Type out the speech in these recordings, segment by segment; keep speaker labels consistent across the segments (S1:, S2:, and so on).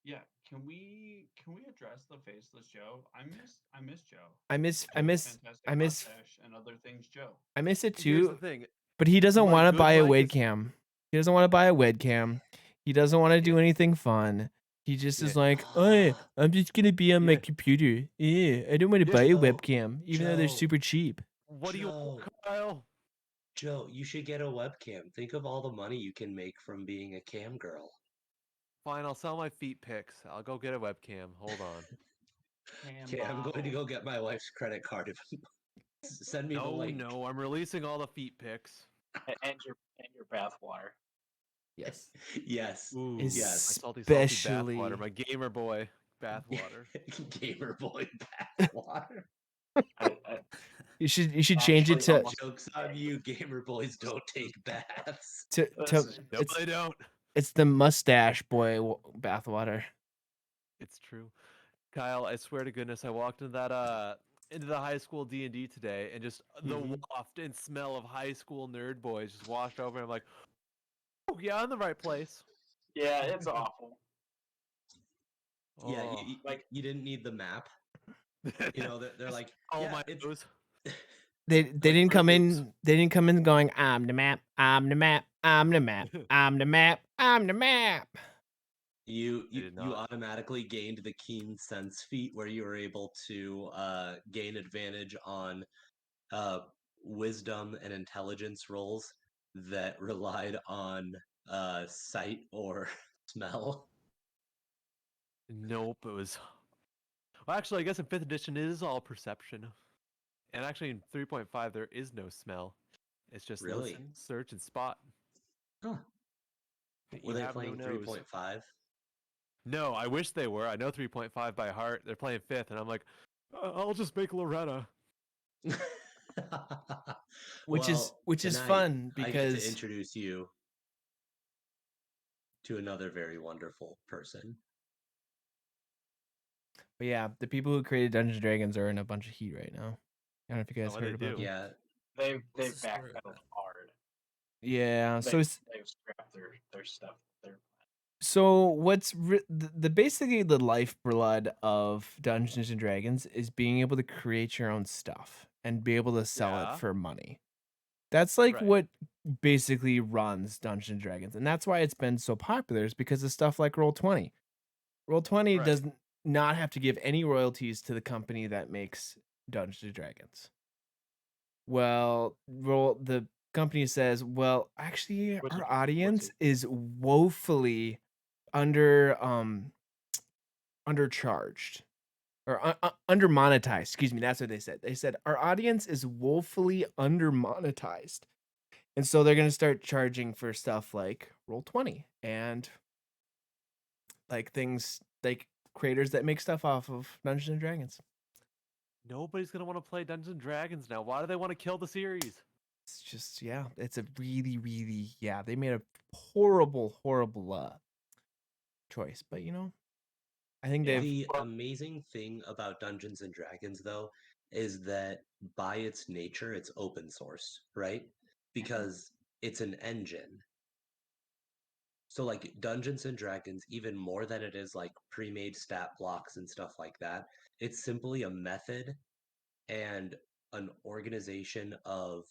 S1: Yeah, can we address the faceless Joe? I miss Joe.
S2: I miss I
S1: Joe's
S2: miss
S1: fantastic
S2: I miss
S1: mustache and other things Joe.
S2: I miss it
S3: Here's the
S2: too,
S3: thing.
S2: but he doesn't
S3: My
S2: want to
S3: good
S2: buy a
S3: mic is
S2: webcam. He doesn't want to buy a webcam. He doesn't want to do
S3: yeah,
S2: anything fun. He just
S3: yeah,
S2: is like, "Oh,
S4: Ah,
S2: I'm just gonna be on my
S3: yeah,
S2: computer. Yeah, I don't want to
S3: yeah.
S2: buy a
S4: Joe,
S2: webcam, even though they're
S4: Joe,
S2: super cheap."
S3: What do you want,
S4: Joe,
S3: Kyle?
S4: Joe, you should get a webcam. Think of all the money you can make from being a cam girl.
S3: Fine, I'll sell my feet pics. I'll go get a webcam. Hold on.
S1: Cam
S4: Okay, I'm going to
S1: model.
S4: go get my wife's credit card. Send me the
S3: No,
S4: link.
S3: no, I'm releasing all the feet pics.
S5: And your bathwater.
S2: Yes,
S4: Yes,
S3: Ooh, my
S4: yes.
S3: salty bathwater,
S2: especially.
S3: my gamer boy bathwater.
S4: Gamer boy bathwater.
S5: I
S2: You should change it
S5: actually
S2: to
S5: almost
S4: Joke's on you, gamer boys don't take baths.
S2: to to
S5: listen.
S3: No,
S2: it's
S3: they don't.
S2: it's the mustache boy bathwater.
S3: It's true. Kyle, I swear to goodness, I walked into the high school D&D today, and just the
S4: Hmm.
S3: waft and smell of high school nerd boys just washed over. And I'm like, oh yeah, I'm in the right place.
S5: Yeah, it's awful.
S4: Yeah,
S3: Oh,
S5: Like,
S4: you didn't need the map. You know, they're
S3: just
S4: like,
S3: all
S4: yeah,
S3: my
S4: it's
S3: nose.
S2: They
S4: they're like Fruit Loops.
S2: They didn't come in going, I'm the map, I'm the map, I'm the map, I'm the map, I'm the map.
S3: They did
S4: You
S3: not.
S4: automatically gained the keen sense feat where you were able to gain advantage on uh, wisdom and intelligence rolls that relied on sight or smell.
S3: Nope, it was. Well, actually, I guess in fifth edition it is all perception, and actually in 3.5 there is no smell. It's just
S4: Really?
S3: listen, search, and spot.
S4: Huh. Were
S3: You
S4: they
S3: have no
S4: playing
S3: nose.
S4: 3.5?
S3: No, I wish they were. I know 3.5 by heart. They're playing fifth, and I'm like, I'll just make Loretta.
S4: Well,
S2: Which is
S4: tonight
S2: fun
S4: I get to
S2: because
S4: introduce you to another very wonderful person.
S2: but yeah, the people who created Dungeons and Dragons are in a bunch of heat right now. I don't know if you
S3: Oh,
S2: guys
S3: they
S2: heard about
S3: do.
S2: that.
S4: Yeah,
S5: they've
S4: what's the story of
S5: backpedaled
S4: that?
S5: hard.
S2: Yeah,
S5: They they've scrapped their stuff.
S2: so what's the basically the lifeblood of Dungeons and Dragons is being able to create your own stuff and be able to sell it
S3: Yeah,
S2: for money. That's like
S3: right,
S2: what basically runs Dungeons and Dragons, and that's why it's been so popular. Is because of stuff like Roll20. Roll20
S3: right.
S2: does not have to give any royalties to the company that makes Dungeons and Dragons. Well, the company says, well, actually,
S5: Which
S2: our
S5: is
S2: audience is woefully under undercharged or under monetized. Excuse me, that's what they said. They said our audience is woefully under monetized. And so they're going to start charging for stuff like Roll20 and like things like creators that make stuff off of Dungeons and Dragons.
S3: Nobody's gonna want to play Dungeons and Dragons now. Why do they want to kill the series?
S2: It's just yeah, it's a really yeah, they made a horrible choice, but you know, I think
S5: yeah.
S2: they've
S4: The
S5: Well,
S4: amazing thing about Dungeons and Dragons, though, is that by its nature, it's open source, right? Because it's an engine. So, like Dungeons and Dragons, even more than it is like pre made stat blocks and stuff like that, it's simply a method and an organization of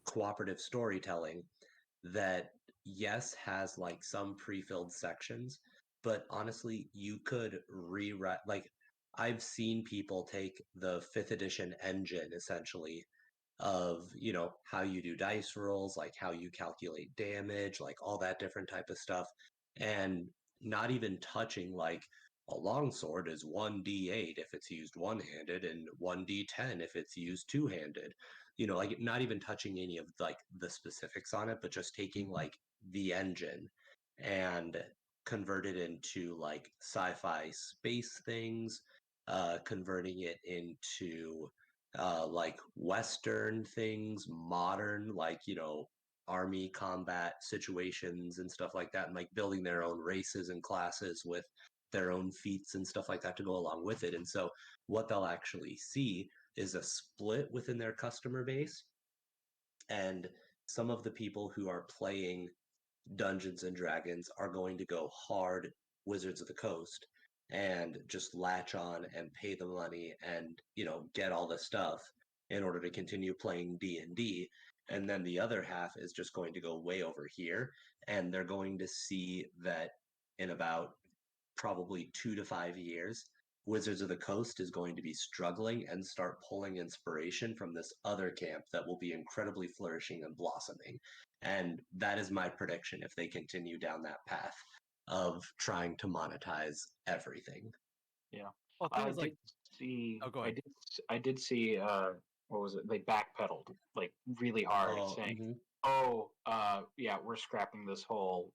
S4: cooperative storytelling that yes has like some pre-filled sections, but honestly you could rewrite, like I've seen people take the fifth edition engine essentially of, you know, how you do dice rolls, like how you calculate damage, like all that different type of stuff, and not even touching like a longsword is 1d8 if it's used one-handed and 1d10 if it's used two-handed. You know, like not even touching any of like the specifics on it, but just taking like the engine and convert it into like sci-fi space things, converting it into like Western things, modern, like, you know, army combat situations and stuff like that, and like building their own races and classes with their own feats and stuff like that to go along with it. And so, what they'll actually see is a split within their customer base, and some of the people who are playing Dungeons and Dragons are going to go hard Wizards of the Coast and just latch on and pay the money and, get all the stuff in order to continue playing D&D. And then the other half is just going to go way over here, and they're going to see that in about probably 2 to 5 years, Wizards of the Coast is going to be struggling and start pulling inspiration from this other camp that will be incredibly flourishing and blossoming. And that is my prediction if they continue down that path of trying to monetize everything.
S3: Well,
S5: I
S3: things like
S5: did see.
S3: Oh, go
S5: I
S3: ahead.
S5: did. I did see. What was it? They backpedaled like really hard,
S4: Oh,
S5: saying,
S4: mhm.
S5: "Oh, yeah, we're scrapping this whole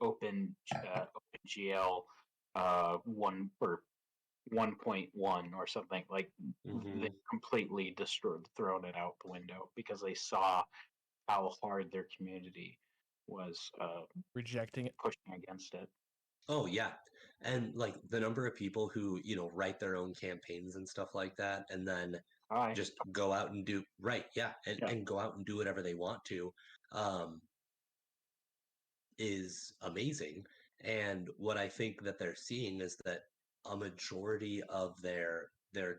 S5: OpenGL 1.1 or something." Like they
S4: Mhm.
S5: completely destroyed, thrown it out the window because they saw how hard their community was
S2: Rejecting it.
S5: pushing against it.
S4: Oh yeah. And like the number of people who, write their own campaigns and stuff like that and then
S5: Hi.
S4: just go out and do right, yeah, and,
S5: Yeah.
S4: and go out and do whatever they want to um is amazing. And what I think that they're seeing is that a majority of their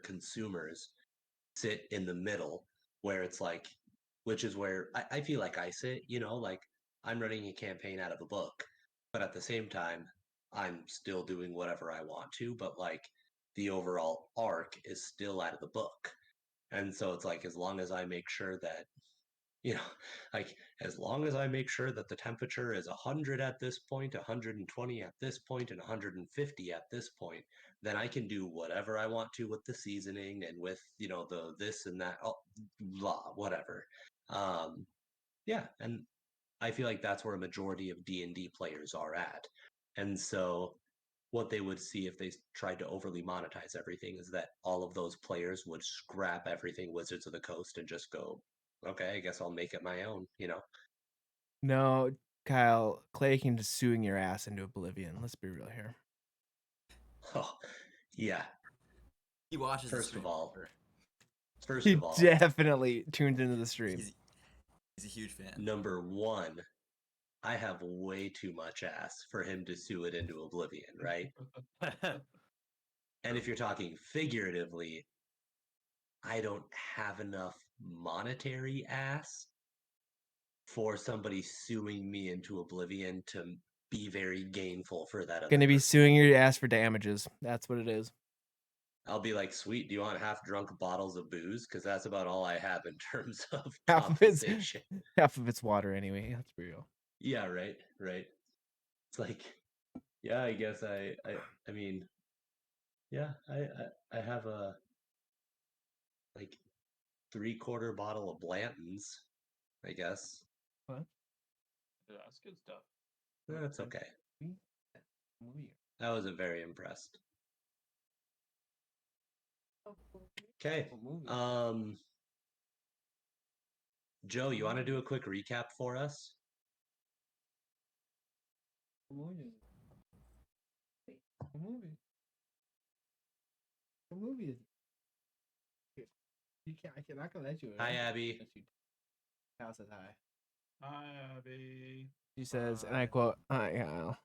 S4: consumers sit in the middle where it's like, which is where I feel like I sit, like I'm running a campaign out of a book, but at the same time, I'm still doing whatever I want to, but like the overall arc is still out of the book. And so it's like, as long as I make sure that, you know, like as long as I make sure that the temperature is 100 at this point, 120 at this point, and 150 at this point, then I can do whatever I want to with the seasoning and with, the this and that, blah, whatever. Um, yeah, and I feel like that's where a majority of D&D players are at. And so what they would see if they tried to overly monetize everything is that all of those players would scrap everything Wizards of the Coast and just go, okay, I guess I'll make it my own.
S2: No, Kyle, Clay can just suing your ass into oblivion. Let's be real here.
S4: Oh, yeah.
S6: He watches the
S4: First
S6: stream.
S4: of all,
S6: for sure.
S4: first
S2: He
S4: of all,
S2: definitely tuned into the stream.
S6: He's a huge fan.
S4: number one, I have way too much ass for him to sue it into oblivion, right? And if you're talking figuratively, I don't have enough monetary ass for somebody suing me into oblivion to be very gainful for that other
S2: Gonna be
S4: person.
S2: suing your ass for damages. That's what it is.
S4: I'll be like, sweet, do you want half drunk bottles of booze? Because that's about all I have in terms of
S2: Half
S4: compensation.
S2: half of it's water anyway. Let's be real.
S4: Yeah, right. It's like, yeah, I guess I mean, yeah, I have a like 3/4 bottle of Blanton's, I guess.
S2: What?
S1: Yeah, that's good stuff.
S4: That's okay. I wasn't very impressed. Okay.
S2: What movie?
S4: Joe, you want to do a quick recap for us?
S2: What movie? What movie? What movie is it? You can't. I'm not gonna let you.
S4: Hi, Abby.
S2: Kyle says hi.
S1: Hi, Abby.
S2: She says, and I
S1: Hi.
S2: quote, "Hi, Kyle."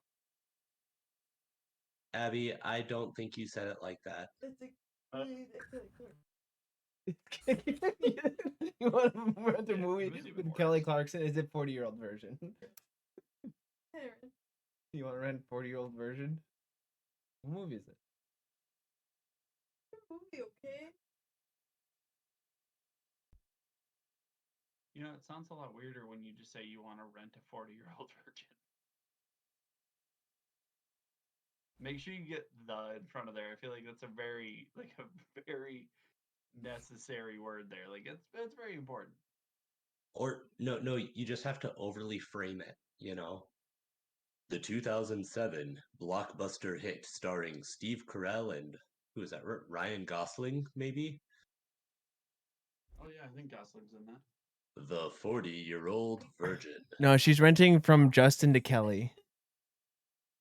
S4: Abby, I don't think you said it like that.
S2: You want to rent a
S1: Yeah,
S2: movie
S1: it was even
S2: with Kelly
S1: worse.
S2: Clarkson? Is it 40-year-old version? You want to rent 40-year-old version? What movie is it?
S7: Movie, okay?
S1: You know, it sounds a lot weirder when you just say you want to rent a 40-year-old virgin. Make sure you get the in front of there. I feel like that's a very necessary word there. Like it's very important.
S4: Or no, you just have to overly frame it, The 2007 blockbuster hit starring Steve Carell and who is that? Ryan Gosling, maybe?
S1: Oh yeah, I think Gosling's in that.
S4: The 40-year-old virgin.
S2: No, she's renting from Justin to Kelly.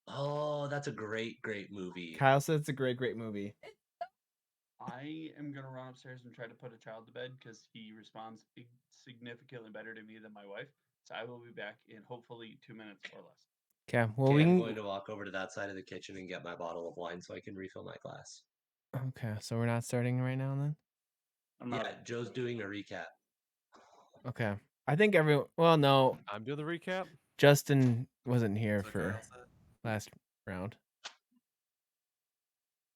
S4: Oh, that's a great movie.
S2: Kyle said it's a great movie.
S1: I am gonna run upstairs and try to put a child to bed because he responds significantly better to me than my wife. So I will be back in hopefully 2 minutes or less.
S2: Okay. Well,
S4: Okay,
S2: we
S4: I'm
S2: can.
S4: going to walk over to that side of the kitchen and get my bottle of wine so I can refill my glass.
S2: Okay. So we're not starting right now, then.
S5: I'm
S4: Yeah,
S5: not.
S4: Joe's doing a recap.
S2: Okay. I think everyone. Well, no.
S3: I'm doing the recap.
S2: Justin wasn't here
S6: So
S2: for
S6: Kyle said,
S2: last round.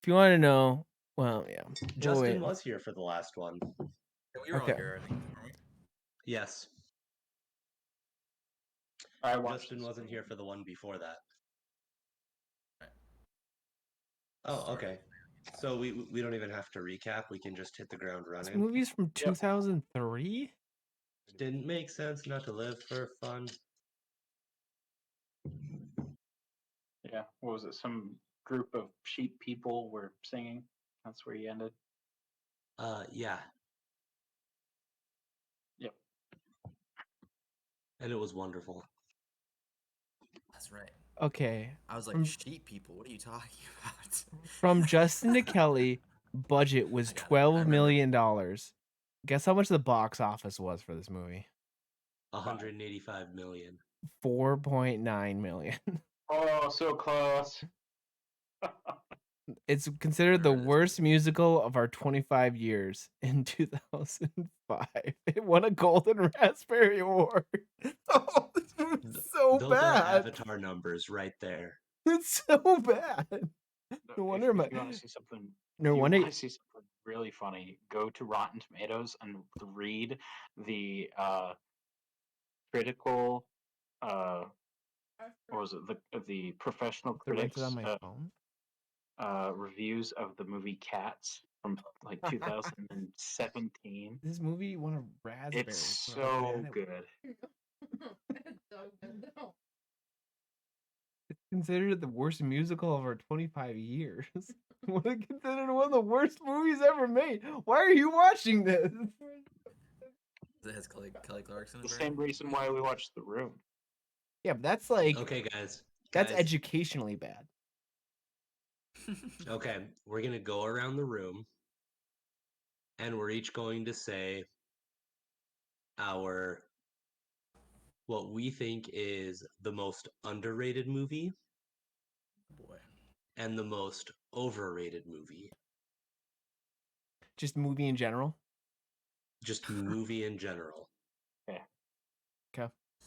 S2: If you want to know, well, yeah.
S4: Justin was here for the last one.
S6: yeah, we were all
S2: Okay.
S6: here, I think, weren't we?
S4: Yes.
S5: I watched
S4: Justin
S5: this
S4: wasn't
S5: movie.
S4: here for the one before that.
S6: Right.
S4: Oh,
S6: Sorry.
S4: okay. So we don't even have to recap. We can just hit the ground
S2: This
S4: running.
S2: movie's from 2003.
S4: Didn't make sense not to live for fun.
S5: Yeah. What was it? Some group of sheep people were singing. That's where he ended.
S4: Yeah.
S5: Yep.
S4: And it was wonderful.
S6: That's right.
S2: Okay.
S6: I was like,
S2: From-
S6: sheep people, what are you talking about?
S2: From Justin to Kelly, budget was
S6: I got it. I
S2: $12
S6: remember.
S2: million. Guess how much the box office was for this movie?
S4: 185 million.
S2: 4.9 million.
S5: Oh, so close.
S2: It's considered the
S6: Remember this
S2: worst musical of our 25 years in 2005. It won a Golden Raspberry Award. Oh, this movie's so
S4: Those
S2: bad.
S4: are Avatar numbers right there.
S2: It's so bad. No wonder
S5: if
S2: my.
S5: you want to see something,
S2: No
S5: you
S2: wonder.
S5: want to see something really funny, go to Rotten Tomatoes and read the critical. What was it? The professional
S2: To rent
S5: critics
S2: it on my phone.
S5: reviews of the movie Cats from like 2017.
S2: This movie won a raspberry.
S5: It's
S2: for how
S5: so
S2: bad it
S5: good.
S2: It's considered the worst musical of our 25 years. What is considered one of the worst movies ever made? Why are you watching this?
S6: It has Kelly Clarkson.
S5: The same reason why we watched The Room.
S2: Yeah, but that's like
S4: Okay, guys.
S2: that's
S4: Guys,
S2: educationally bad.
S4: Okay, we're going to go around the room and we're each going to say our what we think is the most underrated movie
S6: Boy.
S4: and the most overrated movie.
S2: Just movie in general.
S4: Just movie in general.
S2: Okay.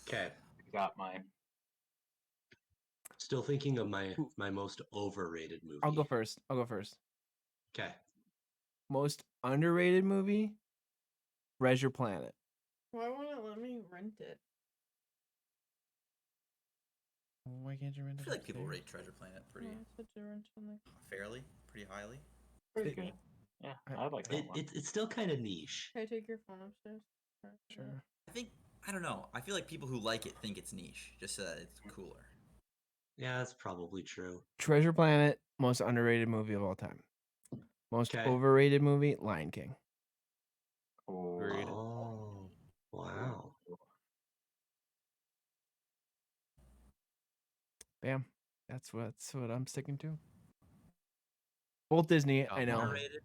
S4: Okay.
S5: I got mine.
S4: Still thinking of my most overrated movie.
S2: I'll go first.
S4: Okay.
S2: Most underrated movie? Treasure Planet.
S7: Why won't it let me rent it?
S2: Why can't you rent
S6: I
S2: it?
S6: feel like people
S2: upstairs?
S6: rate Treasure Planet pretty
S7: Oh, it's a rent on the-
S6: fairly, pretty highly.
S5: Pretty
S2: It-
S5: good. Yeah,
S2: I-
S5: I like that
S4: It,
S5: one.
S4: it's still kind of niche.
S7: Can I take your phone upstairs?
S2: Sure.
S6: I think, I don't know. I feel like people who like it think it's niche, just so that it's cooler.
S4: Yeah, that's probably true.
S2: Treasure Planet, most underrated movie of all time. Most
S4: 'Kay.
S2: overrated movie, Lion King.
S5: Oh,
S3: Agreed.
S4: Oh, wow.
S2: Bam. That's what I'm sticking to. Both Disney, I know.
S6: Underrated.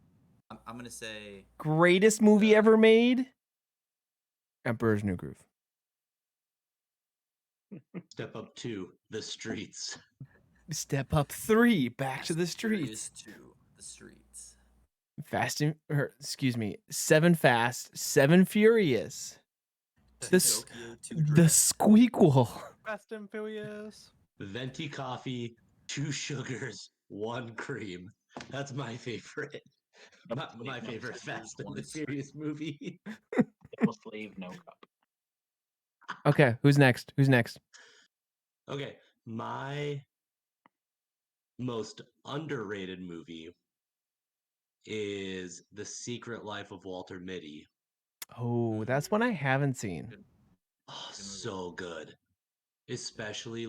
S6: I'm gonna say
S2: Greatest movie ever made? Emperor's New Groove.
S4: Step Up 2, The Streets.
S2: Step Up 3, Back to the
S6: Fast and Furious
S2: Streets.
S6: 2, The Streets.
S2: Seven Fast, Seven Furious. The
S6: Tokyo 2
S2: The
S6: Drift.
S2: Squeakquel.
S3: Fast and Furious.
S4: Venti coffee, 2 sugars, 1 cream. That's my favorite. My favorite Fast and the Furious movie.
S5: Devil Slave, no cup.
S2: Okay, who's next?
S4: Okay, my most underrated movie is The Secret Life of Walter Mitty.
S2: Oh, that's one I haven't seen.
S4: Oh,
S6: Good movie.
S4: so good. Especially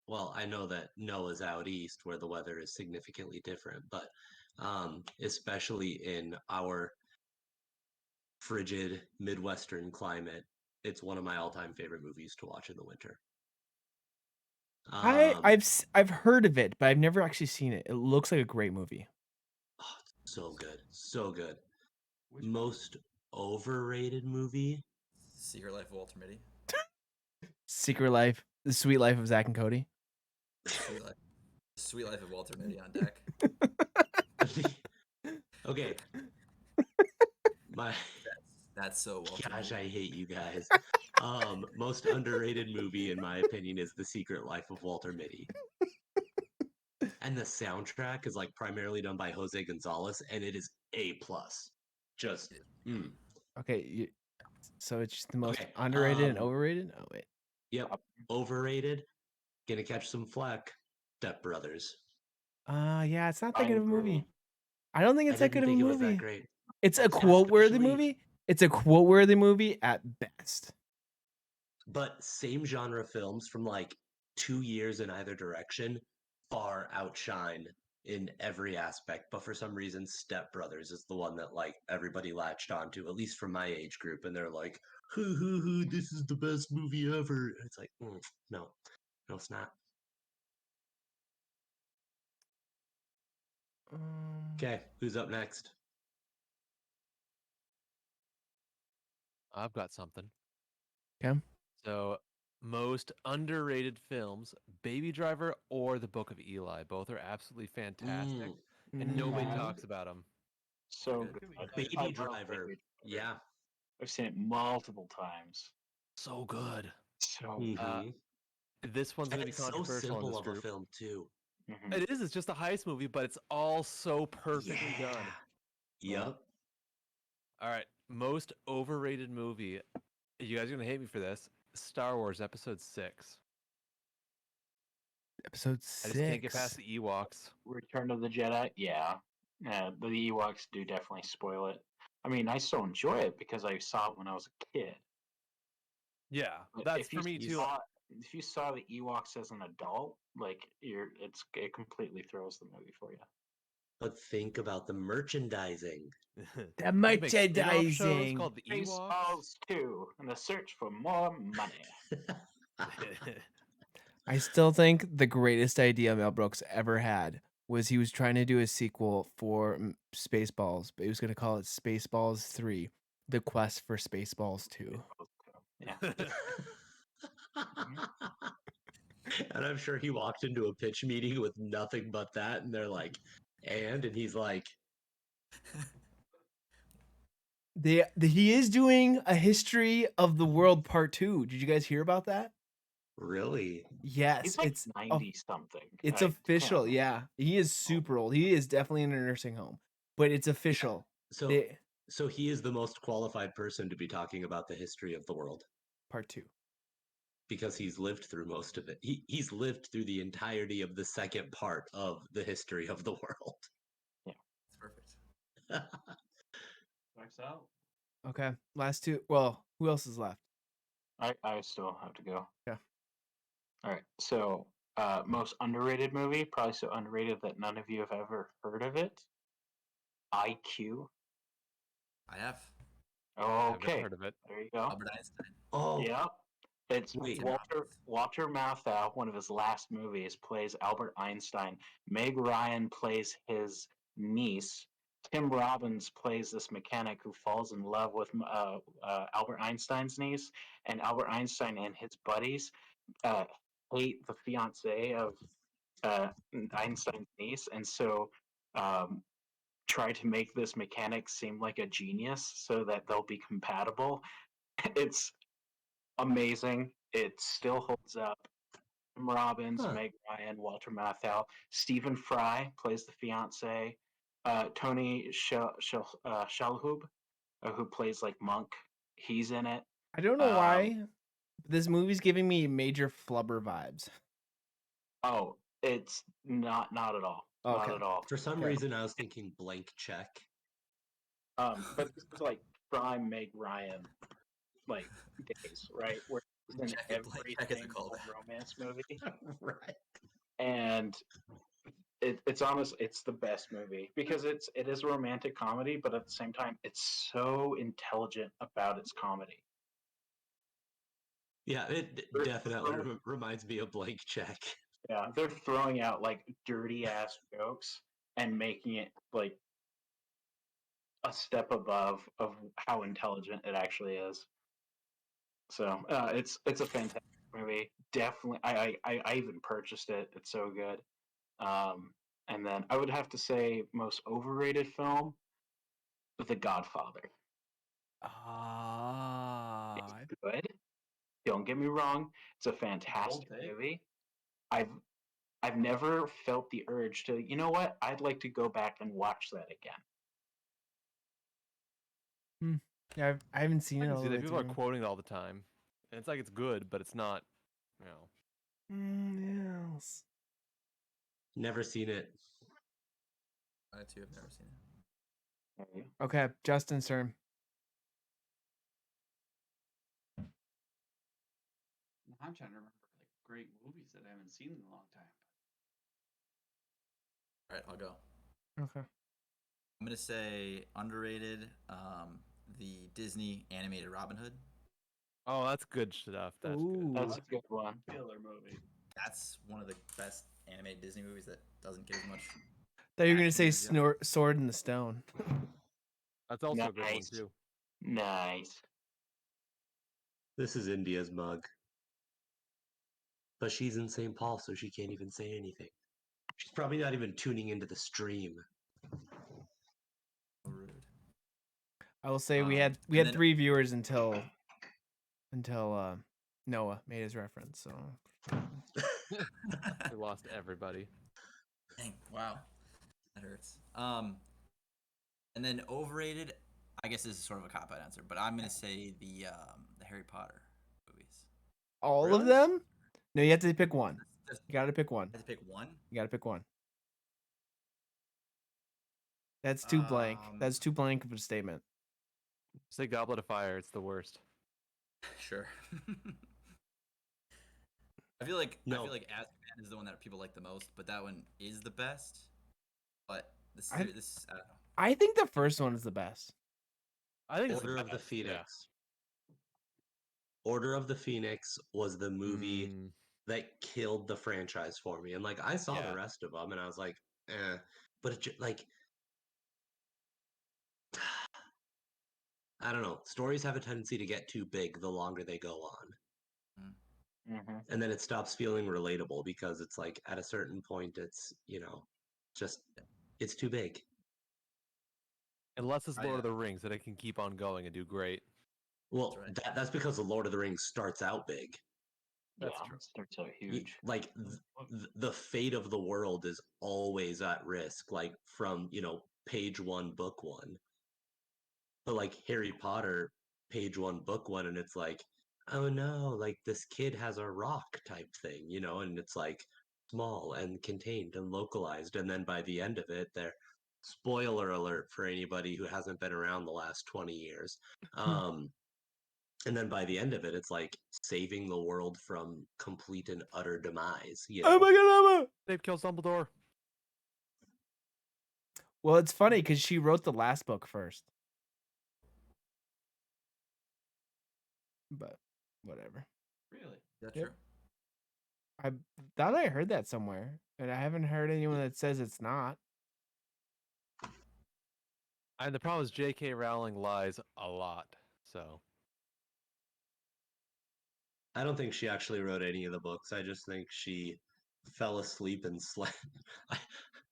S4: well, I know that Noah's out east where the weather is significantly different, but especially in our frigid Midwestern climate, it's one of my all-time favorite movies to watch in the winter.
S2: I've heard of it, but I've never actually seen it. It looks like a great movie.
S4: Oh, so good. So good. Most overrated movie?
S6: Secret Life of Walter Mitty.
S2: Secret Life, The Sweet Life of Zach and Cody.
S6: Sweet life of Walter Mitty on deck.
S4: Okay. My
S6: That's so Walter
S4: gosh,
S6: Mitty.
S4: I hate you guys. Most underrated movie in my opinion is The Secret Life of Walter Mitty. And the soundtrack is like primarily done by Jose Gonzalez, and it is A+. Just
S2: Okay, so it's just the most
S4: Okay,
S2: underrated and overrated. Oh wait,
S4: Yep. Overrated. Gonna catch some flack. Step Brothers.
S2: yeah, it's not that
S5: I
S2: good of a movie.
S5: agree.
S2: I don't think
S4: I
S2: it's that
S4: didn't
S2: good of a
S4: think it was that
S2: movie.
S4: great.
S2: It's a
S4: It's not
S2: quote-worthy
S4: especially-
S2: movie. It's a quote-worthy movie at best.
S4: But same genre films from like 2 years in either direction far outshine in every aspect. But for some reason, Step Brothers is the one that like everybody latched onto, at least from my age group, and they're like, hoo, this is the best movie ever. And it's like, no, it's not. Okay, who's up next?
S3: I've got something.
S2: Okay.
S3: So, most underrated films: Baby Driver or The Book of Eli. Both are absolutely fantastic, and nobody
S5: Mhm.
S3: talks about them.
S5: So
S6: good.
S5: good.
S4: Baby
S5: I love
S4: Driver.
S5: Baby Driver.
S4: Yeah.
S5: I've seen it multiple times.
S3: So good.
S5: So
S4: Mhm.
S3: This one's
S4: And
S3: gonna be
S4: it's so
S3: controversial in
S4: simple
S3: this
S4: of a
S3: group.
S4: film too.
S5: mhm.
S3: It is. It's just a heist movie, but it's all so perfectly done.
S4: Yep.
S3: All right, most overrated movie. You guys are gonna hate me for this. Star Wars Episode 6.
S2: Episode
S3: I just can't get past
S2: 6.
S3: the Ewoks.
S5: Return of the Jedi, yeah. The Ewoks do definitely spoil it. I mean, I still enjoy it because I saw it when I was a kid.
S3: Yeah,
S5: But
S3: that's
S5: if you
S3: for me too.
S5: if you saw the Ewoks as an adult, like it completely throws the movie for you.
S4: But think about the merchandising.
S2: The
S3: They make spin-off shows
S2: merchandising.
S3: called the Ewoks.
S5: Baseballs 2 and the search for more money.
S2: I still think the greatest idea Mel Brooks ever had was he was trying to do a sequel for Spaceballs, but he was going to call it Spaceballs 3: The Quest for Spaceballs 2.
S5: Yeah.
S4: And I'm sure he walked into a pitch meeting with nothing but that, and they're like, and he's like,
S2: He is doing a History of the World Part 2. Did you guys hear about that?
S4: really?
S2: Yes,
S5: He's like
S2: it's
S5: 90 something.
S2: it's
S5: I can't
S2: official.
S5: remember.
S2: Yeah, he is super old. He is definitely in a nursing home, but it's official.
S4: So,
S2: They-
S4: so he is the most qualified person to be talking about the history of the world
S2: Part 2.
S4: because he's lived through most of it. He's lived through the entirety of the second part of the history of the world.
S6: It's perfect.
S1: Checks out.
S2: Okay, last two. Well, who else is left?
S5: I still have to go.
S2: Yeah.
S5: All right. So, most underrated movie, probably so underrated that none of you have ever heard of it. IQ.
S6: I have
S3: I've never
S5: Okay.
S3: heard of it.
S5: There you go.
S6: Albert Einstein.
S4: Oh,
S5: Yeah. It's
S4: Wait.
S5: Walter Matthau, one of his last movies, plays Albert Einstein. Meg Ryan plays his niece. Tim Robbins plays this mechanic who falls in love with Albert Einstein's niece, and Albert Einstein and his buddies uh, hate the fiance of Einstein's niece, and so um, try to make this mechanic seem like a genius so that they'll be compatible. It's amazing. It still holds up. Tim Robbins,
S4: Huh.
S5: Meg Ryan, Walter Matthau, Stephen Fry plays the fiance. Tony Shalhoub, who plays like Monk, he's in it.
S2: I don't know why. But this movie's giving me major Flubber vibes.
S5: Oh, it's not at all. Not
S2: Okay.
S5: at all.
S4: For some
S2: Okay.
S4: reason, I was thinking blank check.
S5: But this is like prime Meg Ryan like days, right? Where he's in
S6: Blank check is a
S5: every
S6: callback.
S5: romance movie.
S4: Right.
S5: And it's honest, it's the best movie because it is a romantic comedy, but at the same time it's so intelligent about its comedy.
S4: Yeah, it
S5: They're
S4: definitely
S5: throwing-
S4: reminds me of blank check.
S5: yeah, they're throwing out like dirty ass jokes and making it like a step above of how intelligent it actually is. So it's a fantastic movie. Definitely, I even purchased it. It's so good. And then I would have to say most overrated film, The Godfather.
S2: Ah,
S5: It's good. Don't get me wrong. It's a fantastic
S1: take.
S5: movie. I've I've never felt the urge to, you know what? I'd like to go back and watch that again.
S2: yeah, I haven't seen
S3: I
S2: it
S3: can
S2: all
S3: see
S2: the
S3: that
S2: way
S3: people are
S2: through.
S3: quoting it all the time, and it's like it's good, but it's not. You know,
S2: Yes.
S4: Never seen it.
S6: I too have never seen it.
S5: There you go.
S2: Okay, Justin's turn.
S1: I'm trying to remember like great movies that I haven't seen in a long time.
S6: All right, I'll go.
S2: Okay.
S6: I'm gonna say underrated. The Disney animated Robin Hood.
S3: oh, that's good stuff. That's
S2: Ooh.
S3: good.
S5: That's a good one.
S1: Killer movie.
S6: That's one of the best animated Disney movies that doesn't get as much.
S2: Thought you were gonna
S6: action
S2: say
S6: as the other.
S2: Sword in the Stone.
S3: That's also a good one
S5: Nice.
S3: too.
S5: Nice.
S4: This is India's mug. But she's in St. Paul, so she can't even say anything. She's probably not even tuning into the stream.
S6: So rude.
S2: I will say we
S6: And
S2: had
S6: then
S2: 3 viewers until Noah made his reference. So
S3: We lost everybody.
S6: dang, wow, that hurts. And then overrated. I guess this is sort of a cop out answer, but I'm gonna say the Harry Potter movies.
S2: all of
S6: Really?
S2: them? No, you have to pick one.
S6: Just
S2: You got to pick one.
S6: I have to pick one.
S2: You got to pick one. That's too blank. That's too blank of a statement.
S3: Say Goblet of Fire. It's the worst.
S6: Sure. I feel like
S4: No.
S6: Azkaban is the one that people like the most, but that one is the best. But this
S2: I-
S6: this I don't know.
S2: I think the first one is the best.
S3: I think
S4: Order
S3: it's
S4: of the
S3: best, yeah.
S4: Phoenix. Order of the Phoenix was the movie
S3: Mm,
S4: that killed the franchise for me. And like I saw
S3: Yeah.
S4: the rest of them and I was like, eh. But it like I don't know. Stories have a tendency to get too big the longer they go on.
S5: Mm-hmm.
S4: And then it stops feeling relatable because it's like at a certain point it's, just it's too big.
S3: unless it's
S6: I,
S3: Lord of the Rings, that it can keep on going and do great.
S4: Well,
S6: right.
S4: that's because the Lord of the Rings starts out big.
S3: That's
S5: Yeah,
S3: true.
S5: it starts out
S4: Y-
S5: huge.
S4: Like the fate of the world is always at risk, like from, page one, book one. But like Harry Potter, page one, book one, and it's like, oh no, like this kid has a rock type thing, and it's like small and contained and localized. And then by the end of it, they're spoiler alert for anybody who hasn't been around the last 20 years. And then by the end of it, it's like saving the world from complete and utter demise,
S2: Oh my god, Emma!
S3: Snape kills Dumbledore.
S2: Well, it's funny because she wrote the last book first. But whatever.
S1: Really?
S6: Is that
S2: Yep.
S6: true?
S2: I thought I heard that somewhere, and I haven't heard anyone that says it's not.
S3: And the problem is J.K. Rowling lies a lot. So
S4: I don't think she actually wrote any of the books. I just think she fell asleep and slept.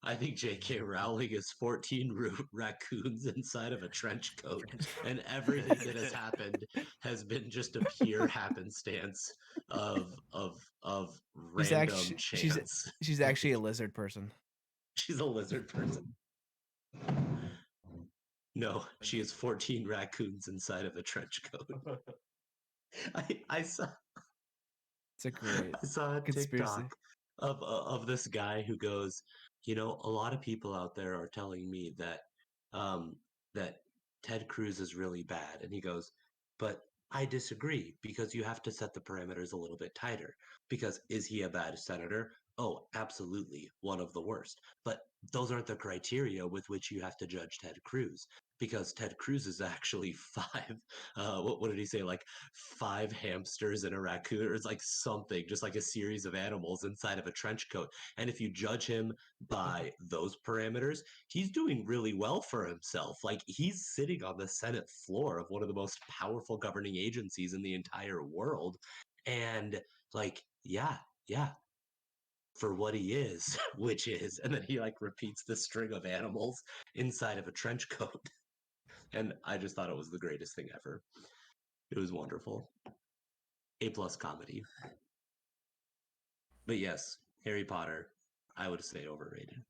S4: I think J.K. Rowling is 14 raccoons inside of a trench coat, and everything that has happened has been just a pure happenstance of random chance.
S2: She's actually a lizard person.
S4: She's a lizard person. No, she has 14 raccoons inside of a trench coat. I saw
S2: It's a great
S4: I saw a
S2: conspiracy.
S4: TikTok of this guy who goes, a lot of people out there are telling me that Ted Cruz is really bad, and he goes, but I disagree because you have to set the parameters a little bit tighter. Because is he a bad senator? Oh, absolutely, one of the worst. But those aren't the criteria with which you have to judge Ted Cruz. Because Ted Cruz is actually five. What did he say? Like 5 hamsters and a raccoon, or it's like something, just like a series of animals inside of a trench coat. And if you judge him by those parameters, he's doing really well for himself. Like he's sitting on the Senate floor of one of the most powerful governing agencies in the entire world. And like, yeah, for what he is, which is, and then he like repeats the string of animals inside of a trench coat. And I just thought it was the greatest thing ever. It was wonderful. A+ comedy. But yes, Harry Potter, I would say overrated.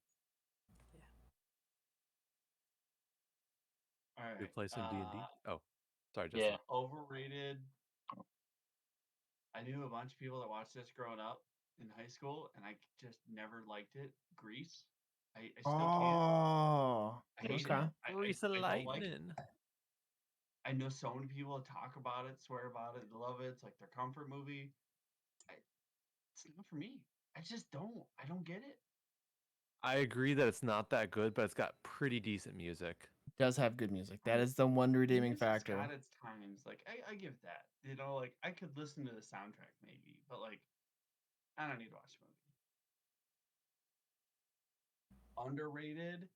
S1: All
S3: We
S1: right.
S3: play some D&D. Oh, sorry, Justin.
S5: Yeah.
S1: Overrated. I knew a bunch of people that watched this growing up in high school, and I just never liked it. Grease. I still can't.
S2: Oh,
S1: I hate
S2: okay.
S1: it.
S3: Grease
S1: I don't like it.
S3: lightning.
S1: I know so many people talk about it, swear about it, love it. It's like their comfort movie. It's not for me. I just don't. I don't get it.
S3: I agree that it's not that good, but it's got pretty decent music.
S2: Does have good music. That is the one redeeming
S1: Music's
S2: factor.
S1: got its times. Like I give that. You know, like I could listen to the soundtrack maybe, but like I don't need to watch the movie. Underrated.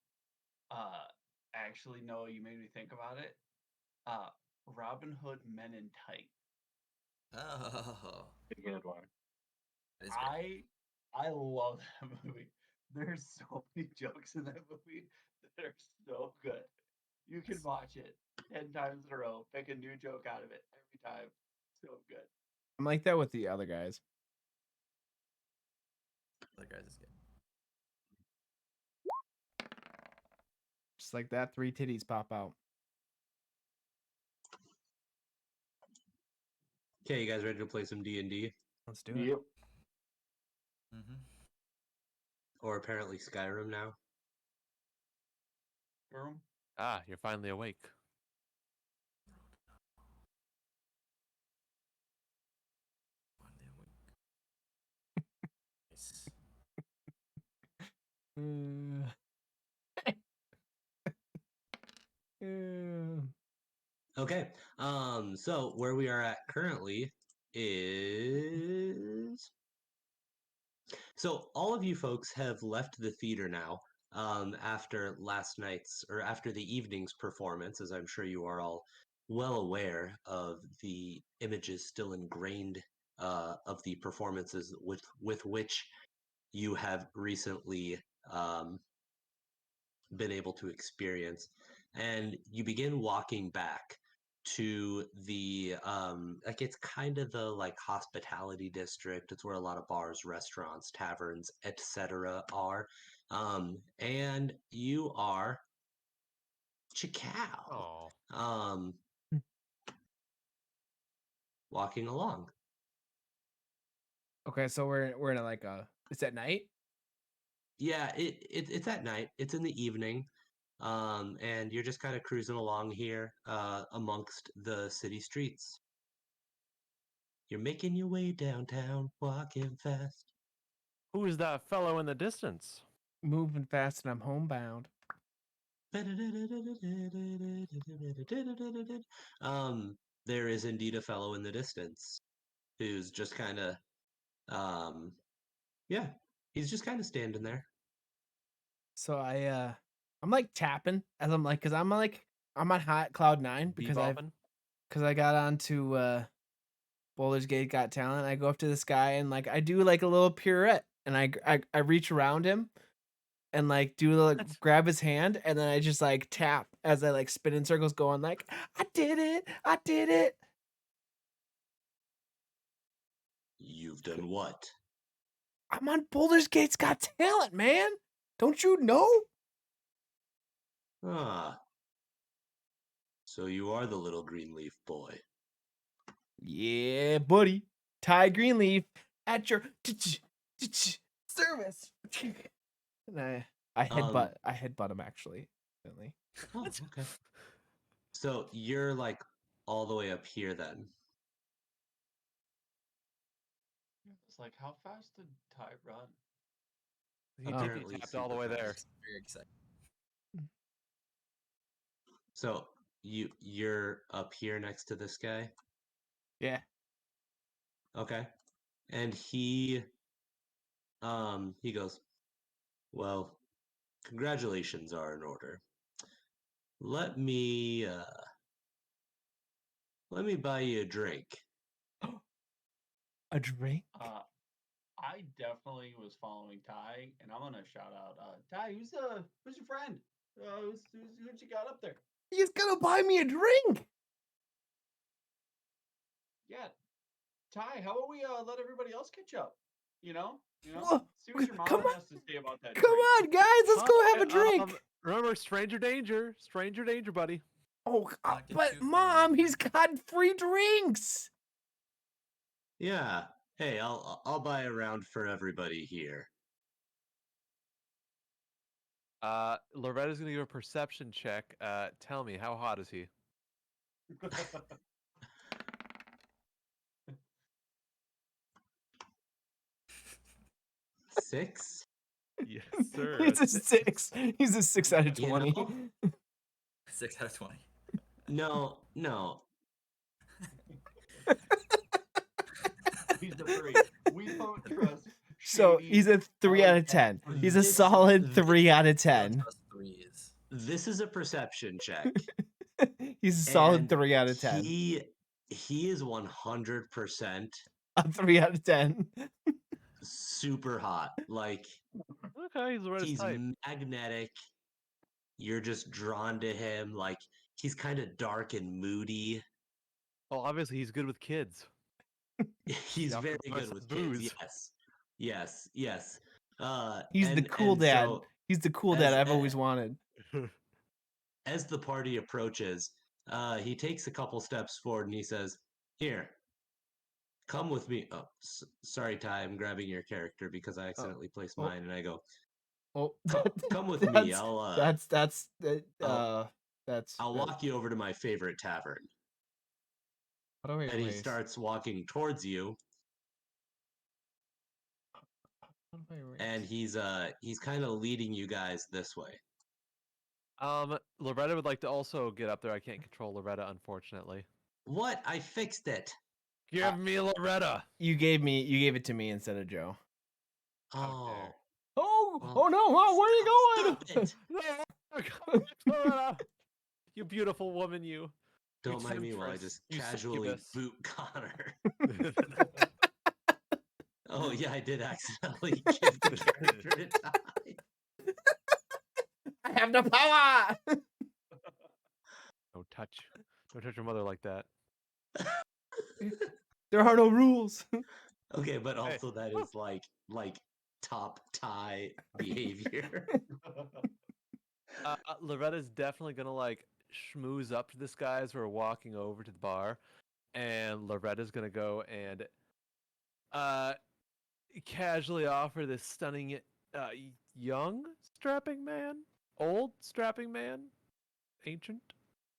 S1: Actually, no. You made me think about it. Uh, Robin Hood Men in Tight.
S6: Oh,
S5: A good one.
S6: that is great.
S1: I love that movie. There's so many jokes in that movie that are so good. You can watch it 10 times in a row, pick a new joke out of it every time. So good.
S2: I'm like that with the other guys.
S6: The guys is good.
S2: Just like that, 3 titties pop out.
S4: Okay, you guys ready to play some D&D?
S2: Let's do it.
S5: Yep.
S6: Mm-hmm.
S4: Or apparently Skyrim now?
S1: Girl,
S3: Ah, you're finally awake.
S6: Nice.
S4: Okay, so where we are at currently is... So all of you folks have left the theater now after last night's, or after the evening's performance, as I'm sure you are all well aware of the images still ingrained of the performances with which you have recently um, been able to experience. And you begin walking back to the like it's kind of the like hospitality district. It's where a lot of bars, restaurants, taverns, etc. are. And you are Chikao.
S3: Oh,
S4: Um, walking along.
S2: Okay, so we're in a, like a. It's at night.
S4: Yeah, it's at night. It's in the evening. And you're just kind of cruising along here amongst the city streets. You're making your way downtown, walking fast.
S3: who is that fellow in the distance?
S2: Moving fast and I'm homebound.
S4: There is indeed a fellow in the distance who's just kind of, yeah, he's just kind of standing there.
S2: So I'm like tapping as I'm like, cause I'm on hot cloud 9 because
S3: Bebopping?
S2: I got onto Boulder's Gate Got Talent. I go up to this guy and like I do like a little pirouette and I reach around him and like do like
S3: What?
S2: grab his hand and then I just like tap as I like spin in circles going like I did it.
S4: You've done what?
S2: I'm on Boulder's Gate's Got Talent, man. Don't you know?
S4: Ah, so you are the little green leaf boy.
S2: Yeah, buddy. Ty Greenleaf at your service. And I headbutt him actually. Definitely.
S4: Oh, okay. So you're like all the way up here then.
S1: it's like how fast did Ty run?
S3: He
S4: Apparently
S3: tapped all the way
S4: super
S3: there.
S4: fast.
S6: Very exciting.
S4: So you're up here next to this guy.
S2: Yeah.
S4: Okay. And he goes, "Well, congratulations are in order. Let me let me buy you a drink."
S2: A drink?
S1: I definitely was following Ty, and I'm gonna shout out Ty. Who's your friend? Who'd you got up there?
S2: He's gonna buy me a drink.
S1: Yeah, Ty. How about we let everybody else catch up?
S2: Whoa,
S1: See what your
S2: come
S1: mom
S2: on,
S1: has to say about that
S2: come
S1: drink.
S2: on, guys, let's go have a drink.
S3: Remember, stranger danger, buddy.
S2: Oh,
S6: Not get
S2: but
S6: too far
S2: Mom,
S6: away.
S2: he's got free drinks.
S4: Yeah. Hey, I'll buy a round for everybody here.
S3: Loretta's gonna give a perception check. Tell me, how hot is he?
S4: 6?
S3: Yes, sir.
S2: He's a 6. He's a 6 out of
S4: You
S2: 20.
S4: know?
S6: 6 out of 20.
S4: No.
S1: He's a 3. We don't trust.
S2: So
S1: shady
S2: he's a 3 out of
S1: alley
S2: 10.
S1: cats.
S2: He's a
S4: This-
S2: solid
S4: this-
S2: 3 out of
S6: Don't
S2: 10.
S6: trust threes.
S4: This is a perception check.
S2: He's a solid
S4: And
S2: 3 out of 10.
S4: He is 100%
S2: A 3 out of 10.
S4: super hot. Like
S3: Okay, he's Loretta's
S4: he's
S3: type.
S4: magnetic. You're just drawn to him. Like he's kind of dark and moody.
S3: Well, obviously he's good with kids.
S4: He's
S3: Yeah,
S4: very
S3: for
S4: good with kids.
S3: booze.
S4: Yes.
S2: He's the cool dad.
S4: So
S2: He's the cool dad I've always wanted.
S4: as the party approaches, he takes a couple steps forward and he says, "Here, come with me." Oh, sorry, Ty, I'm grabbing your character because I accidentally placed
S2: Oh.
S4: mine, and I go,
S2: Oh,
S4: "Come with me.
S2: that's
S4: I'll walk you over to my favorite tavern."
S2: How do I
S4: And he
S2: erase?
S4: starts walking towards you,
S2: How do I erase?
S4: and he's kind of leading you guys this way.
S3: Loretta would like to also get up there. I can't control Loretta, unfortunately.
S4: What? I fixed it.
S3: Give me Loretta.
S2: You gave it to me instead of Joe.
S4: Oh,
S2: Oh,
S4: Well,
S2: oh no, Mom, where are you going?
S4: stop it.
S3: No, Loretta. You beautiful woman, you.
S4: Don't mind me while I
S3: temptress,
S4: just
S3: you
S4: casually
S3: succubus.
S4: boot Connor. Oh yeah, I did accidentally give the character to Ty.
S2: I have the power.
S3: Don't touch your mother like that.
S2: There are no rules.
S4: Okay, but
S3: Hey.
S4: also that is like top Ty behavior.
S3: Loretta's definitely gonna like schmooze up to this guy as we're walking over to the bar, and Loretta's gonna go and casually offer this stunning young strapping man, old strapping man, ancient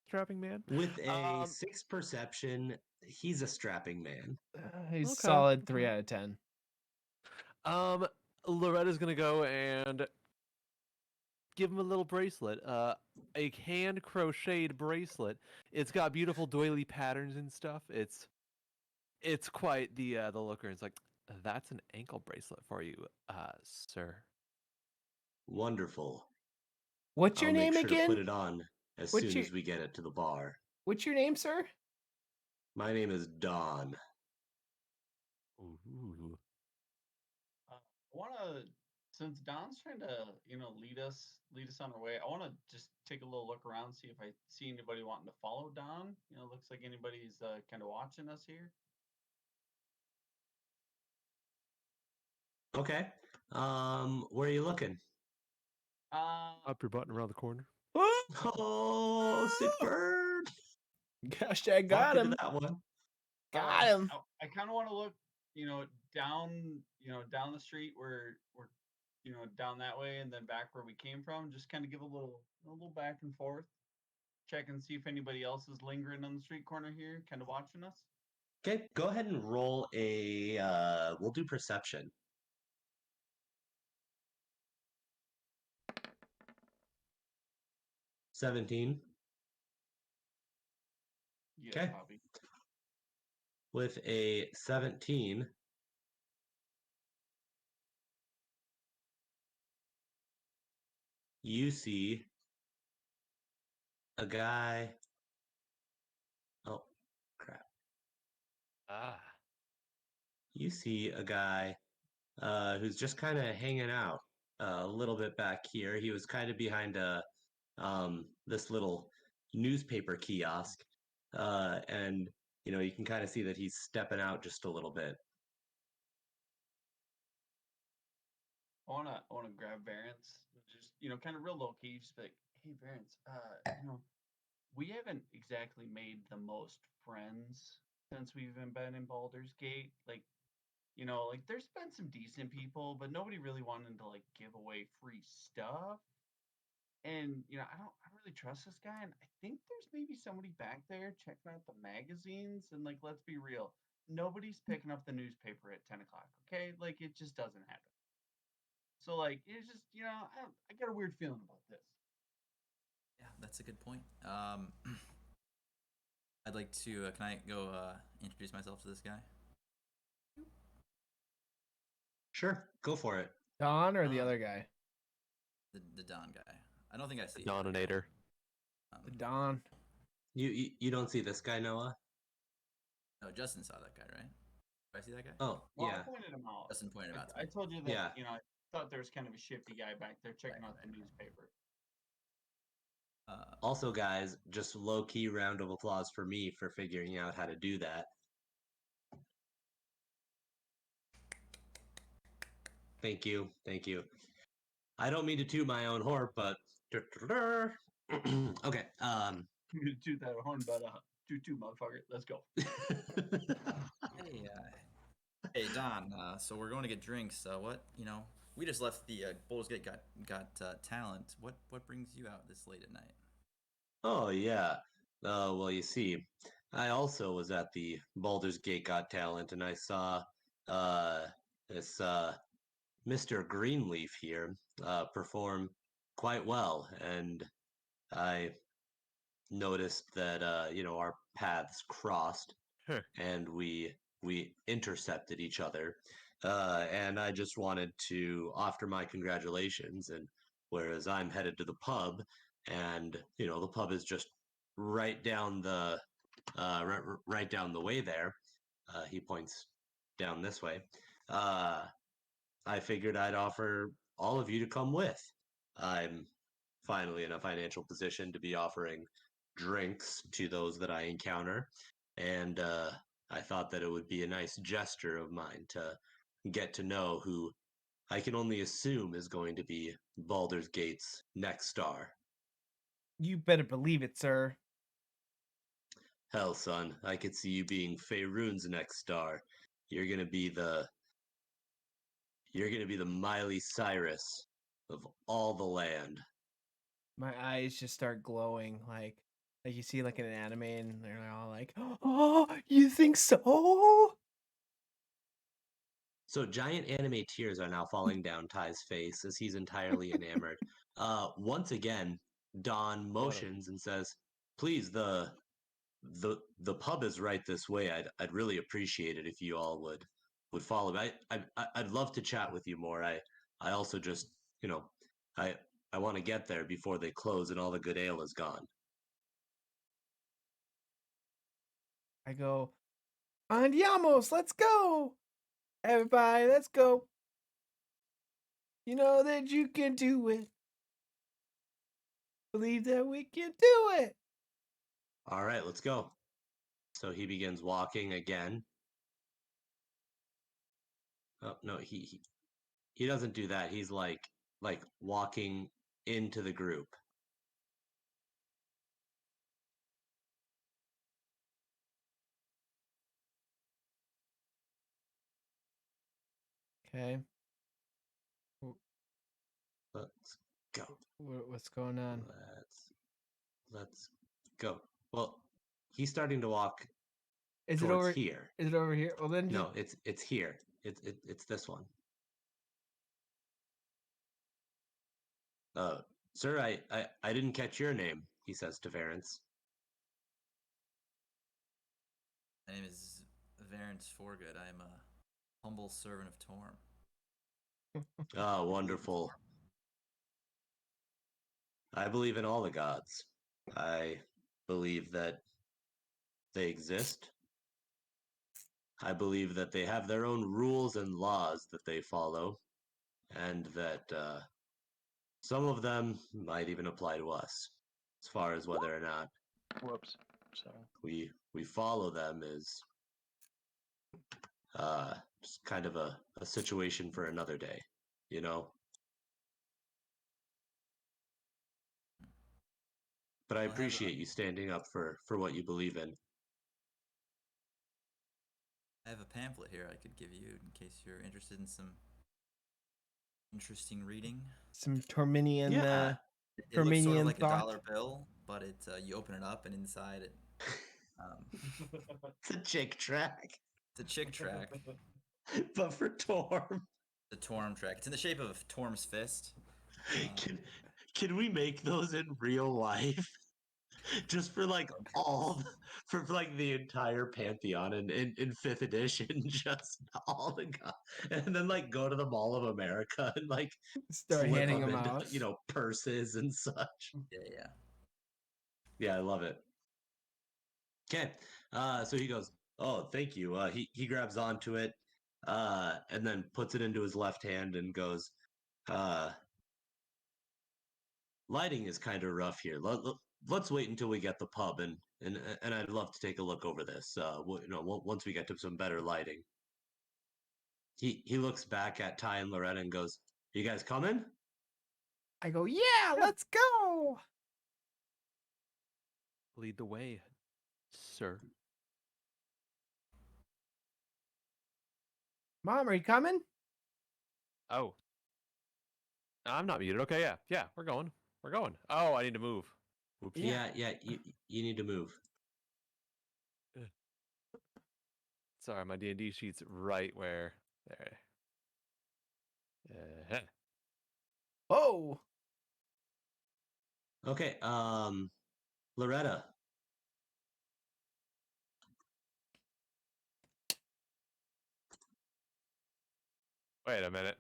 S3: strapping man.
S4: With a
S3: Um,
S4: 6 perception, he's a strapping man.
S2: He's
S3: Okay,
S2: solid 3
S3: okay.
S2: out of 10.
S3: Loretta's gonna go and give him a little bracelet, a hand crocheted bracelet. It's got beautiful doily patterns and stuff. It's quite the looker. It's like, that's an ankle bracelet for you, sir.
S4: Wonderful.
S2: What's your
S4: I'll
S2: name
S4: make sure to put
S2: again?
S4: it on as
S2: What's
S4: soon
S2: your-
S4: as we get it to the bar.
S2: What's your name, sir?
S4: My name is Don.
S3: Ooh.
S1: I want to, since Don's trying to, lead us on our way. I want to just take a little look around, see if I see anybody wanting to follow Don. Looks like anybody's kind of watching us here.
S4: Okay. Where are you looking?
S3: Up your button around the corner.
S4: Oh, sick bird.
S2: Gosh, I got
S4: Walk into
S2: him.
S4: that one.
S2: Got him.
S1: I kind of want to look, down the street where we're, down that way, and then back where we came from. Just kind of give a little back and forth, check and see if anybody else is lingering on the street corner here, kind of watching us.
S4: Okay, go ahead and roll a we'll do perception. $17.
S1: Yeah,
S4: Okay.
S1: Bobby.
S4: With a 17, you see a guy. Oh, crap.
S3: Ah.
S4: you see a guy who's just kind of hanging out a little bit back here. He was kind of behind this little newspaper kiosk, and you can kind of see that he's stepping out just a little bit.
S1: I wanna grab Variance, just kind of real low key, just be like, hey Variance, we haven't exactly made the most friends since we've been in Baldur's Gate. Like there's been some decent people, but nobody really wanted to like give away free stuff. And I don't really trust this guy, and I think there's maybe somebody back there checking out the magazines. And like, let's be real, nobody's picking up the newspaper at 10 o'clock. Okay, like it just doesn't happen. So like, it's just I got a weird feeling about this.
S6: Yeah, that's a good point. I'd like to. Can I go introduce myself to this guy?
S4: Sure, go for it.
S2: Don or the other guy?
S6: The Don guy. I don't think I see
S3: Doninator.
S2: The Don.
S4: You don't see this guy, Noah?
S6: No, Justin saw that guy, right? Do I see that guy?
S4: Oh,
S1: Well,
S4: yeah.
S1: I pointed him out.
S6: Justin pointed him out to
S1: I
S6: me.
S1: told you that
S4: Yeah.
S1: I thought there was kind of a shifty guy back there checking out the
S6: Right.
S1: newspaper.
S4: Also, guys, just low key round of applause for me for figuring out how to do that. Thank you. Thank you. I don't mean to toot my own horn, but okay.
S1: You gonna toot that horn, but toot, motherfucker. Let's go.
S6: Hey, hey, Don. So we're going to get drinks. What? We just left the Bowls Gate got talent. What brings you out this late at night?
S4: Oh yeah. Well, you see, I also was at the Baldur's Gate Got Talent, and I saw this Mr. Greenleaf here perform quite well, and I noticed that our paths crossed,
S3: Huh.
S4: and we intercepted each other, and I just wanted to offer my congratulations. And whereas I'm headed to the pub, and the pub is just right down the right down the way there. He points down this way. I figured I'd offer all of you to come with. I'm finally in a financial position to be offering drinks to those that I encounter, and I thought that it would be a nice gesture of mine to get to know who I can only assume is going to be Baldur's Gate's next star.
S2: You better believe it, sir.
S4: Hell, son, I could see you being Faerun's next star. You're gonna be the Miley Cyrus of all the land.
S2: My eyes just start glowing, like you see like in an anime, and they're all like, "Oh, you think so?"
S4: So giant anime tears are now falling down Ty's face as he's entirely enamored. Once again, Don motions and says, "Please, the pub is right this way. I'd really appreciate it if you all would follow. I'd love to chat with you more. I also just I I want to get there before they close and all the good ale is gone."
S2: I go, "Andiamos, let's go, everybody, let's go. You know that you can do it. Believe that we can do it."
S4: All right, let's go. So he begins walking again. Oh no, he doesn't do that. He's like walking into the group.
S2: Okay,
S4: Let's go.
S2: what's going on?
S4: Let's go. Well, he's starting to walk
S2: Is it
S4: towards
S2: over?
S4: here.
S2: Is it over here? Well, then just
S4: No, it's here. It's this one. Sir, I didn't catch your name, he says to Varence.
S6: My name is Varence Forgood. I am a humble servant of Torm.
S4: Ah, wonderful. I believe in all the gods. I believe that they exist. I believe that they have their own rules and laws that they follow, and that some of them might even apply to us, as far as whether or not
S5: Whoops. Sorry.
S4: we follow them is just kind of a situation for another day, you know. But I
S6: I'll have
S4: appreciate you standing up for what you believe in.
S6: I have a pamphlet here I could give you in case you're interested in some interesting reading.
S2: Some Torminian,
S4: Yeah.
S6: It looks sort of
S2: Torminian
S6: like a
S2: thought.
S6: dollar bill, but it you open it up and inside it,
S4: It's a chick track,
S6: it's a chick track,
S4: but for Torm.
S6: the Torm track. It's in the shape of Torm's fist.
S4: Can we make those in real life? Just for like for like the entire pantheon in fifth edition, just all the and then like go to the Mall of America and like
S2: Start
S4: slip
S2: handing
S4: them
S2: them
S4: into
S2: out.
S4: purses and such.
S6: Yeah.
S4: Yeah, I love it. Okay, so he goes, "Oh, thank you." He grabs onto it, and then puts it into his left hand and goes, "Lighting is kind of rough here. Let's wait until we get the pub, and I'd love to take a look over this. Once we get to some better lighting." He looks back at Ty and Loretta and goes, "You guys coming?"
S2: I go, yeah, let's go.
S3: Lead the way, sir.
S2: Mom, are you coming?
S3: Oh. I'm not muted. Okay, yeah, we're going. We're going. Oh, I need to move. Oops.
S2: Yeah.
S4: Yeah. You need to move.
S3: Sorry, my D&D sheet's right where there.
S2: Oh,
S4: Okay. Loretta.
S3: Wait a minute.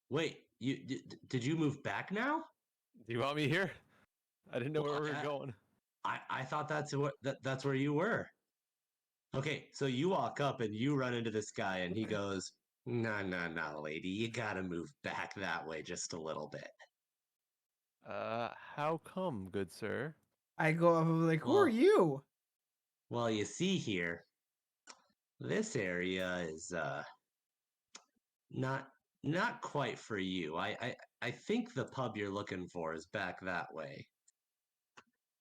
S4: Wait. Did you move back now?
S3: Do you want me here? I didn't know
S4: Well,
S3: where we were going.
S4: I thought that's where you were. Okay, so you walk up and you run into this guy, and he goes, "No, lady, you gotta move back that way just a little bit."
S3: How come, good sir?
S2: I go up. I'm like, who are
S4: Well,
S2: you?
S4: well, you see here, this area is not not quite for you. I think the pub you're looking for is back that way.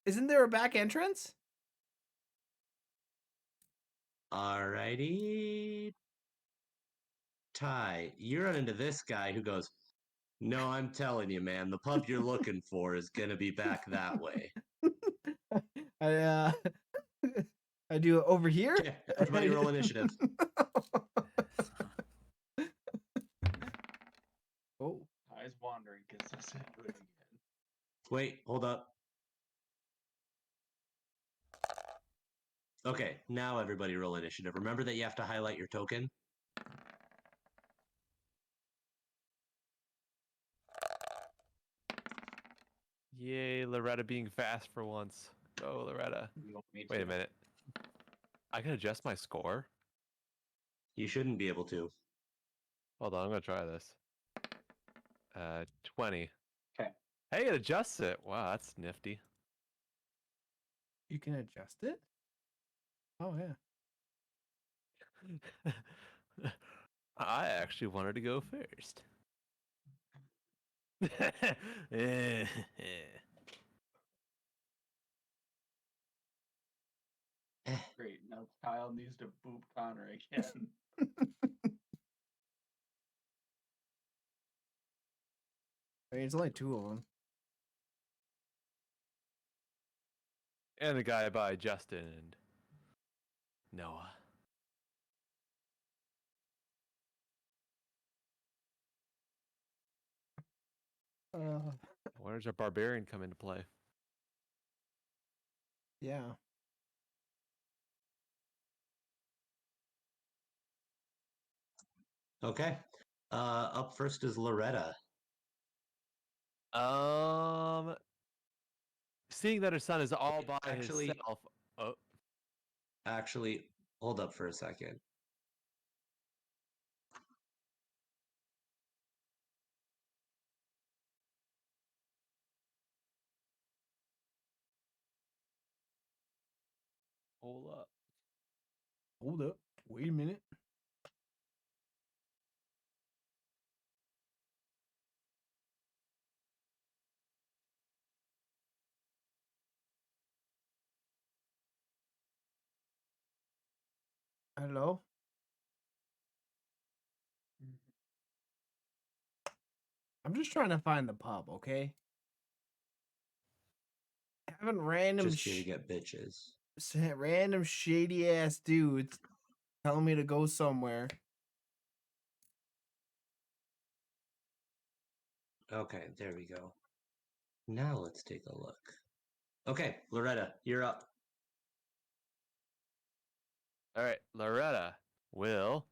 S2: Isn't there a back entrance?
S4: Alrighty, Ty, you run into this guy who goes, "No, I'm telling you, man, the pub you're looking for is gonna be back that way."
S2: I I do it over here.
S4: Okay, everybody roll initiative.
S2: Oh,
S1: Eyes wandering because this is doing it again.
S4: Wait, hold up. Okay, now everybody roll initiative. Remember that you have to highlight your token.
S3: Yay, Loretta being fast for once. Go, Loretta.
S5: You want me
S3: Wait
S5: to?
S3: a minute. I can adjust my score?
S4: You shouldn't be able to.
S3: Hold on, I'm gonna try this. 20.
S5: Okay.
S3: Hey, it adjusts it. Wow, that's nifty.
S2: you can adjust it. Oh yeah.
S3: I actually wanted to go first.
S1: Great. Now Kyle needs to boop Connor again.
S2: I mean, it's only two of them.
S3: And the guy by Justin and Noah. Where does our barbarian come into play?
S2: Yeah.
S4: Okay. Up first is Loretta.
S3: Seeing that her son is all
S4: Wait,
S3: by
S4: actually-
S3: himself. Oh,
S4: Actually, Hold up for a second.
S3: Hold up.
S2: Hold up. Wait a minute. Hello? I'm just trying to find the pub, okay? Having random
S4: Just here to get bitches.
S2: random shady ass dudes telling me to go somewhere.
S4: Okay, there we go. Now let's take a look. Okay, Loretta, you're up.
S3: All right, Loretta will.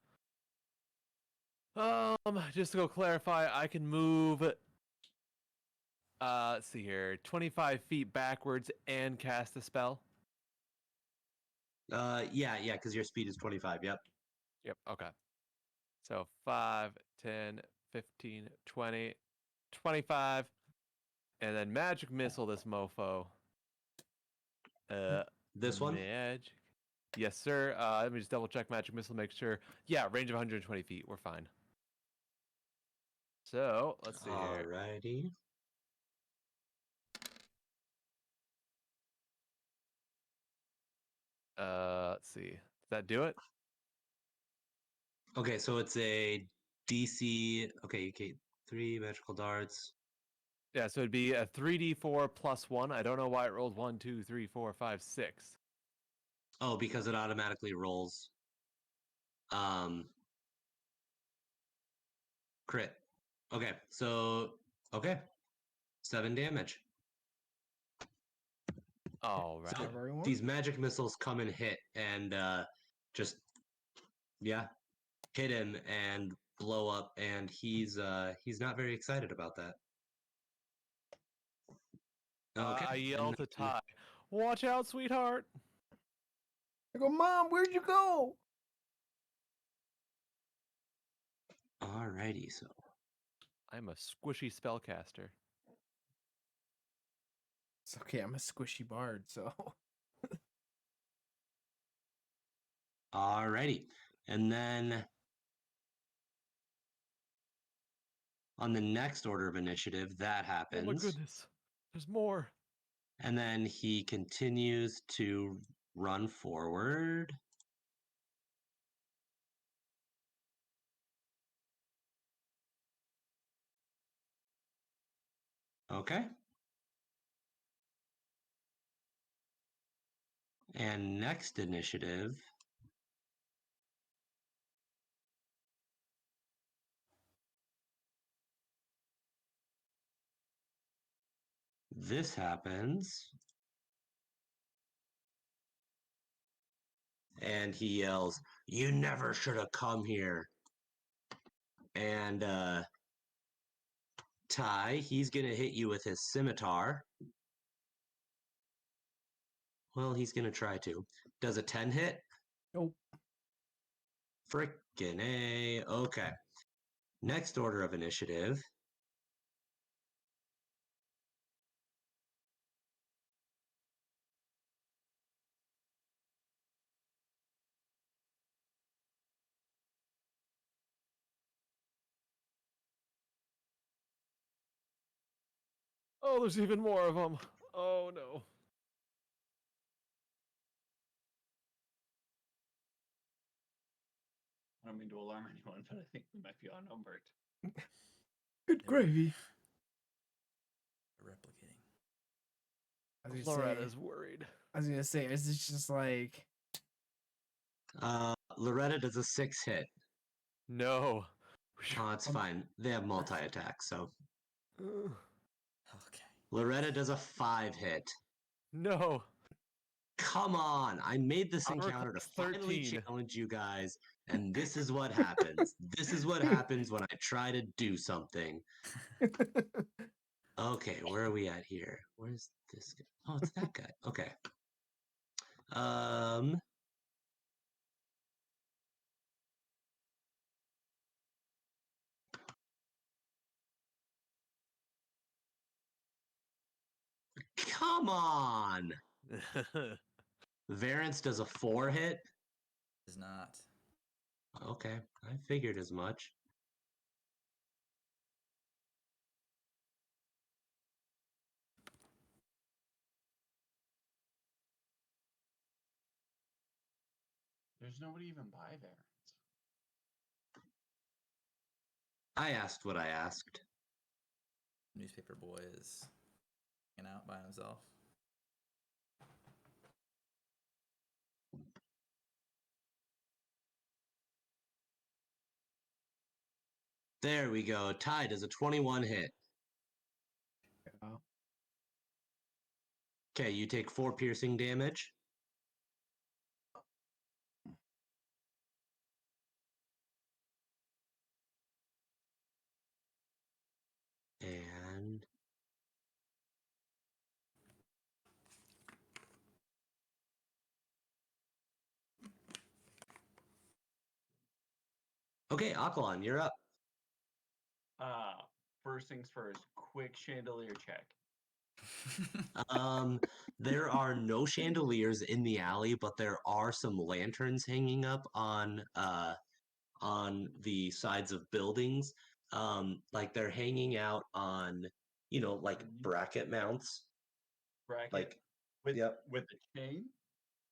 S3: Just to go clarify, I can move. Let's see here, 25 feet backwards and cast a spell.
S4: Yeah, because your speed is 25. Yep.
S3: Yep. Okay. So 5, 10, 15, 20, 25, and then magic missile this mofo.
S4: This one.
S3: Magic. Yes, sir. Let me just double check magic missile, make sure. Yeah, range of 120 feet. We're fine. So let's see here.
S4: Alrighty.
S3: Let's see. Does that do it?
S4: Okay, so it's a DC. Okay, you get 3 magical darts.
S3: Yeah, so it'd be a 3d4 plus 1. I don't know why it rolled 1, 2, 3, 4, 5, 6.
S4: Oh, because it automatically rolls. Crit. Okay, so okay, 7 damage.
S3: All
S4: So
S3: right.
S2: Everyone?
S4: these magic missiles come and hit, and just hit him and blow up, and he's not very excited about that. Okay,
S3: I yell
S4: and
S3: to Ty, "Watch out, sweetheart!"
S2: I go, Mom, where'd you go?
S4: alrighty, so
S3: I'm a squishy spellcaster.
S2: It's okay, I'm a squishy bard, so.
S4: alrighty, and then on the next order of initiative, that
S3: Oh my
S4: happens.
S3: goodness, there's more.
S4: And then he continues to run forward. Okay. And next initiative. This happens. And he yells, "You never should have come here." And Ty, he's going to hit you with his scimitar. Well, he's going to try to. Does a 10 hit?
S2: Nope.
S4: Frickin' A. Okay. Next order of initiative.
S3: Oh, there's even more of them. Oh no.
S1: I don't mean to alarm anyone, but I think we might be outnumbered.
S2: Good gravy.
S6: Replicating.
S3: Loretta's worried.
S2: I was gonna say, is this just like.
S4: Loretta does a 6 hit.
S3: No.
S4: Oh, it's fine. They have multi-attack, so.
S3: Ugh.
S6: Okay.
S4: Loretta does a 5 hit.
S3: No.
S4: Come on! I made this
S3: Armor
S4: encounter to
S3: class
S4: finally
S3: 13.
S4: challenge you guys, and this is what happens. This is what happens when I try to do something. Okay, where are we at here? Where's this guy? Oh, it's that guy. Okay. Come on. Variance does a 4 hit.
S6: Is not.
S4: Okay, I figured as much.
S1: There's nobody even by there.
S4: I asked what I asked.
S6: Newspaper boy is hanging out by himself.
S4: There we go. Ty does a 21 hit.
S2: Yeah.
S4: Okay, you take 4 piercing damage. And okay, Aqualon, you're up.
S1: First things first, quick chandelier check.
S4: There are no chandeliers in the alley, but there are some lanterns hanging up on the sides of buildings. Like they're hanging out on, like bracket mounts.
S1: Bracket
S4: Like,
S1: with
S4: yep.
S1: with the chain.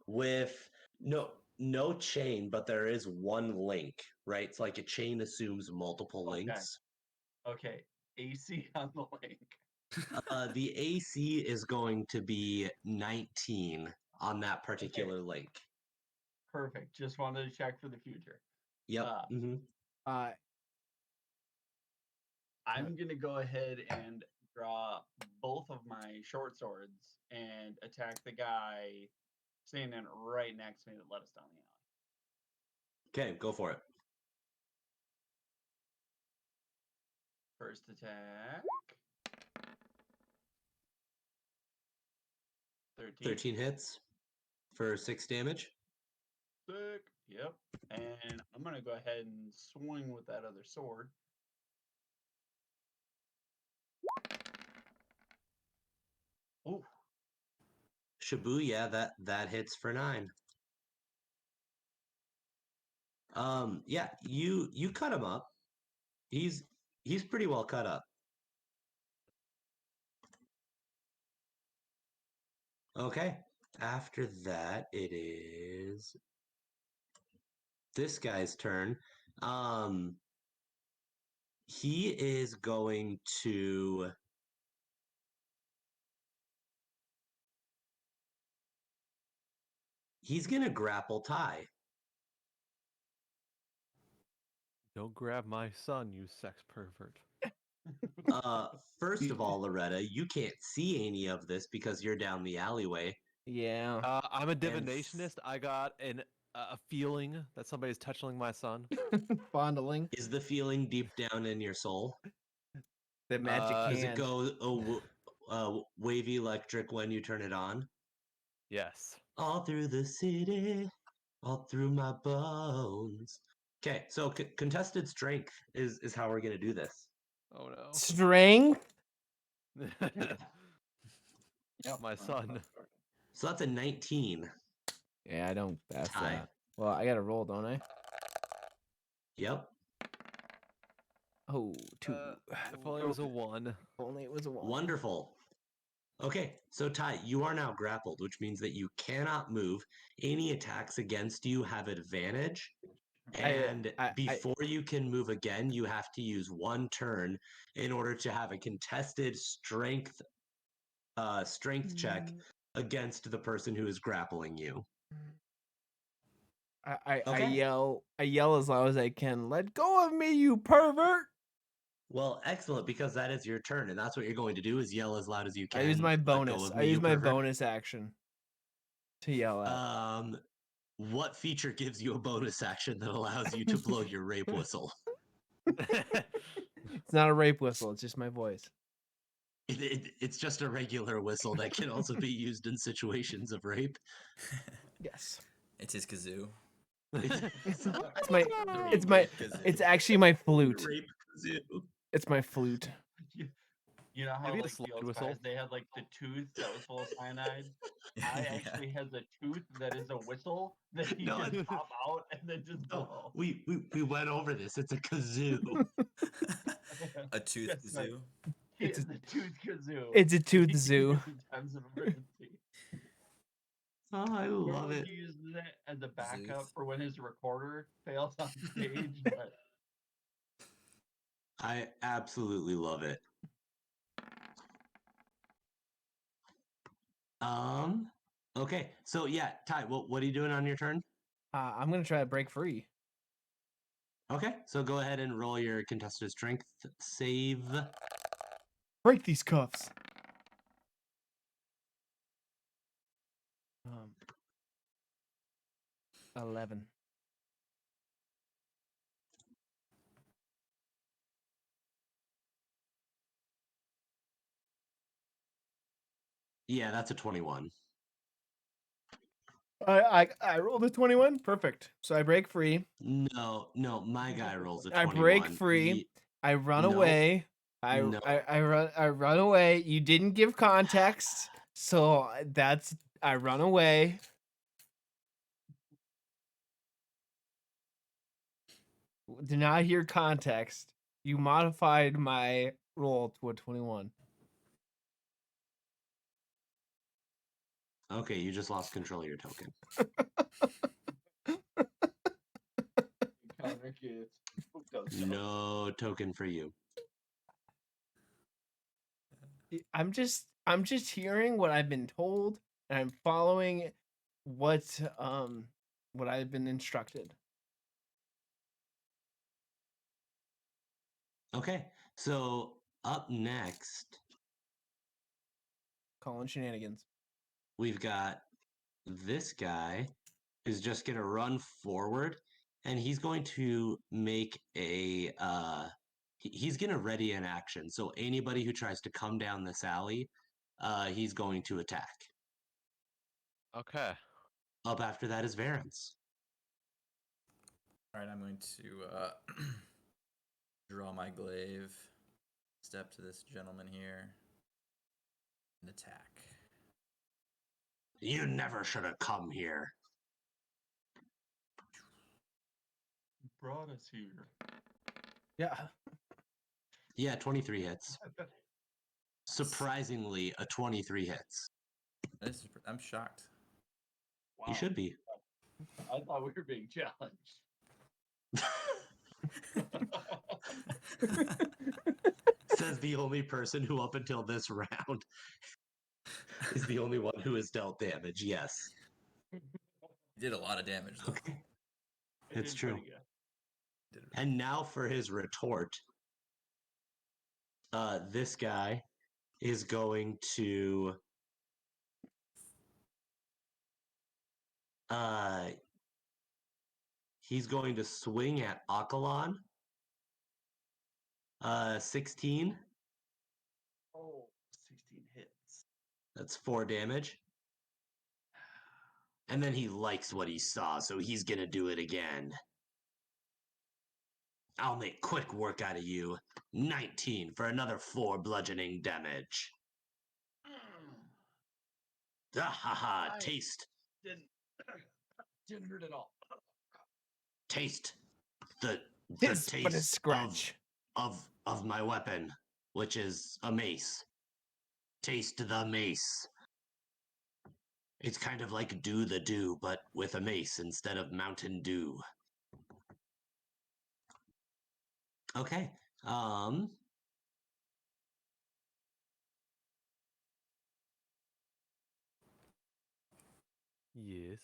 S4: With no chain, but there is one link, right? It's like a chain assumes multiple
S1: Okay.
S4: links.
S1: Okay, AC on the link.
S4: The AC is going to be 19 on that particular link.
S1: Perfect. Just wanted to check for the future.
S4: Yep.
S1: I'm gonna go ahead and draw both of my short swords and attack the guy standing right next to me that led us down the alley.
S4: Okay, go for it.
S1: First attack.
S4: 13 hits for 6 damage.
S1: Sick. Yep. And I'm gonna go ahead and swing with that other sword. Ooh.
S4: Shabu, yeah, that hits for 9. Yeah, you cut him up. He's pretty well cut up. Okay. After that, it is this guy's turn. He is going to grapple Ty.
S3: Don't grab my son, you sex pervert.
S4: First of all, Loretta, you can't see any of this because you're down the alleyway.
S2: Yeah.
S3: I'm a divinationist. I got a feeling that somebody's touching my son.
S2: Fondling.
S4: Is the feeling deep down in your soul?
S2: The magic
S4: Does it
S2: hand.
S4: go wavy electric when you turn it on?
S3: Yes.
S4: All through the city, all through my bones. Okay, so contested strength is how we're gonna do this.
S3: Oh no.
S2: Strength.
S1: Yep.
S3: My son.
S4: So that's a 19.
S2: Yeah, I don't pass
S4: Ty.
S2: that. Well, I gotta roll, don't I?
S4: Yep.
S2: Oh, 2.
S3: If only it was a 1.
S2: If only it was a 1.
S4: Wonderful. Okay, so Ty, you are now grappled, which means that you cannot move. Any attacks against you have advantage. And before you can move again, you have to use 1 turn in order to have a contested strength check against the person who is grappling you.
S2: I
S4: Okay.
S2: yell as loud as I can. Let go of me, you pervert!
S4: Well, excellent, because that is your turn, and that's what you're going to do is yell as loud as you can.
S2: I use my
S4: "Let go
S2: bonus.
S4: of
S2: I
S4: me,
S2: use
S4: you
S2: my
S4: pervert."
S2: bonus action to yell at.
S4: What feature gives you a bonus action that allows you to blow your rape whistle?
S2: It's not a rape whistle. It's just my voice.
S4: It's just a regular whistle that can also be used in situations of rape.
S2: Yes.
S6: It's his kazoo.
S2: It's actually my flute.
S4: Rape kazoo.
S2: It's my flute.
S1: You know how
S3: Maybe a
S1: like
S3: slide
S1: the old
S3: whistle.
S1: guys, they had like the tooth that was full of cyanide. I
S6: Yeah.
S1: actually has a tooth that is a whistle that he
S4: No,
S1: can pop out and then just
S4: No,
S1: blow.
S4: we went over this. It's a kazoo.
S6: A tooth
S1: That's right.
S6: kazoo.
S1: He
S2: It's
S1: has
S2: a-
S1: a tooth kazoo.
S2: It's a
S1: that
S2: tooth
S1: he can
S2: zoo.
S1: use in times of emergency.
S4: Oh, I love
S1: Normally
S4: it.
S1: he uses it as a backup
S6: Zooth.
S1: for when his recorder fails on stage, but
S4: I absolutely love it. Okay, so yeah, Ty, what are you doing on your turn?
S2: I'm gonna try to break free.
S4: Okay, so go ahead and roll your contested strength save.
S2: Break these cuffs. 11.
S4: Yeah, that's a 21.
S2: I rolled a 21. Perfect. So I break free.
S4: No, my guy rolls a
S2: I
S4: 21.
S2: break free. I run
S4: No.
S2: away.
S4: No.
S2: I run away. You didn't give context, so that's I run away. Did not hear context. You modified my roll to a 21.
S4: Okay, you just lost control of your token.
S1: Connor gets hooked on stuff.
S4: No token for you.
S2: I'm just hearing what I've been told, and I'm following what I've been instructed.
S4: Okay, so up next,
S2: Calling shenanigans.
S4: we've got this guy who's just going to run forward, and he's going to make a he's going to ready an action. So anybody who tries to come down this alley, he's going to attack.
S3: Okay.
S4: Up after that is Varens.
S6: All right, I'm going to draw my glaive, step to this gentleman here, and attack.
S4: You never should have come here.
S1: Brought us here.
S2: Yeah.
S4: Yeah, 23 hits. Surprisingly, a 23 hits.
S6: I'm shocked.
S1: Wow.
S4: You should be.
S1: I thought we were being challenged.
S4: Says the only person who, up until this round, is the only one who has dealt damage. Yes.
S6: He did a lot of damage, though.
S4: Okay.
S1: It
S4: It's
S1: did
S4: true.
S1: pretty good.
S6: Did it-
S4: And now for his retort. This guy is going to he's going to swing at Akalan. 16.
S1: Oh, 16 hits.
S4: That's 4 damage. And then he likes what he saw, so he's gonna do it again. I'll make quick work out of you. 19 for another 4 bludgeoning damage. Ah ha ha!
S1: Nice.
S4: Taste,
S1: Didn't hurt at all.
S4: taste the
S2: This but a
S4: taste
S2: scratch.
S4: of my weapon, which is a mace. Taste the mace. It's kind of like Do the Do, but with a mace instead of Mountain Dew. Okay.
S3: Yes.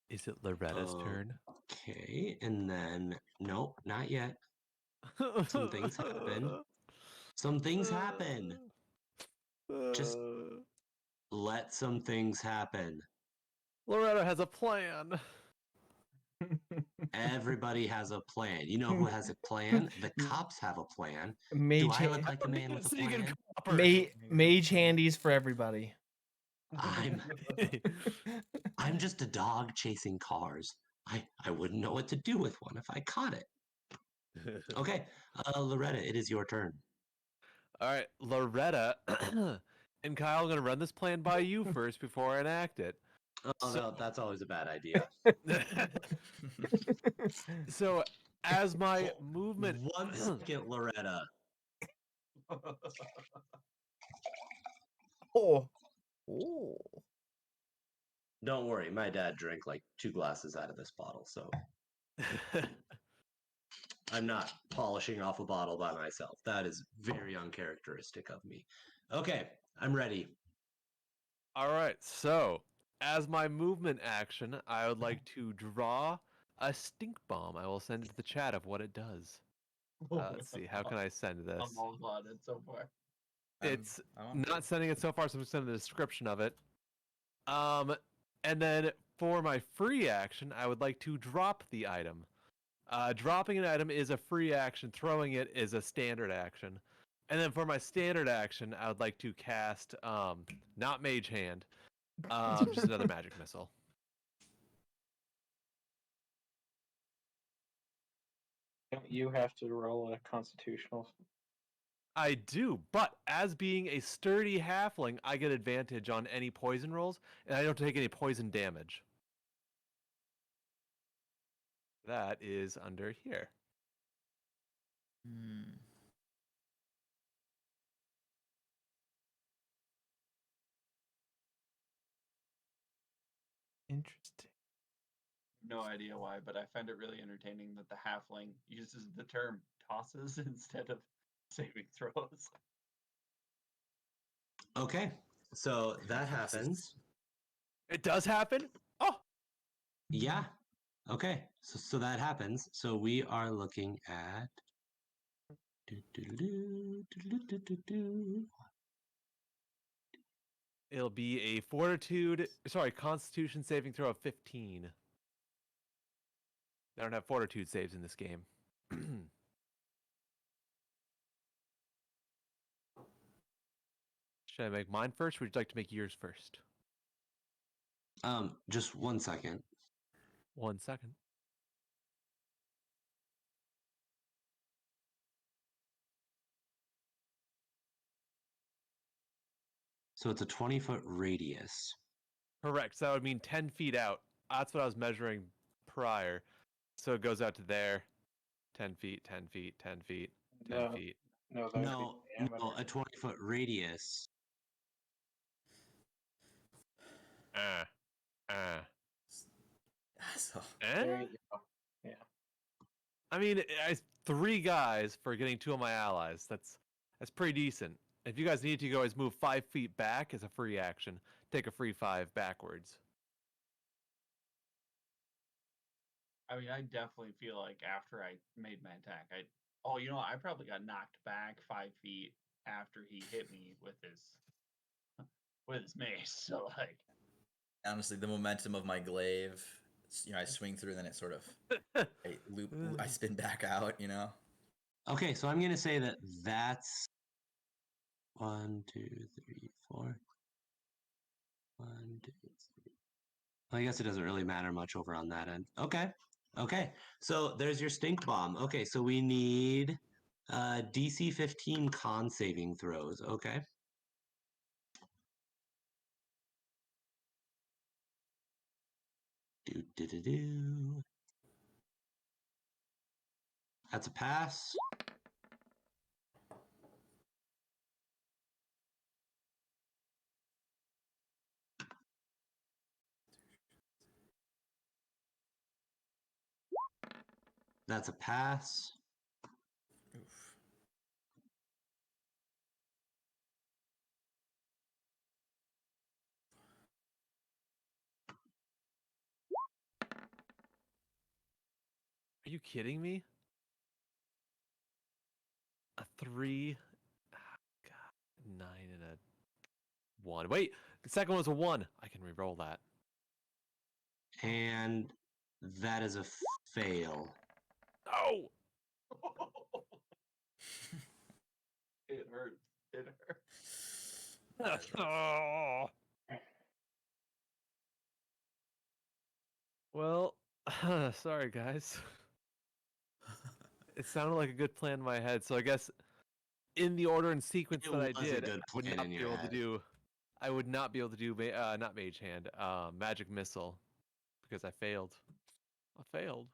S3: Is it Loretta's turn?
S4: Okay, and then nope, not yet. Some things happen. Some things happen. Just let some things happen.
S3: Loretta has a plan.
S4: Everybody has a plan. You know who has a plan? The cops have a plan. Do
S2: Mage,
S4: I look like a man with a plan?
S2: mage handies for everybody.
S4: I'm just a dog chasing cars. I wouldn't know what to do with one if I caught it. Okay, Loretta, it is your turn.
S3: All right, Loretta and Kyle, I'm gonna run this plan by you first before I enact it.
S4: Oh,
S3: So-
S4: no, that's always a bad idea.
S3: So, as my movement,
S4: 1 second, Loretta.
S2: Oh. Oh.
S4: Don't worry, my dad drank like 2 glasses out of this bottle, so I'm not polishing off a bottle by myself. That is very uncharacteristic of me. Okay, I'm ready.
S3: all right. So, as my movement action, I would like to draw a stink bomb. I will send it to the chat of what it does. Let's see. How can I send this?
S1: I'm all on it so far.
S3: It's
S6: I want
S3: not
S6: to.
S3: sending it so far, so I'm just sending the description of it. And then for my free action, I would like to drop the item. Dropping an item is a free action. Throwing it is a standard action. And then for my standard action, I would like to cast not Mage Hand, just another magic missile.
S5: Don't you have to roll a constitutional?
S3: I do, but as being a sturdy halfling, I get advantage on any poison rolls, and I don't take any poison damage. That is under here.
S6: Hmm.
S2: Interesting.
S1: No idea why, but I find it really entertaining that the halfling uses the term tosses instead of saving throws.
S4: Okay, so that happens.
S3: It does happen? Oh!
S4: Yeah. Okay, so that happens. So we are looking at.
S3: It'll be a Constitution saving throw of 15. I don't have fortitude saves in this game. Should I make mine first, or would you like to make yours first?
S4: Just 1 second.
S3: 1 second.
S4: So it's a 20-foot radius.
S3: Correct. So that would mean 10 feet out. That's what I was measuring prior. So it goes out to there. 10 feet, 10 feet, 10 feet, 10
S5: No,
S3: feet.
S5: no, that would
S4: No,
S5: be
S4: no,
S5: diameter.
S4: a 20-foot radius.
S3: Ah. Ah.
S6: So,
S5: There
S3: Eh?
S5: you go. Yeah.
S3: I mean, 3 guys for getting 2 of my allies. That's pretty decent. If you guys need to, you can always move 5 feet back as a free action. Take a free 5 backwards.
S1: I mean, I definitely feel like after I made my attack, I probably got knocked back 5 feet after he hit me with his mace. So like,
S6: honestly, the momentum of my glaive, I swing through, then it sort of, I spin back out.
S4: Okay, so I'm going to say that that's 1, 2, 3, 4. 1, 2, 3. I guess it doesn't really matter much over on that end. Okay. Okay. So there's your stink bomb. Okay, so we need DC 15 con saving throws. Okay. Do. That's a pass. That's a pass.
S6: Oof.
S3: Are you kidding me? A 3, God, 9, and a 1. Wait, the second was a 1. I can re-roll that.
S4: And that is a fail.
S3: Oh!
S1: it hurts. It hurts.
S3: Oh. Well, sorry guys. It sounded like a good plan in my head. So I guess in the order and sequence
S4: It
S3: that I
S4: was a
S3: did,
S4: good
S3: I would
S4: plan
S3: not
S4: in
S3: be
S4: your
S3: able to
S4: head.
S3: do. I would not be able to do not Mage Hand, Magic Missile, because I failed. I failed.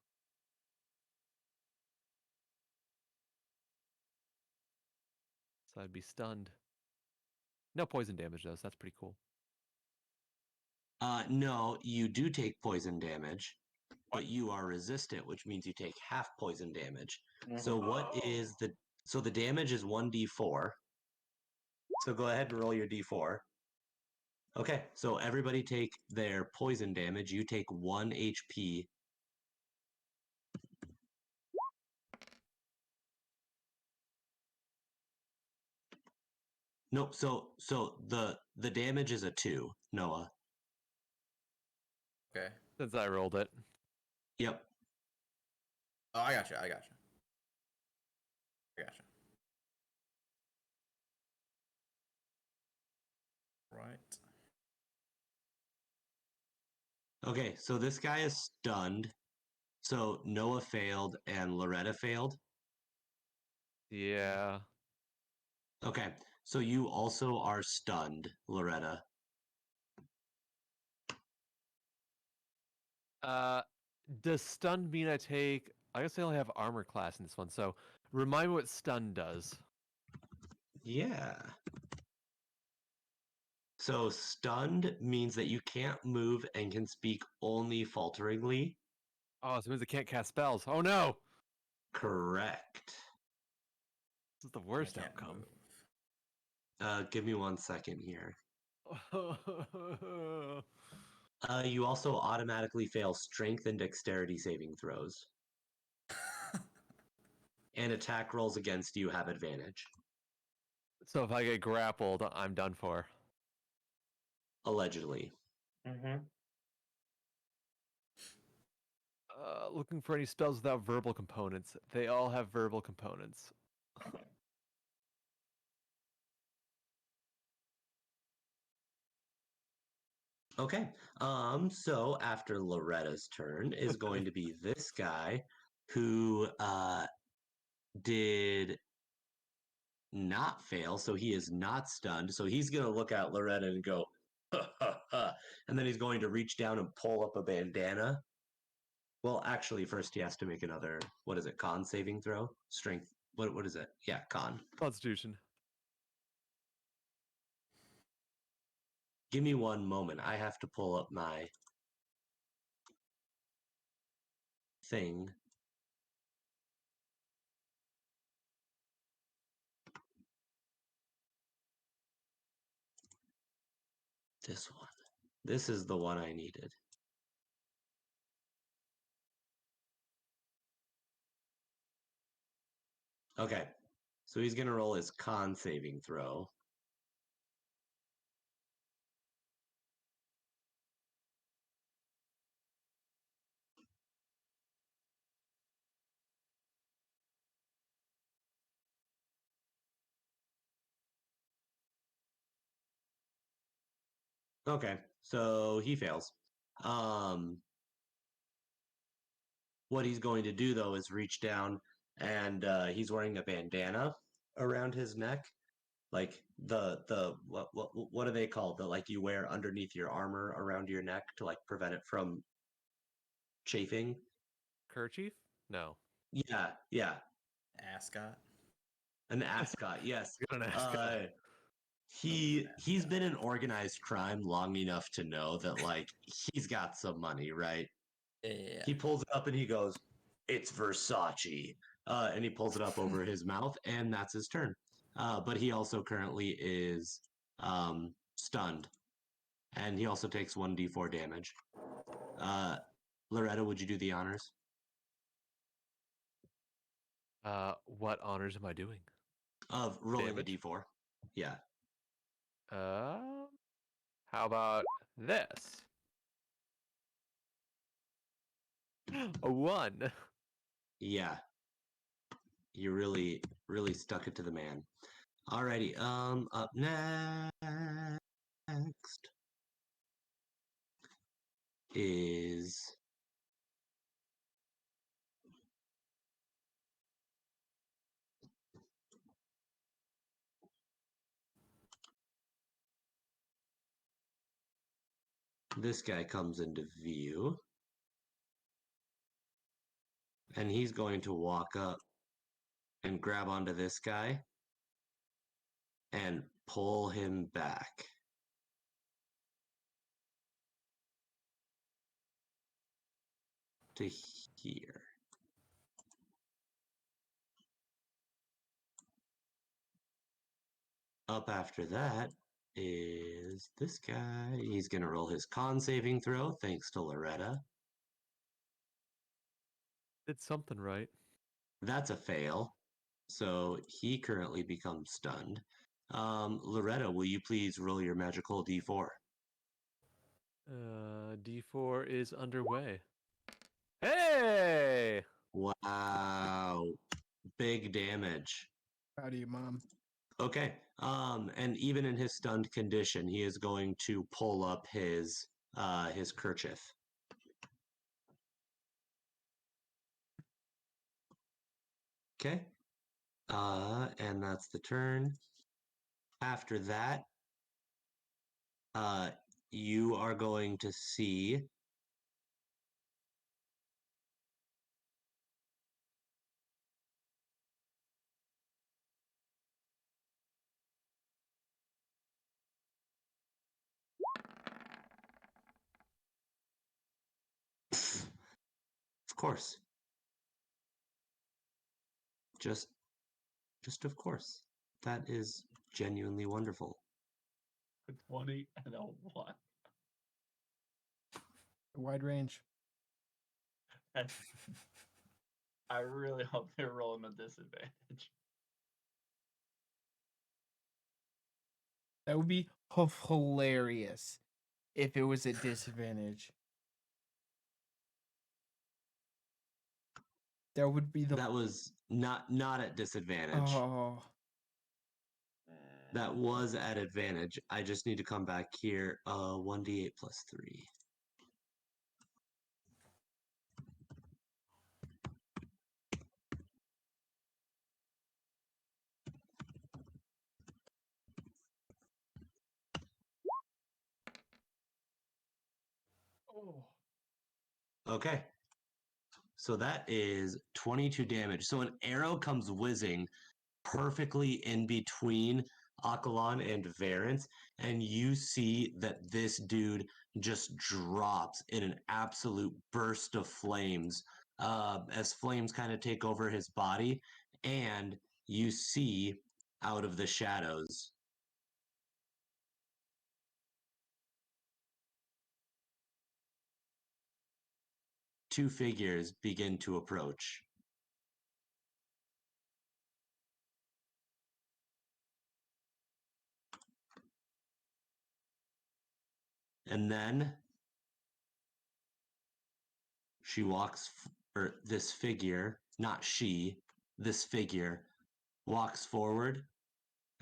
S3: So I'd be stunned. No poison damage though, so that's pretty cool.
S4: No, you do take poison damage, but you are resistant, which means you take half poison damage. So what is the so the damage is 1d4. So go ahead and roll your d4. Okay, so everybody take their poison damage. You take 1 HP. Nope, so the damage is a 2, Noah.
S6: Okay.
S3: Since I rolled it.
S4: Yep.
S6: Oh, I got you. I got you. I got you. Right.
S4: Okay, so this guy is stunned. So Noah failed and Loretta failed.
S3: Yeah.
S4: Okay, so you also are stunned, Loretta.
S3: Does stun mean I take? I guess I only have armor class in this one. So remind me what stun does.
S4: Yeah. So stunned means that you can't move and can speak only falteringly.
S3: Oh, so it means I can't cast spells. Oh no!
S4: Correct.
S3: This is the
S6: I
S3: worst
S6: can't
S3: outcome.
S4: Give me 1 second here. You also automatically fail strength and dexterity saving throws.
S6: move.
S4: And attack rolls against you have advantage.
S3: So if I get grappled, I'm done for.
S4: Allegedly.
S3: Looking for any spells without verbal components. They all have verbal components.
S4: Okay. So after Loretta's turn is going to be this guy who did not fail, so he is not stunned. So he's gonna look at Loretta and go, ha, ha, ha. And then he's going to reach down and pull up a bandana. Well, actually, first he has to make another, what is it, con saving throw? Strength. What is it? Yeah, con.
S3: Constitution.
S4: Give me 1 moment. I have to pull up my thing. This one. This is the one I needed. Okay. So he's going to roll his con saving throw. Okay. So he fails. Um, what he's going to do though is reach down and he's wearing a bandana around his neck, like the what do they call the like you wear underneath your armor around your neck to like prevent it from chafing.
S3: Kerchief? No.
S4: Yeah,
S6: Ascot.
S4: an ascot. Yes.
S3: Got an ascot.
S4: He's been in organized crime long enough to know that like he's got some money, right?
S6: Yeah.
S4: He pulls it up and he goes, "It's Versace," and he pulls it up over his mouth, and that's his turn. But he also currently is stunned, and he also takes 1d4 damage. Loretta, would you do the honors?
S3: What honors am I doing?
S4: Of rolling
S3: Damage?
S4: a d4. Yeah.
S3: How about this? A 1.
S4: Yeah. You really stuck it to the man. Alrighty, up next is this guy comes into view. And he's going to walk up and grab onto this guy and pull him back. To here. Up after that is this guy. He's going to roll his con saving throw, thanks to Loretta.
S3: Did something right.
S4: That's a fail. So he currently becomes stunned. Loretta, will you please roll your magical d4?
S3: D4 is underway. Hey!
S4: Wow. Big damage.
S2: Proud of you, Mom.
S4: Okay. And even in his stunned condition, he is going to pull up his kerchief. Okay. And that's the turn. After that, you are going to see of course. Just of course. That is genuinely wonderful.
S1: A 20 and a 1.
S2: Wide range.
S1: I really hope they're rolling a disadvantage.
S2: That would be hilarious if it was a disadvantage. That would be the.
S4: That was not at disadvantage.
S2: Oh.
S4: That was at advantage. I just need to come back here. 1d8 plus 3.
S1: Oh.
S4: Okay. So that is 22 damage. So an arrow comes whizzing perfectly in between Akalan and Varence, and you see that this dude just drops in an absolute burst of flames as flames kind of take over his body, and you see out of the shadows two figures begin to approach. And then she walks, or this figure, not she, this figure walks forward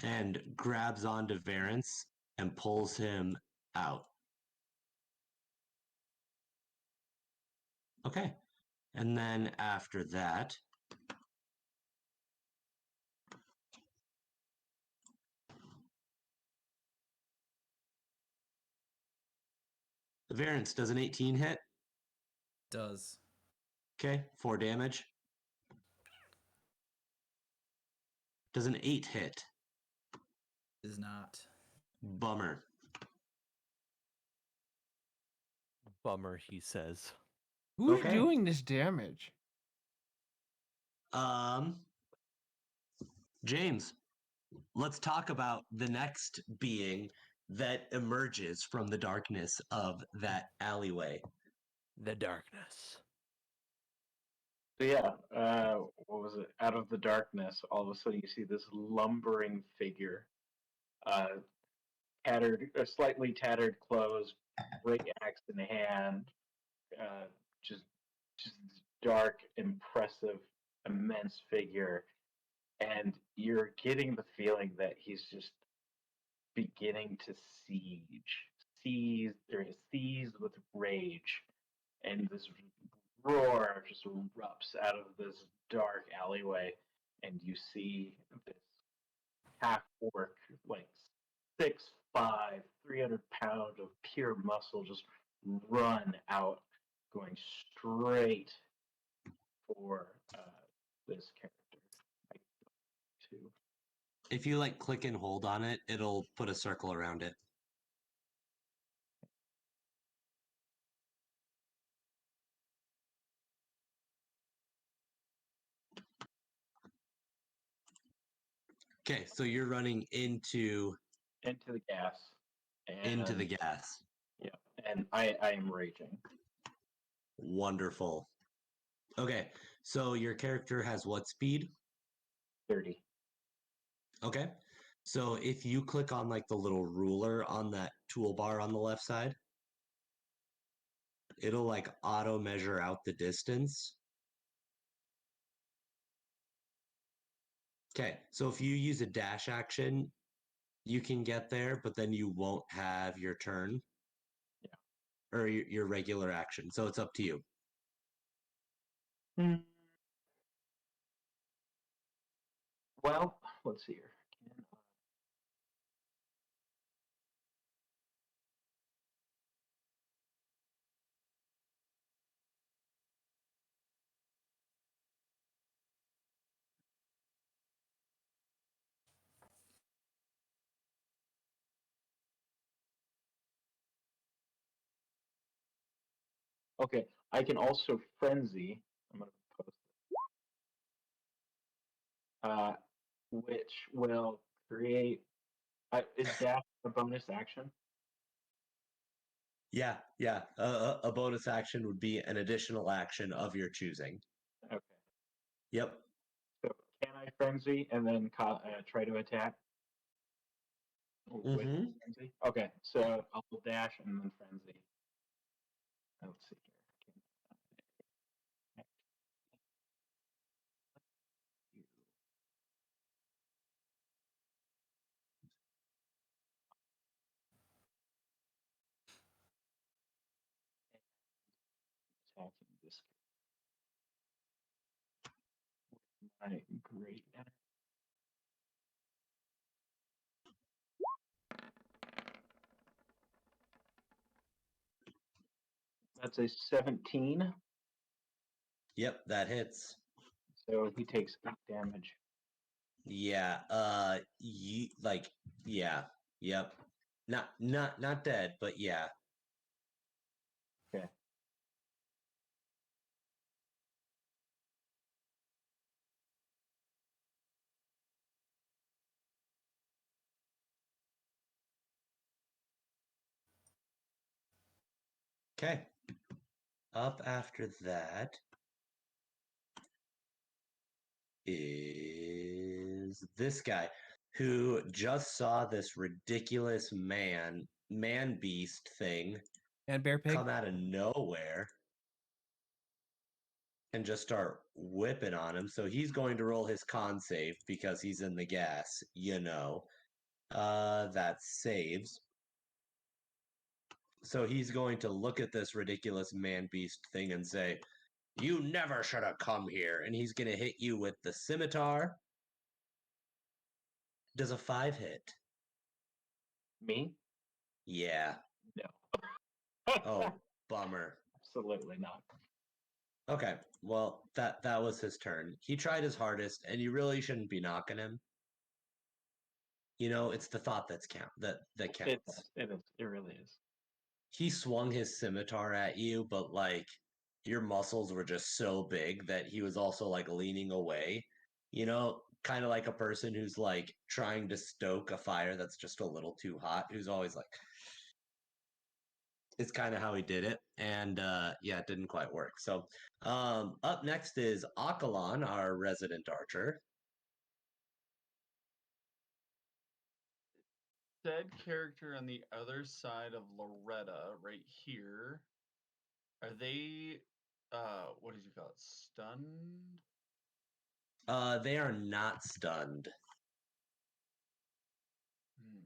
S4: and grabs onto Varence and pulls him out. Okay. And then after that, Varence, does an 18 hit?
S6: Does.
S4: Okay, 4 damage. Does an 8 hit?
S6: Is not.
S4: Bummer.
S3: Bummer, he says.
S2: Who's
S4: Okay.
S2: doing this damage?
S4: James, let's talk about the next being that emerges from the darkness of that alleyway.
S3: The darkness.
S5: So yeah, what was it? Out of the darkness, all of a sudden you see this lumbering figure, slightly tattered clothes, great axe in hand, uh, just dark, impressive, immense figure, and you're getting the feeling that he's just beginning to seized with rage, and this roar just erupts out of this dark alleyway, and you see this half orc, like 6'5", 300 pounds of pure muscle, just run out, going straight for this character. I two.
S4: If you like click and hold on it, it'll put a circle around it. Okay, so you're running into
S5: the gas.
S4: the
S5: And
S4: gas.
S5: yeah, and I am raging.
S4: Wonderful. Okay, so your character has what speed?
S5: 30.
S4: Okay. So if you click on like the little ruler on that toolbar on the left side, it'll like auto measure out the distance. Okay, so if you use a dash action, you can get there, but then you won't have your turn.
S5: Yeah.
S4: Or your regular action. So it's up to you.
S5: Well, let's see here. Okay, I can also frenzy. I'm going to post it. Which will create. Is dash a bonus action?
S4: Yeah. A bonus action would be an additional action of your choosing.
S5: Okay.
S4: Yep.
S5: So can I frenzy and then try to attack? With frenzy? Okay, so I'll dash and then frenzy. Let's see here. Attacking this with my great energy. That's a 17.
S4: Yep, that hits.
S5: So he takes 8 damage.
S4: Yeah. You like. Yeah. Yep. Not dead, but yeah.
S5: Okay.
S4: Okay. Up after that is this guy who just saw this ridiculous man beast thing
S2: And bear pig.
S4: come out of nowhere and just start whipping on him. So he's going to roll his con save because he's in the gas, you know. That saves. So he's going to look at this ridiculous man beast thing and say, "You never should have come here." And he's going to hit you with the scimitar. Does a 5 hit?
S5: Me?
S4: Yeah.
S5: No.
S4: Oh, bummer.
S5: Absolutely not.
S4: Okay. Well, that was his turn. He tried his hardest, and you really shouldn't be knocking him. You know, it's the thought that counts.
S5: It is. It really is.
S4: He swung his scimitar at you, but like your muscles were just so big that he was also like leaning away. You know, kind of like a person who's like trying to stoke a fire that's just a little too hot, who's always like it's kind of how he did it. And yeah, it didn't quite work. So up next is Akalan, our resident archer.
S1: Said character on the other side of Loretta, right here. Are they what did you call it? Stunned?
S4: They are not stunned.
S1: Hmm.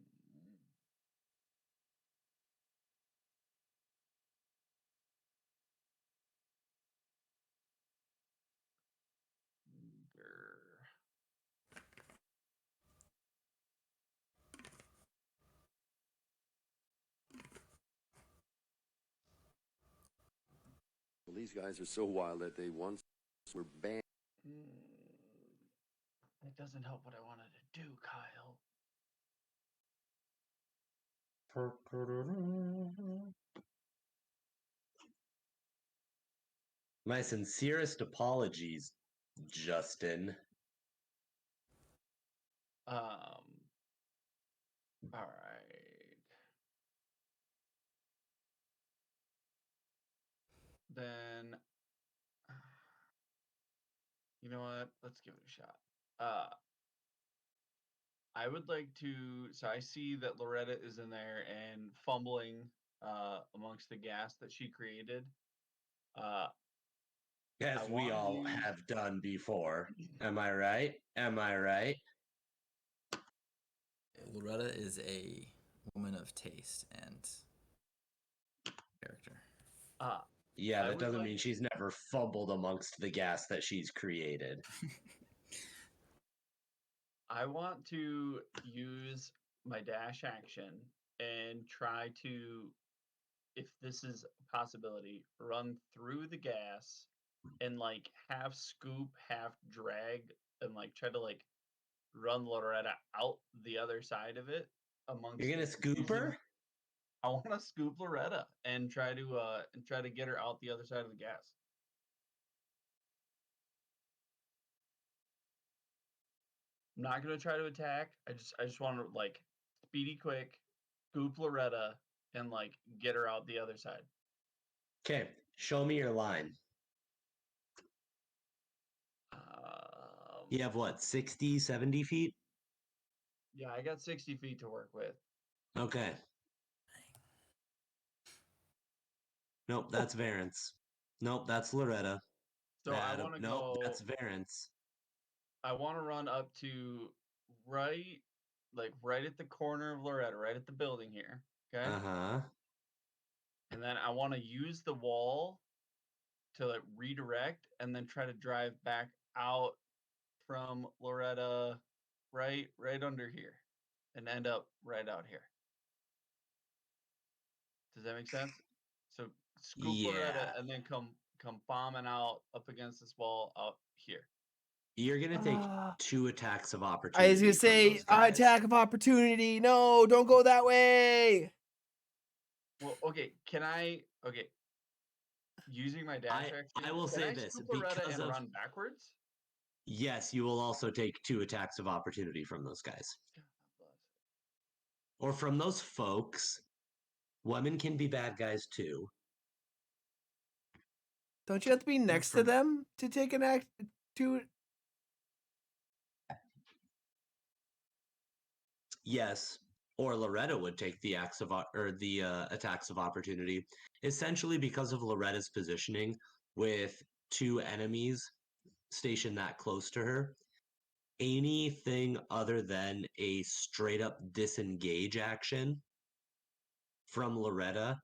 S1: Grr.
S8: these guys are so wild that they once were banned.
S1: It doesn't help what I wanted to do, Kyle.
S4: My sincerest apologies, Justin.
S1: All right. Then, you know what? Let's give it a shot. I would like to. So I see that Loretta is in there and fumbling amongst the gas that she created.
S4: As
S1: I
S4: we
S1: wanna
S4: all
S1: use-
S4: have done before. Am I right? Am I right?
S6: Loretta is a woman of taste and character.
S4: Yeah,
S1: I
S4: that
S1: would
S4: doesn't
S1: like-
S4: mean she's never fumbled amongst the gas that she's created.
S1: I want to use my dash action and try to, if this is a possibility, run through the gas and like half scoop, half drag, and like try to like run Loretta out the other side of it amongst.
S4: You're gonna scoop her?
S1: I want to scoop Loretta and try to get her out the other side of the gas. I'm not gonna try to attack. I just want to like speedy quick, scoop Loretta and like get her out the other side.
S4: Okay, show me your line. You have what, 60, 70 feet?
S1: Yeah, I got 60 feet to work with.
S4: Okay. Nope, that's Varence. Nope, that's Loretta.
S1: So I want to
S4: Nope,
S1: go.
S4: that's Varence.
S1: I want to run up to right, like right at the corner of Loretta, right at the building here. Okay.
S4: Uh-huh.
S1: And then I want to use the wall to like redirect and then try to drive back out from Loretta right under here and end up right out here. Does that make sense? So scoop Loretta
S4: Yeah.
S1: and then come bombing out up against this wall out here.
S4: You're gonna take
S2: Ah.
S4: 2 attacks of
S2: I
S4: opportunity.
S2: was gonna
S4: from
S2: say
S4: those guys.
S2: attack of opportunity. No, don't go that way.
S1: Well, okay, can I using my dash action?
S4: I will
S1: can
S4: say
S1: I
S4: this,
S1: scoop Loretta
S4: because
S1: and
S4: of-
S1: run backwards?
S4: Yes, you will also take 2 attacks of opportunity from those guys.
S1: God bless.
S4: Or from those folks. Women can be bad guys too.
S2: Don't you have to be next to
S4: from-
S2: them to take an act to?
S4: Yes, or Loretta would take the acts of attacks of opportunity, essentially because of Loretta's positioning with 2 enemies stationed that close to her. Anything other than a straight up disengage action from Loretta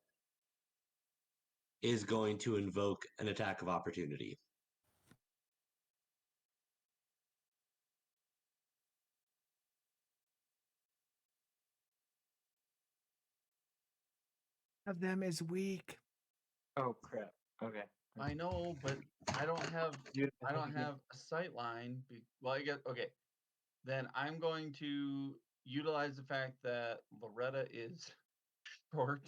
S4: is going to invoke an attack of opportunity.
S2: Of them is weak.
S5: Oh crap. Okay.
S1: I know, but I don't have I don't have a sight line. Well, I get okay. Then I'm going to utilize the fact that Loretta is short,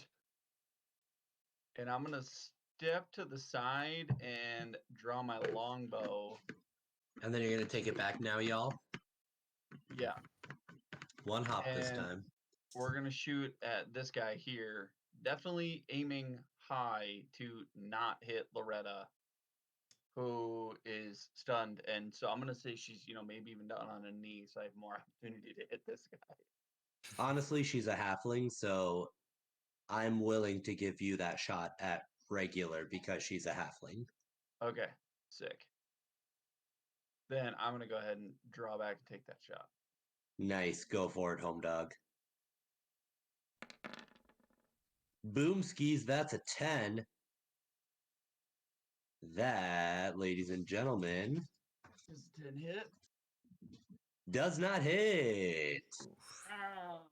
S1: and I'm gonna step to the side and draw my longbow.
S4: And then you're gonna take it back now, y'all.
S1: Yeah,
S4: One hop this
S1: And-
S4: time.
S1: we're gonna shoot at this guy here. Definitely aiming high to not hit Loretta, who is stunned. And so I'm gonna say she's, maybe even down on a knee, so I have more opportunity to hit this guy.
S4: Honestly, she's a halfling, so I'm willing to give you that shot at regular because she's a halfling.
S1: Okay, sick. Then I'm gonna go ahead and draw back and take that shot.
S4: Nice, go for it, home dog. Boom skis, that's a 10. That, ladies and gentlemen,
S1: Is 10 hit?
S4: does not hit.
S1: Ah.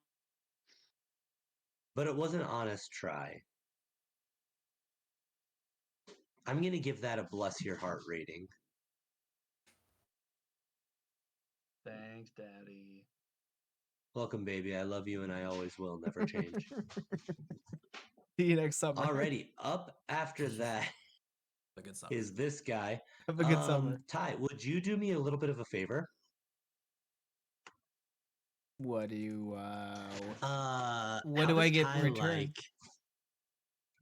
S4: But it was an honest try. I'm gonna give that a bless your heart rating.
S1: Thanks, Daddy.
S4: Welcome, baby. I love you and I always will. Never change.
S2: See you next summer.
S4: Alrighty, up after that
S6: A good summer.
S4: is this guy.
S2: Have a good summer.
S4: Ty, would you do me a little bit of a favor?
S2: What do you
S4: What
S2: do I get in return?
S4: Like?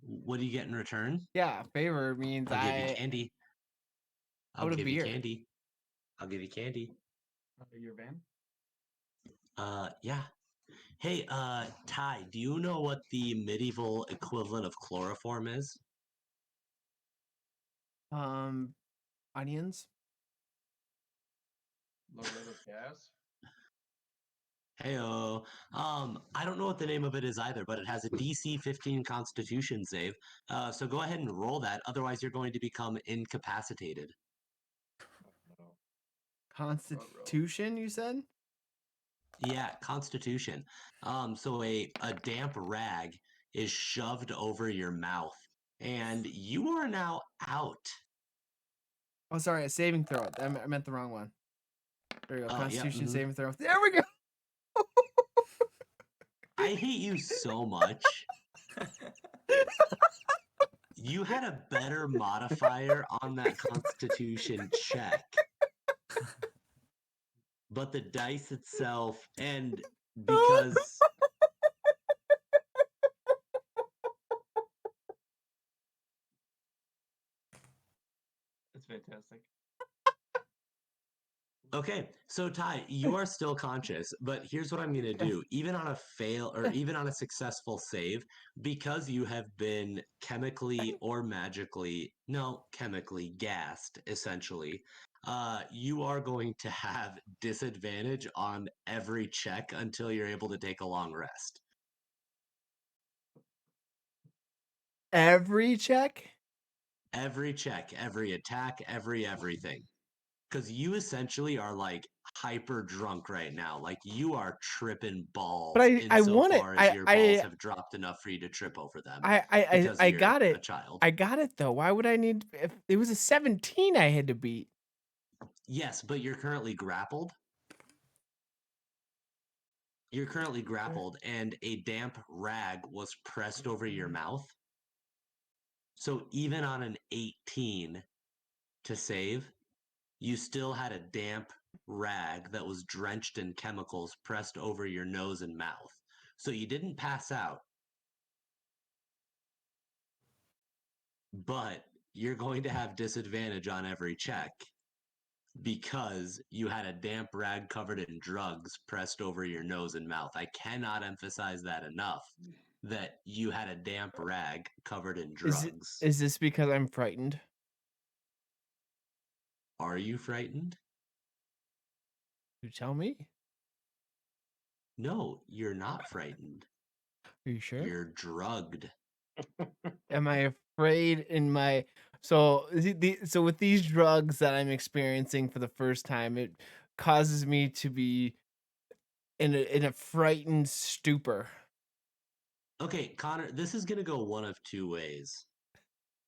S4: What do you get in return?
S2: Yeah, favor means
S4: I'll give you candy. I'll
S2: Out of
S4: give you
S2: beer.
S4: candy. I'll give you candy.
S1: Your van?
S4: Yeah. Hey, Ty, do you know what the medieval equivalent of chloroform is?
S2: Onions.
S1: Low-level gas?
S4: Heyo. I don't know what the name of it is either, but it has a DC 15 Constitution save. So go ahead and roll that. Otherwise, you're going to become incapacitated.
S1: No.
S2: Constitution, you said?
S4: Yeah, Constitution. So a damp rag is shoved over your mouth, and you are now out.
S2: Oh, sorry, a saving throw. I meant the wrong one. There you go.
S4: Oh, yeah,
S2: Constitution
S4: mhm.
S2: saving throw. There we go.
S4: I hate you so much. You had a better modifier on that Constitution check. But the dice itself, and because
S1: That's fantastic.
S4: okay, so Ty, you are still conscious, but here's what I'm going to do. Even on a fail or even on a successful save, because you have been chemically gassed, essentially, you are going to have disadvantage on every check until you're able to take a long rest.
S2: Every check?
S4: Every check, every attack, everything. Because you essentially are like hyper drunk right now. Like you are tripping balls
S2: But I
S4: insofar
S2: want it.
S4: as your balls have dropped enough for you to trip over them. Because
S2: I
S4: you're
S2: got
S4: a
S2: it.
S4: child.
S2: I got it though. Why would I need if it was a 17 I had to beat?
S4: Yes, but you're currently grappled. You're currently grappled, and a damp rag was pressed over your mouth. So even on an 18 to save, you still had a damp rag that was drenched in chemicals pressed over your nose and mouth. So you didn't pass out, but you're going to have disadvantage on every check because you had a damp rag covered in drugs pressed over your nose and mouth. I cannot emphasize that enough, that you had a damp rag covered in drugs.
S2: Is this because I'm frightened?
S4: Are you frightened?
S2: You tell me.
S4: No, you're not frightened.
S2: Are you sure?
S4: You're drugged.
S2: Am I afraid in my so so with these drugs that I'm experiencing for the first time, it causes me to be in a frightened stupor.
S4: Okay, Connor, this is going to go one of two ways.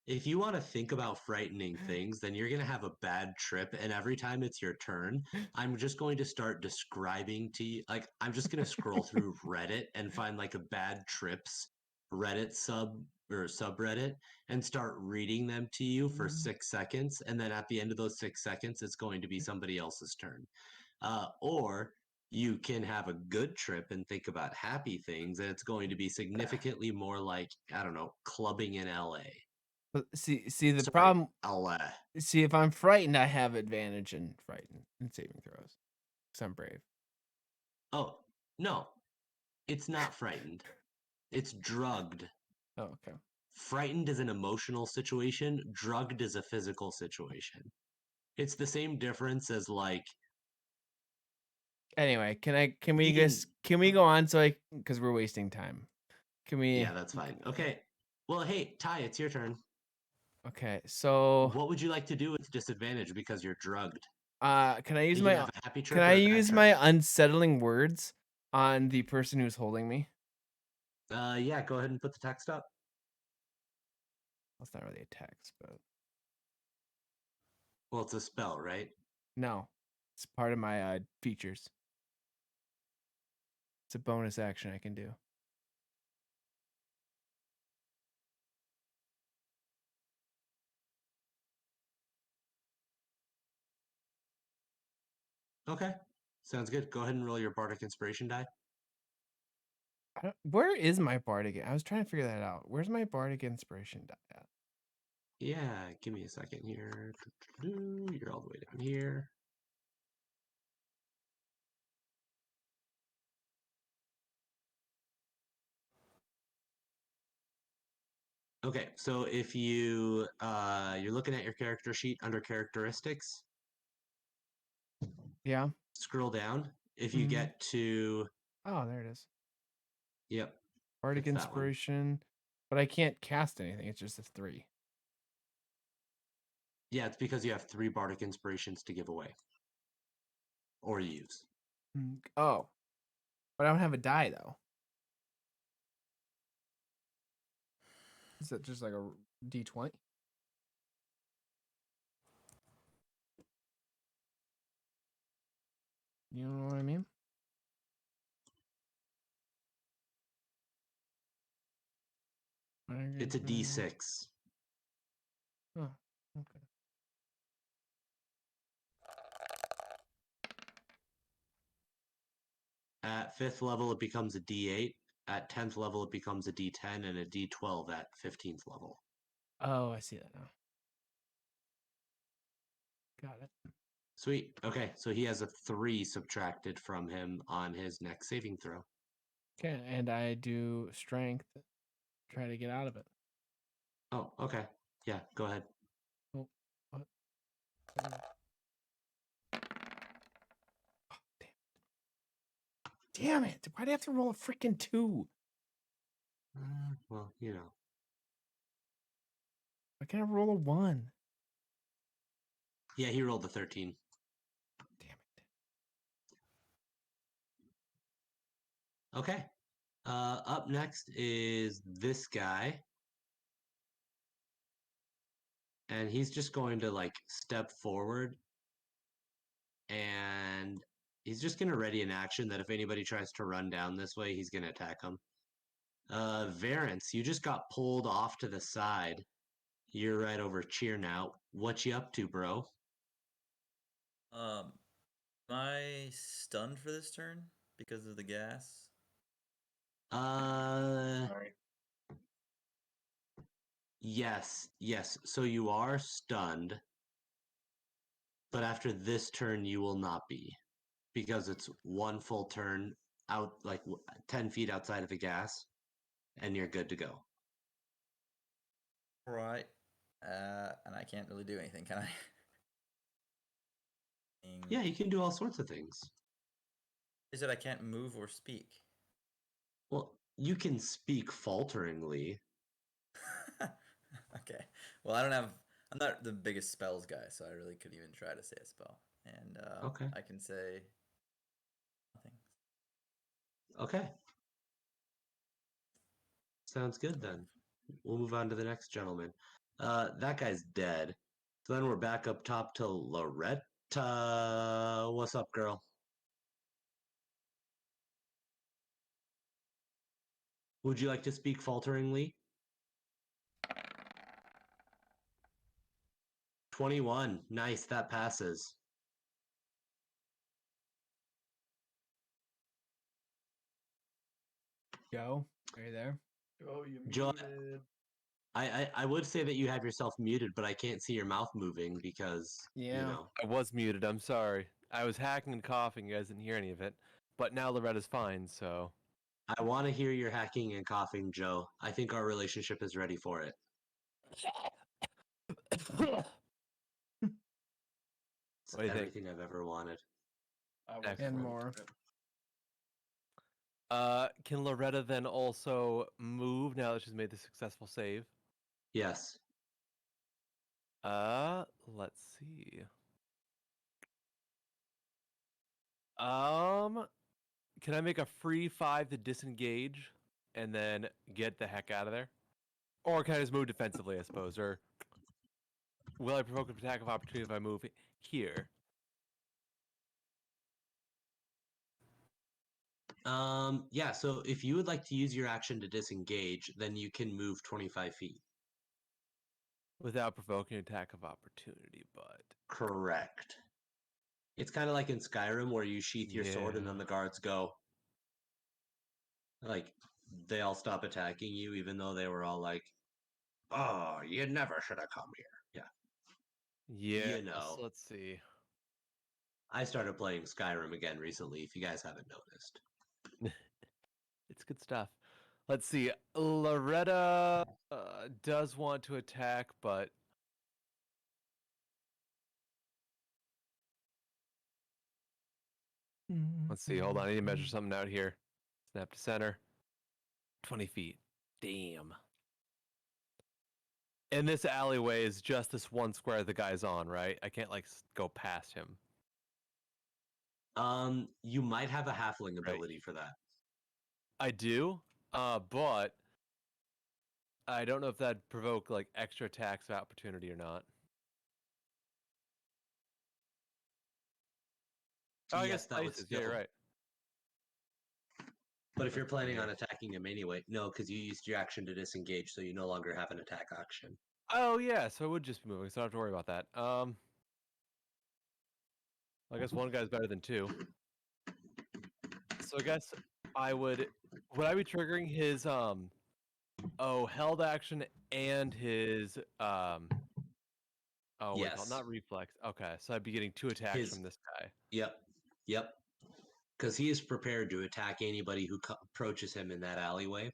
S4: If you want to think about frightening things, then you're going to have a bad trip. And every time it's your turn, I'm just going to start describing to you. Like, I'm just going to scroll through Reddit and find like a bad trips Reddit subreddit and start reading them to you for 6 seconds. And then at the end of those 6 seconds, it's going to be somebody else's turn. Or you can have a good trip and think about happy things. And it's going to be significantly more like, I don't know, clubbing in LA.
S2: But see the
S4: Sorry,
S2: problem.
S4: LA.
S2: See, if I'm frightened, I have advantage in saving throws. Because I'm brave.
S4: Oh, no. It's not frightened. It's drugged.
S2: Oh, okay.
S4: Frightened is an emotional situation. Drugged is a physical situation. It's the same difference as like
S2: Anyway, can we
S4: eating.
S2: can we go on because we're wasting time. Can we?
S4: Yeah, that's fine. Okay. Well, hey, Ty, it's your turn.
S2: Okay, so
S4: What would you like to do with disadvantage because you're drugged?
S2: can I use
S4: You
S2: my
S4: can have a happy trip
S2: can
S4: or
S2: I
S4: a bad
S2: use
S4: trip.
S2: my unsettling words on the person who's holding me?
S4: Yeah, go ahead and put the text up.
S2: That's not really a text, but
S4: Well, it's a spell, right?
S2: No, it's part of my features. It's a bonus action I can do.
S4: Okay. Sounds good. Go ahead and roll your bardic inspiration die.
S2: Where is my bardic? I was trying to figure that out. Where's my bardic inspiration die at?
S4: Yeah, give me a second here. You're all the way down here. Okay, so if you're looking at your character sheet under characteristics,
S2: Yeah.
S4: scroll down. If you
S2: Mhm.
S4: get to
S2: Oh, there it is.
S4: yep,
S2: Bardic
S4: it's that one.
S2: inspiration, but I can't cast anything. It's just a 3.
S4: Yeah, it's because you have 3 bardic inspirations to give away or use.
S2: Oh, but I don't have a die though. Is that just like a D20? You know what I mean?
S4: It's a D6.
S2: Oh, okay.
S4: At 5th level, it becomes a D8. At 10th level, it becomes a D10 and a D12 at 15th level.
S2: Oh, I see that now. Got it.
S4: Sweet. Okay, so he has a 3 subtracted from him on his next saving throw.
S2: Okay, and I do strength. Try to get out of it.
S4: Oh, okay. Yeah, go ahead.
S2: Oh, what? Oh, damn it! Why'd I have to roll a freaking 2?
S4: Well, you know.
S2: Why can't I roll a 1?
S4: Yeah, he rolled a 13.
S2: Damn it.
S4: Okay. Up next is this guy. And he's just going to like step forward and he's just going to ready an action that if anybody tries to run down this way, he's going to attack them. Varence, you just got pulled off to the side. You're right over cheer now. What you up to, bro?
S6: Am I stunned for this turn because of the gas?
S5: Sorry.
S4: Yes. So you are stunned, but after this turn, you will not be because it's one full turn out, like 10 feet outside of the gas, and you're good to go.
S6: Right. And I can't really do anything, can I?
S4: Yeah, you can do all sorts of things.
S6: Is it I can't move or speak?
S4: Well, you can speak falteringly.
S6: Okay. Well, I don't have. I'm not the biggest spells guy, so I really couldn't even try to say a spell. And
S4: Okay.
S6: I can say nothing.
S4: Okay. Sounds good then. We'll move on to the next gentleman. That guy's dead. So then we're back up top to Loretta. What's up, girl? Would you like to speak falteringly? 21. Nice, that passes.
S2: Joe, are you there?
S1: Oh, you
S4: Joe,
S1: muted.
S4: I would say that you have yourself muted, but I can't see your mouth moving because, you
S2: Yeah.
S4: know.
S3: I was muted. I'm sorry. I was hacking and coughing. You guys didn't hear any of it. But now Loretta's fine, so.
S4: I want to hear your hacking and coughing, Joe. I think our relationship is ready for it. It's
S3: What do you think?
S4: everything I've ever wanted.
S1: I was
S3: Excellent.
S2: And more.
S3: Can Loretta then also move now that she's made the successful save?
S4: Yes.
S3: Let's see. Can I make a free 5 to disengage and then get the heck out of there? Or can I just move defensively, I suppose? Or will I provoke an attack of opportunity if I move here?
S4: Yeah, so if you would like to use your action to disengage, then you can move 25 feet.
S3: Without provoking an attack of opportunity, but
S4: Correct. It's kind of like in Skyrim where you sheath your sword and then the guards go. Like, they all stop attacking you, even though they were all like, oh, you never should have come here. Yeah.
S3: yeah.
S4: You know.
S3: So let's see.
S4: I started playing Skyrim again recently, if you guys haven't noticed.
S3: It's good stuff. Let's see. Loretta does want to attack, but let's see. Hold on. I need to measure something out here. Snap to center. 20 feet. Damn. And this alleyway is just this one square the guy's on, right? I can't like go past him.
S4: You might have a halfling
S3: Right.
S4: ability for that.
S3: I do, but I don't know if that'd provoke like extra attacks of opportunity or not. Oh, I
S4: Yes,
S3: guess
S4: that would
S3: ices.
S4: still.
S3: Yeah, you're right.
S4: But if you're planning on
S3: Yeah.
S4: attacking him anyway, no, because you used your action to disengage, so you no longer have an attack action.
S3: Oh yeah, so it would just be moving, so I don't have to worry about that. I guess one guy's better than two. So I guess I would I be triggering his held action and his oh wait,
S4: Yes.
S3: not reflex. Okay, so I'd be getting 2 attacks from this guy.
S4: Yep. Because he is prepared to attack anybody who approaches him in that alleyway.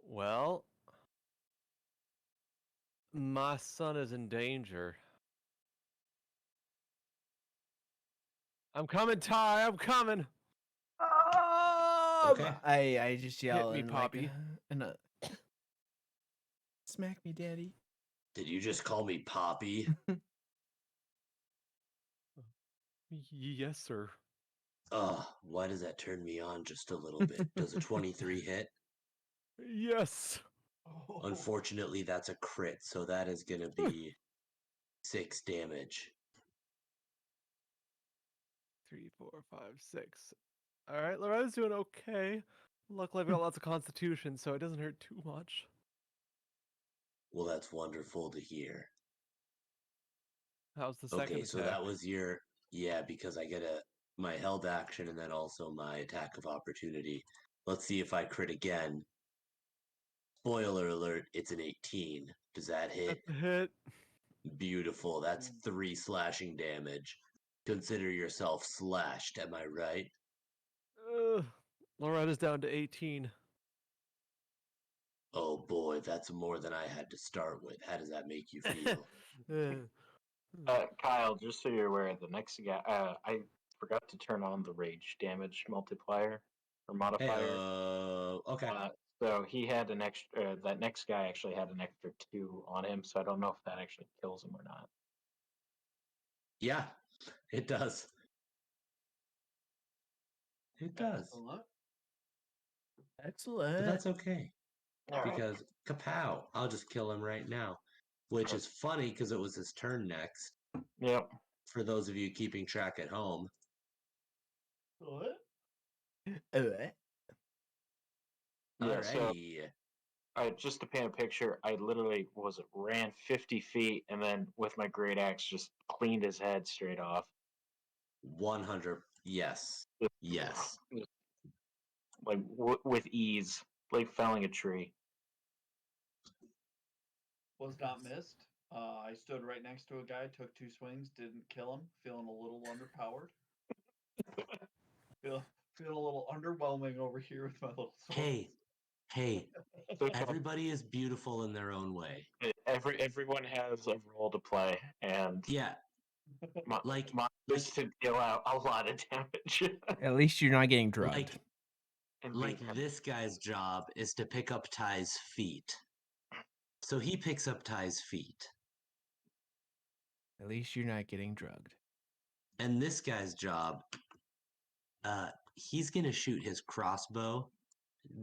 S3: Well, my son is in danger. I'm coming, Ty. I'm coming.
S4: Okay.
S2: I just yell
S3: me,
S2: and
S3: Poppy.
S2: Smack me, Daddy.
S4: Did you just call me Poppy?
S3: Yes, sir.
S4: Why does that turn me on just a little bit? Does a 23 hit?
S3: Yes.
S1: Oh,
S4: Unfortunately, that's a crit, so that is going to be 6 damage.
S3: 3, 4, 5, 6. All right, Loretta's doing okay. Luckily, I've got lots of constitution, so it doesn't hurt too much.
S4: Well, that's wonderful to hear.
S3: How's the second
S4: Okay, so
S3: attack?
S4: that was your... Yeah, because I get my held action and then also my attack of opportunity. Let's see if I crit again. Spoiler alert, it's an 18. Does that hit?
S3: That's a hit.
S4: Beautiful. That's 3 slashing damage. Consider yourself slashed, am I right?
S3: Loretta's down to 18.
S4: Oh boy, that's more than I had to start with. How does that make you feel?
S5: Kyle, just so you're aware, the next guy, I forgot to turn on the rage damage multiplier or
S4: Hey,
S5: modifier.
S4: okay.
S5: So he had an extra. That next guy actually had an extra 2 on him, so I don't know if that actually kills him or not.
S4: Yeah, it does. It does.
S2: Excellent.
S4: But that's okay.
S5: All right.
S4: Because kapow, I'll just kill him right now. Which is funny because it was his turn next.
S5: Yep.
S4: For those of you keeping track at home.
S1: what?
S5: Yeah. So
S4: Alrighty.
S5: just to paint a picture, I literally ran 50 feet and then with my great axe just cleaned his head straight off.
S4: 100. Yes. Yes.
S5: Like with ease, like felling a tree.
S1: Was not missed. I stood right next to a guy, took 2 swings, didn't kill him, feeling a little underpowered. Feeling a little underwhelming over here with my little sword.
S4: Hey, everybody is beautiful in their own way.
S5: Everyone has a role to play, and
S4: Yeah,
S5: mine is to deal out a lot of damage.
S2: At least you're not getting drugged.
S4: Like this guy's job is to pick up Ty's feet. So he picks up Ty's feet.
S2: At least you're not getting drugged.
S4: And this guy's job, he's gonna shoot his crossbow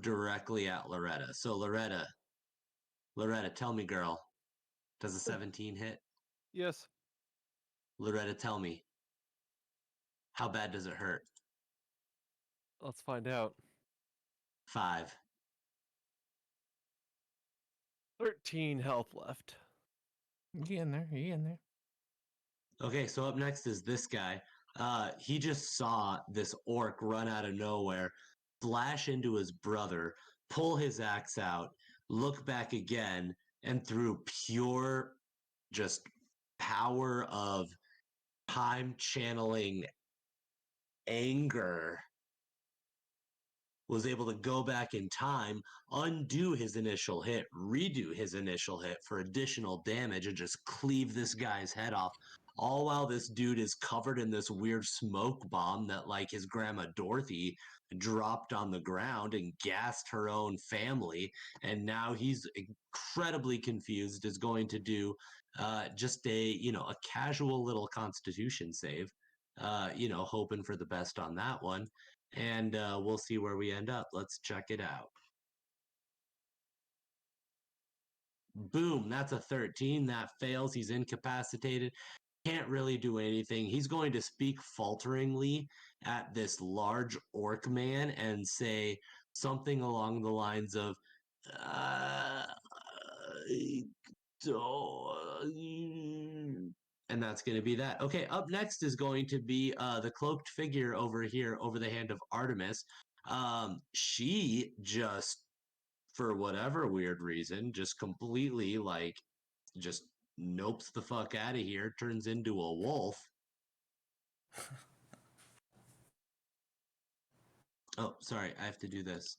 S4: directly at Loretta. So Loretta, Loretta, tell me, girl. Does a 17 hit?
S3: Yes.
S4: Loretta, tell me. How bad does it hurt?
S3: Let's find out.
S4: 5.
S3: 13 health left.
S2: You get in there. You get in there.
S4: Okay, so up next is this guy. He just saw this orc run out of nowhere, flash into his brother, pull his axe out, look back again, and through pure just power of time channeling anger was able to go back in time, undo his initial hit, redo his initial hit for additional damage, and just cleave this guy's head off. All while this dude is covered in this weird smoke bomb that, like, his grandma Dorothy dropped on the ground and gassed her own family. And now he's incredibly confused, is going to do just a casual little constitution save, hoping for the best on that one. And we'll see where we end up. Let's check it out. Boom, that's a 13. That fails. He's incapacitated. Can't really do anything. He's going to speak falteringly at this large orc man and say something along the lines of, and that's going to be that. Okay, up next is going to be the cloaked figure over here, over the hand of Artemis. She just, for whatever weird reason, just completely just nopes the fuck out of here, turns into a wolf. Oh, sorry, I have to do this.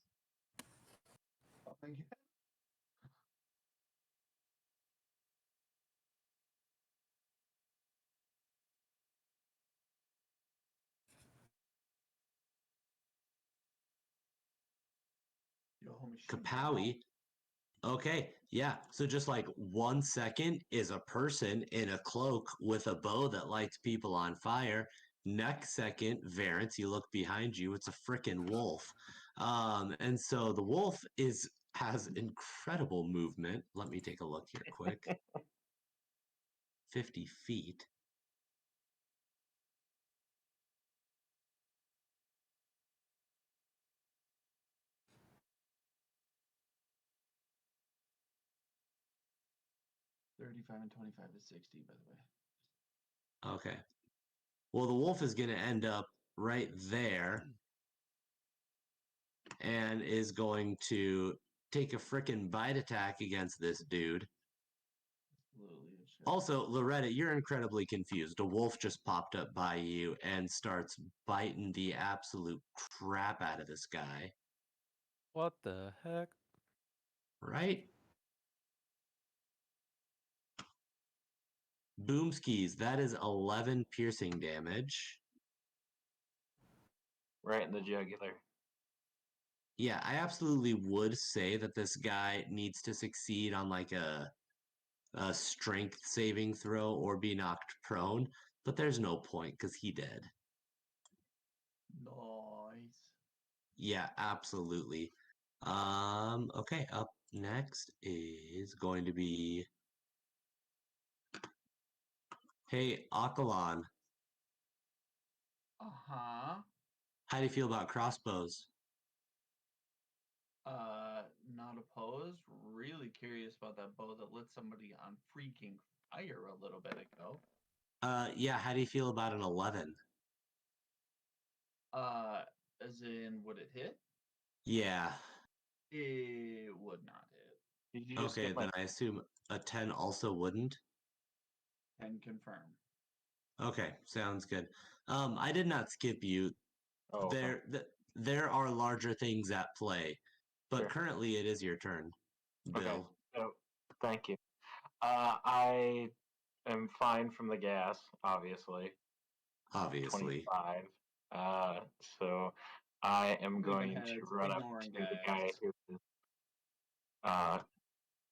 S1: Oh my God. Yo, machine.
S4: Kapowie. Okay, yeah. So just like 1 second is a person in a cloak with a bow that lights people on fire. Next second, Varence, you look behind you, it's a freaking wolf. And so the wolf has incredible movement. Let me take a look here quick. 50 feet.
S1: $35 and 25 is 60, by the way.
S4: Okay. Well, the wolf is going to end up right there and is going to take a freaking bite attack against this dude.
S1: Absolutely. It should.
S4: Also, Loretta, you're incredibly confused. A wolf just popped up by you and starts biting the absolute crap out of this guy.
S3: What the heck?
S4: Right? Boomskis, that is 11 piercing damage.
S5: Right in the jugular.
S4: Yeah, I absolutely would say that this guy needs to succeed on like a strength saving throw or be knocked prone, but there's no point because he did.
S1: Nice.
S4: Yeah, absolutely. Okay, up next is going to be, hey, Akalan,
S1: Uh-huh.
S4: how do you feel about crossbows?
S1: Not opposed. Really curious about that bow that lit somebody on freaking fire a little bit ago.
S4: Yeah, how do you feel about an 11?
S1: As in, would it hit?
S4: Yeah.
S1: It would not hit.
S5: Did you just
S4: Okay,
S5: get my
S4: then I assume a 10 also wouldn't.
S1: Can confirm.
S4: Okay, sounds good. I did not skip you.
S5: Oh, okay.
S4: There are larger things at play, but
S5: Sure.
S4: currently it is your turn,
S5: Okay.
S4: Bill.
S5: So, thank you. I am fine from the gas, obviously.
S4: Obviously.
S5: 25. So I am
S1: Moving
S5: going to
S1: heads,
S5: run up
S1: ignoring
S5: to the guy
S1: gas.
S5: who is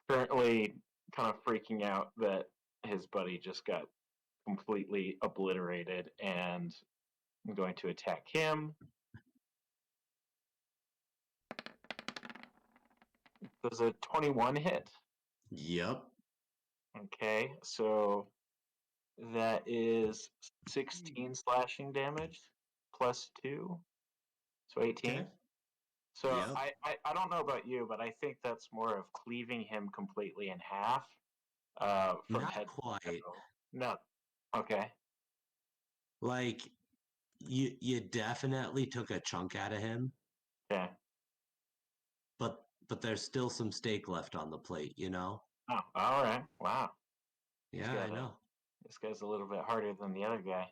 S5: currently kind of freaking out that his buddy just got completely obliterated, and I'm going to attack him. Does a 21 hit?
S4: Yep.
S5: Okay, so that is 16 slashing damage plus 2, so 18.
S4: Okay.
S5: So
S4: Yep.
S5: I don't know about you, but I think that's more of cleaving him completely in half from
S4: Not
S5: head
S4: quite.
S5: to toe. No. Okay.
S4: Like you definitely took a chunk out of him,
S5: Okay.
S4: but there's still some steak left on the plate, you know?
S5: Oh, all right. Wow. He's
S4: Yeah, I
S5: got a.
S4: know.
S5: This guy's a little bit harder than the other guy.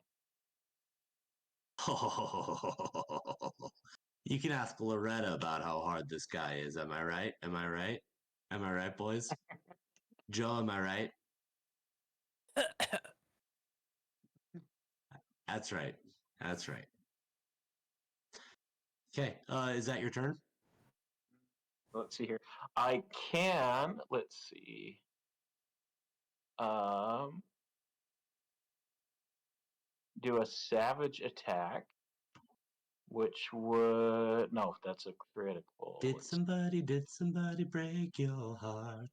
S4: You can ask Loretta about how hard this guy is. Am I right? Am I right? Am I right, boys? Joe, am I right? That's right. That's right. Okay, is that your turn?
S5: Let's see here. I can. Let's see. Um, do a savage attack, which would no, that's a critical.
S4: Did somebody break your heart?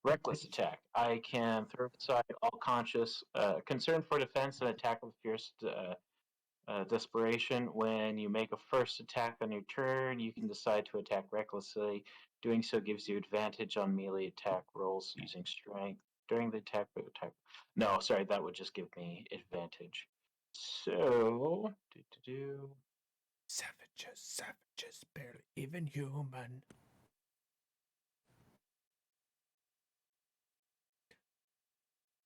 S5: Reckless attack. I can throw aside all conscious concern for defense and attack with fierce desperation. When you make a first attack on your turn, you can decide to attack recklessly. Doing so gives you advantage on melee attack rolls using strength during the attack. No, sorry, that would just give me advantage. So,
S2: Savages, barely even human.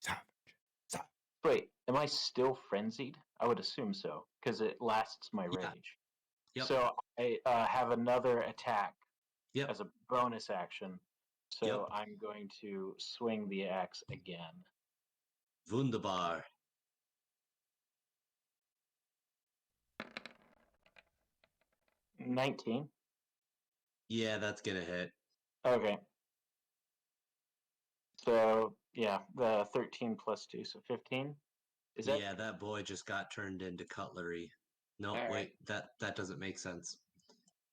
S2: Savage.
S5: wait, am I still frenzied? I would assume so because it lasts my
S4: Yeah.
S5: rage.
S4: Yep.
S5: So I have another attack
S4: Yep.
S5: as a bonus action. So
S4: Yep.
S5: I'm going to swing the axe again.
S4: Wunderbar.
S5: $19.
S4: Yeah, that's gonna hit.
S5: Okay. So yeah, the 13 plus 2, so 15. Is that
S4: Yeah, that boy just got turned into cutlery. No,
S5: all right?
S4: wait, that doesn't make sense.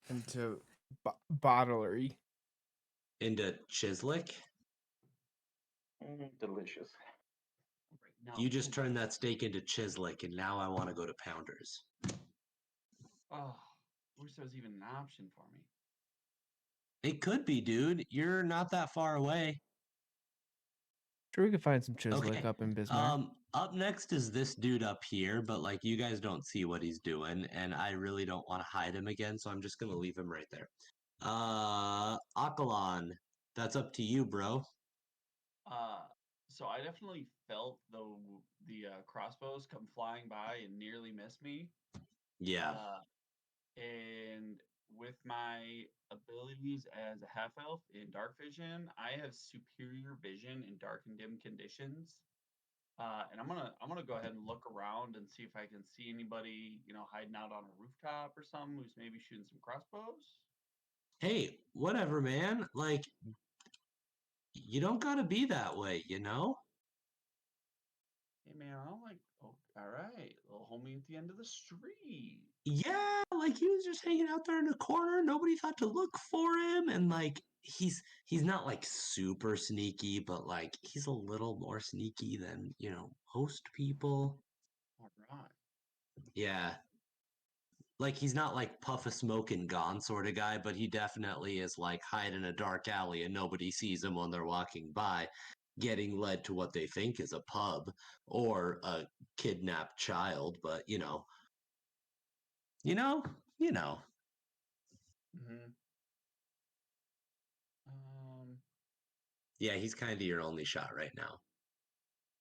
S2: Into bottlery.
S4: Into Chislick?
S5: Delicious.
S1: Right now,
S4: You just turned that steak into Chislick, and now I want to go to Pounders.
S1: Oh, I wish there was even an option for me.
S4: It could be, dude. You're not that far away.
S2: Sure, we could find some Chislick
S4: Okay.
S2: up in Bismarck.
S4: Up next is this dude up here, but like you guys don't see what he's doing, and I really don't want to hide him again, so I'm just gonna leave him right there. Akalon, that's up to you, bro.
S1: So I definitely felt the crossbows come flying by and nearly miss me.
S4: Yeah.
S1: And with my abilities as a half elf in dark vision, I have superior vision in dark and dim conditions. And I'm gonna go ahead and look around and see if I can see anybody, hiding out on a rooftop or something who's maybe shooting some crossbows.
S4: Hey, whatever, man. Like, you don't gotta be that way, you know?
S1: Hey man, I'm like, oh, all right, little homie at the end of the street.
S4: Yeah, like he was just hanging out there in the corner. Nobody thought to look for him, and like he's not like super sneaky, but like he's a little more sneaky than most people.
S1: All right.
S4: Yeah, like he's not like puff a smoke and gone sort of guy, but he definitely is like hide in a dark alley and nobody sees him when they're walking by, getting led to what they think is a pub or a kidnapped child. But you know, you know.
S1: Mm-hmm. Um.
S4: Yeah, he's kind of your only shot right now.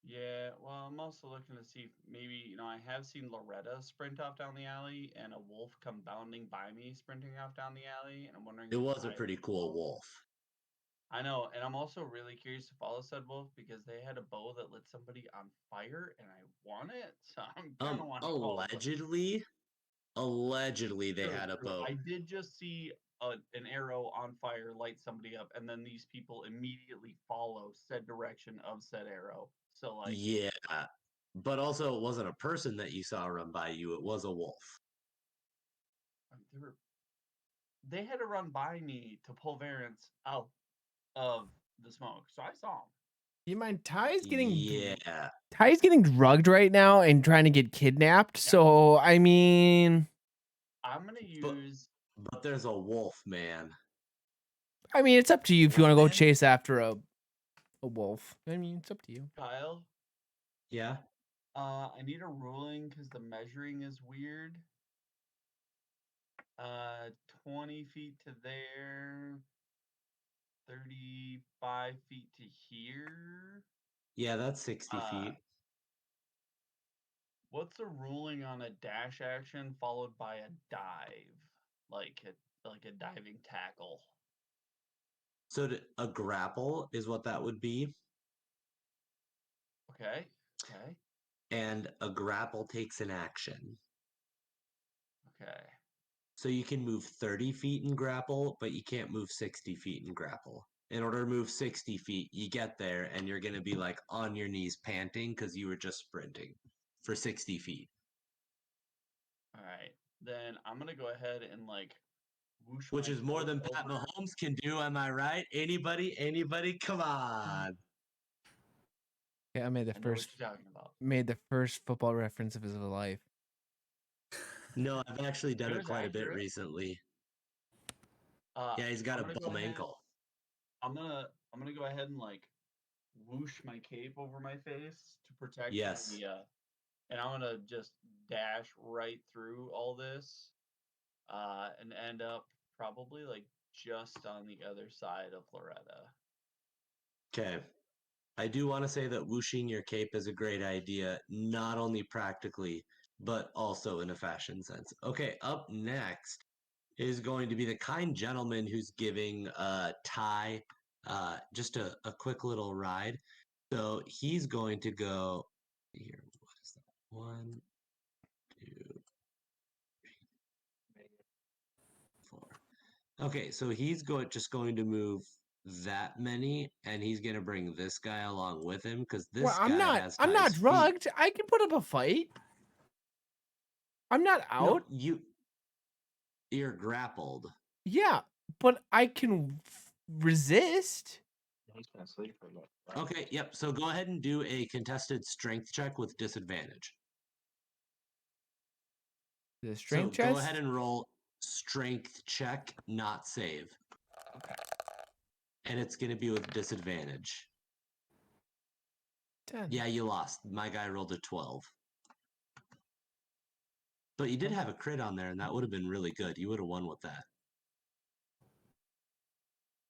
S1: Yeah. Well, I'm also looking to see if maybe I have seen Loretta sprint off down the alley and a wolf come bounding by me, sprinting off down the alley, and I'm wondering
S4: It
S1: if
S4: was a
S1: I.
S4: pretty cool wolf.
S1: I know, and I'm also really curious to follow said wolf because they had a bow that lit somebody on fire, and I want it, so I'm kind of want to follow.
S4: Allegedly they
S1: True,
S4: had a
S1: true.
S4: boat.
S1: I did just see an arrow on fire light somebody up, and then these people immediately follow said direction of said arrow. So, like,
S4: Yeah, but also it wasn't a person that you saw run by you, it was a wolf.
S1: they had to run by me to pull variants out of the smoke. So I saw him.
S2: You mind Ty's getting
S4: Yeah.
S2: Ty's getting drugged right now and trying to get kidnapped.
S1: Yeah.
S2: So I mean,
S1: I'm gonna use.
S4: But there's a wolf, man.
S2: it's up to you if you
S6: What,
S2: want to go
S6: man?
S2: chase after a wolf. I mean, it's up to you.
S1: Kyle,
S4: Yeah.
S1: I need a ruling because the measuring is weird. 20 feet to there, 35 feet to here.
S4: Yeah, that's 60
S1: Uh,
S4: feet.
S1: What's the ruling on a dash action followed by a dive, like a diving tackle?
S4: So a grapple is what that would be.
S1: Okay. Okay.
S4: And a grapple takes an action.
S1: Okay.
S4: So you can move 30 feet in grapple, but you can't move 60 feet in grapple. In order to move 60 feet, you get there and you're going to be like on your knees panting because you were just sprinting for 60 feet.
S1: All right. Then I'm gonna go ahead and like whoosh
S4: Which
S1: my
S4: is more
S1: cape
S4: than Pat
S1: over.
S4: Mahomes can do, am I right? Anybody? Come on.
S2: Yeah, I made the
S1: I know what
S2: first
S1: you're talking about.
S2: football reference of his life.
S4: No, I've actually done
S1: It
S4: it
S1: was
S4: quite a bit
S1: accurate.
S4: recently. Yeah, he's got
S1: I'm
S4: a
S1: gonna go
S4: bum
S1: ahead.
S4: ankle.
S1: I'm gonna go ahead and like whoosh my cape over my face to protect
S4: Yes.
S1: the and I'm gonna just dash right through all this and end up probably like just on the other side of Loretta.
S4: Okay. I do want to say that whooshing your cape is a great idea, not only practically, but also in a fashion sense. Okay, up next is going to be the kind gentleman who's giving Ty just a quick little ride. So he's going to go here. What is that? 1, 2, 4. Okay, so he's just going to move that many, and he's going to bring this guy along with him because
S2: Well,
S4: this
S2: I'm
S4: guy
S2: not
S4: has
S2: I'm not
S4: Ty's feet.
S2: drugged. I can put up a fight. I'm not
S4: No,
S2: out.
S4: you're grappled.
S2: Yeah, but I can resist.
S5: He's been asleep for about 5
S4: Okay,
S5: minutes.
S4: yep. So go ahead and do a contested strength check with disadvantage.
S2: The
S4: So
S2: strength
S4: go
S2: chest.
S4: ahead and roll strength check, not save. And it's going to be with disadvantage.
S2: 10.
S4: Yeah, you lost. My guy rolled a 12. But you did have a crit on there, and that would have been really good. You would have won with that.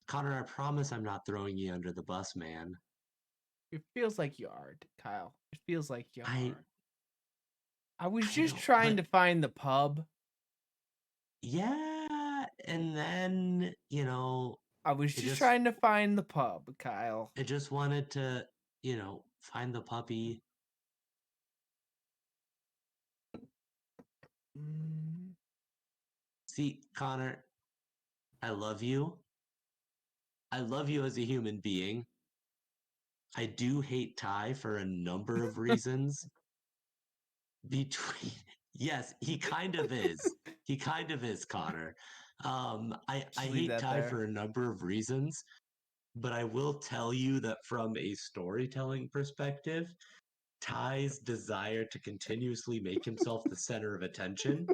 S4: Connor, I promise I'm not throwing you under the bus, man.
S2: It feels like you are, Kyle. It feels like you
S4: I
S2: are. I was
S4: I
S2: just
S4: know,
S2: trying
S4: but
S2: to find the pub.
S4: yeah, and then,
S2: I was
S4: it
S2: just
S4: just
S2: trying to find the pub, Kyle.
S4: I just wanted to, find the puppy.
S2: Mm,
S4: See, Connor, I love you. I love you as a human being. I do hate Ty for a number of reasons. Between yes, he kind of is. He kind of is, Connor. I
S2: Just leave
S4: hate
S2: that
S4: Ty
S2: there.
S4: for a number of reasons, but I will tell you that from a storytelling perspective, Ty's desire to continuously make himself the center of attention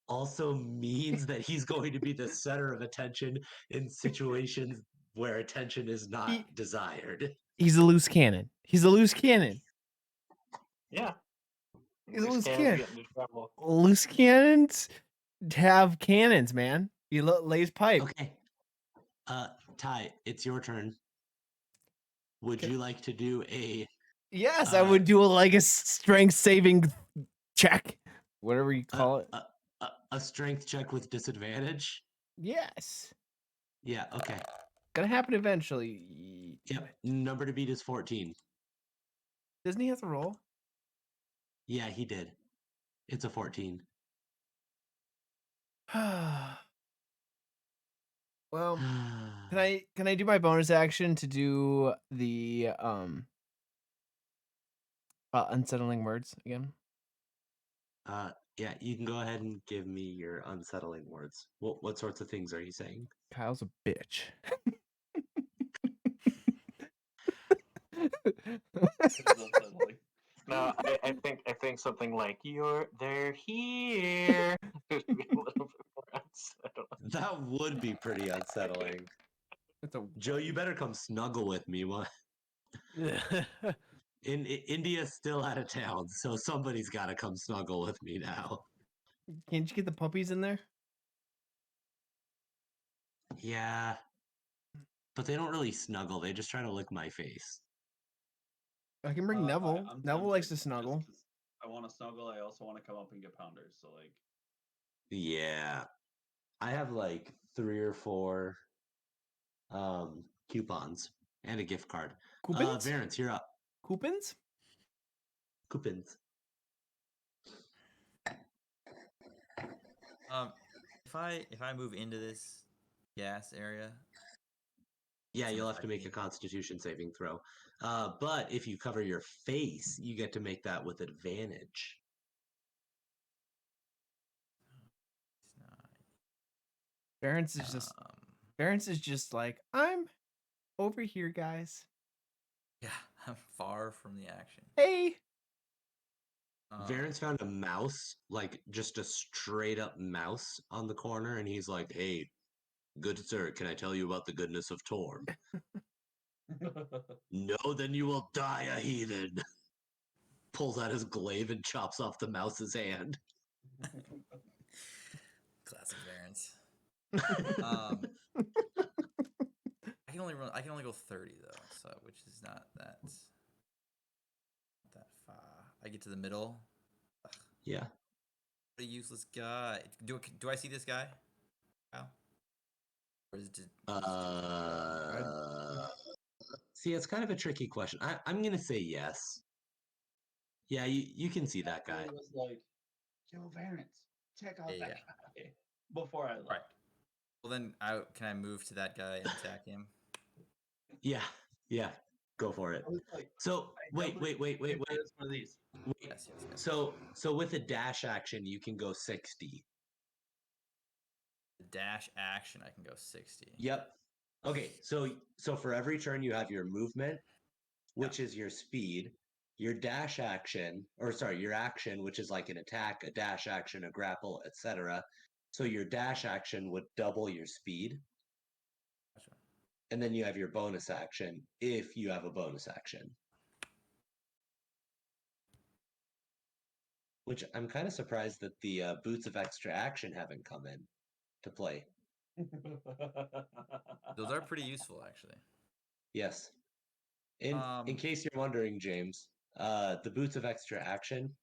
S4: also means that he's going to be the center of attention in situations where attention is not
S2: He-
S4: desired.
S2: He's a loose cannon. He's a loose cannon.
S5: Yeah.
S2: He's a
S5: Loose
S2: loose
S5: cannons
S2: cannon.
S5: get into trouble.
S2: Loose cannons have cannons, man. He lays pipe.
S4: Okay. Ty, it's your turn. Would
S2: Okay.
S4: you like to do a
S2: Yes, I would do a strength saving check, whatever you
S4: a,
S2: call it.
S4: a strength check with disadvantage?
S2: Yes,
S4: Yeah, okay.
S2: gonna happen eventually.
S4: Yep. Number to beat is 14.
S2: Doesn't he have to roll?
S4: Yeah, he did. It's a 14.
S2: Well, can I do my bonus action to do the unsettling words again?
S4: Yeah, you can go ahead and give me your unsettling words. What sorts of things are you saying?
S2: Kyle's a bitch.
S1: It's unsettling.
S5: No, I think something like they're here would be a little bit more unsettling.
S4: That would be pretty unsettling.
S2: It's a
S4: Joe, you better come snuggle with me. India's still out of town, so somebody's got to come snuggle with me now.
S2: Can't you get the puppies in there?
S4: Yeah, but they don't really snuggle. They just try to lick my face.
S2: I can bring Neville.
S1: I'm
S2: Neville likes to
S1: tempted, just
S2: snuggle.
S1: 'cause I want to snuggle. I also want to come up and get pounders. So like,
S4: Yeah, I have like 3 or 4 coupons and a gift card.
S2: Coupons?
S4: Varence, you're up.
S2: Coupons?
S4: Coupons.
S6: If I move into this gas area,
S4: Yeah,
S6: it's
S4: you'll
S6: gonna
S4: have to
S6: fight
S4: make
S6: me.
S4: a Constitution saving throw. But if you cover your face, you get to make that with advantage.
S6: It's not.
S2: Barents is just like, I'm over here, guys.
S6: Yeah, I'm far from the action.
S2: Hey.
S4: Varence found a mouse, like just a straight up mouse on the corner, and he's like, "Hey, good sir, can I tell you about the goodness of Torm?" No, then you will die a heathen. Pulls out his glaive and chops off the mouse's hand.
S6: Classic variance. I can only go 30 though, so which is not that far. I get to the middle. Ugh,
S4: Yeah.
S6: what a useless guy. Do I see this guy? Wow. Or is it just
S4: See, it's kind of a tricky question. I'm gonna say yes. Yeah, you can see that guy.
S1: I was like, yo, Varence, check out
S6: Yeah,
S1: that guy before I left.
S6: Right. Well then, can I move to that guy and attack him?
S4: Yeah, go for it.
S1: I was like,
S4: So wait.
S1: One of these.
S4: Wait.
S6: Yes.
S4: So with a dash action, you can go 60.
S6: The dash action, I can go 60.
S4: Yep. Okay, so for every turn you have your movement, which is your speed, your dash action, or sorry, your action, which is like an attack, a dash action, a grapple, etc. So your dash action would double your speed.
S6: Gotcha.
S4: And then you have your bonus action if you have a bonus action. Which I'm kind of surprised that the boots of extra action haven't come in to play.
S6: Those are pretty useful, actually.
S4: Yes. In case you're wondering, James, the boots of extra action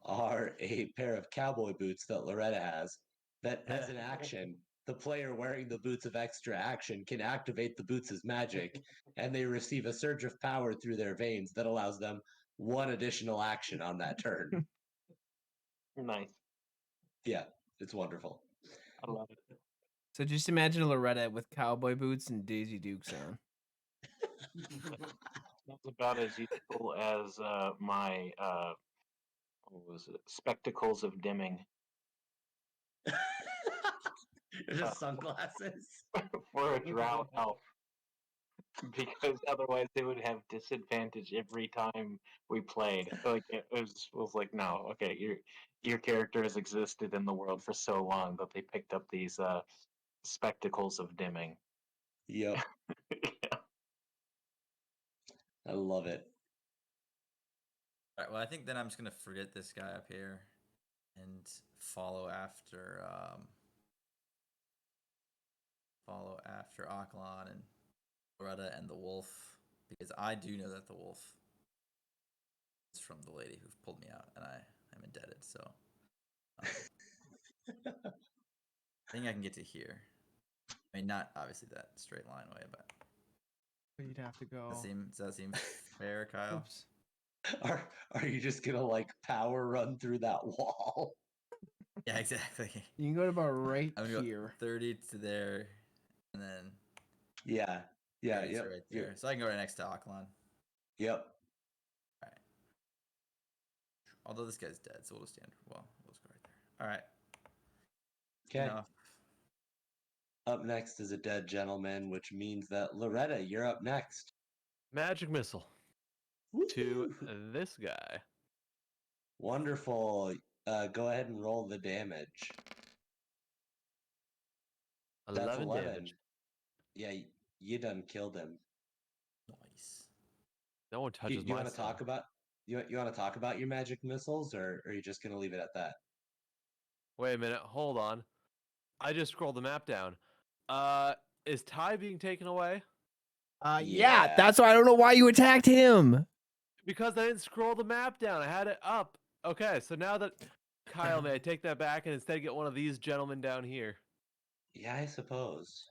S4: are a pair of cowboy boots that Loretta has. That as an action, the player wearing the boots of extra action can activate the boots' magic, and they receive a surge of power through their veins that allows them one additional action on that turn.
S5: Nice.
S4: Yeah, it's wonderful.
S5: I love it.
S2: So just imagine Loretta with cowboy boots and Daisy Dukes on.
S5: That's about as useful as my what was it? Spectacles of dimming.
S4: Just sunglasses.
S5: For a drow elf. Because otherwise they would have disadvantage every time we played. Like it was like, no, okay, your character has existed in the world for so long that they picked up these spectacles of dimming.
S4: Yep.
S5: Yeah.
S4: I love it.
S6: All right. Well, I think then I'm just gonna forget this guy up here and follow after Akhlon and Loretta and the wolf, because I do know that the wolf is from the lady who pulled me out, and I'm indebted. So I think I can get to here. I mean, not obviously that straight line way, but
S2: You'd have to go.
S6: does that seem fair, Kyle?
S2: Oops.
S4: Are you just gonna like power run through that wall?
S6: Yeah, exactly.
S2: You can go to about right
S6: I'm gonna
S2: here.
S6: go 30 to there, and then
S4: Yeah.
S6: 30 to right there. So I can go right next to Akhlon.
S4: Yep.
S6: All right. Although this guy's dead, so we'll just stand. Well, we'll just go right there. All right.
S4: Okay.
S6: Enough.
S4: Up next is a dead gentleman, which means that Loretta, you're up next.
S3: Magic missile to
S4: Woo!
S3: this guy.
S4: Wonderful. Go ahead and roll the damage. That's
S3: 11
S4: 11.
S3: damage.
S4: Yeah, you done killed him.
S6: Nice.
S3: No one
S4: Do
S3: touches
S4: you
S3: my
S4: want to
S3: son.
S4: talk about you want to talk about your magic missiles, or are you just gonna leave it at that?
S3: Wait a minute. Hold on. I just scrolled the map down. Is Ty being taken away?
S2: Yeah,
S4: Yeah.
S2: that's why I don't know why you attacked him.
S3: Because I didn't scroll the map down. I had it up. Okay, so now that Kyle, may I take that back and instead get one of these gentlemen down here?
S4: Yeah, I suppose.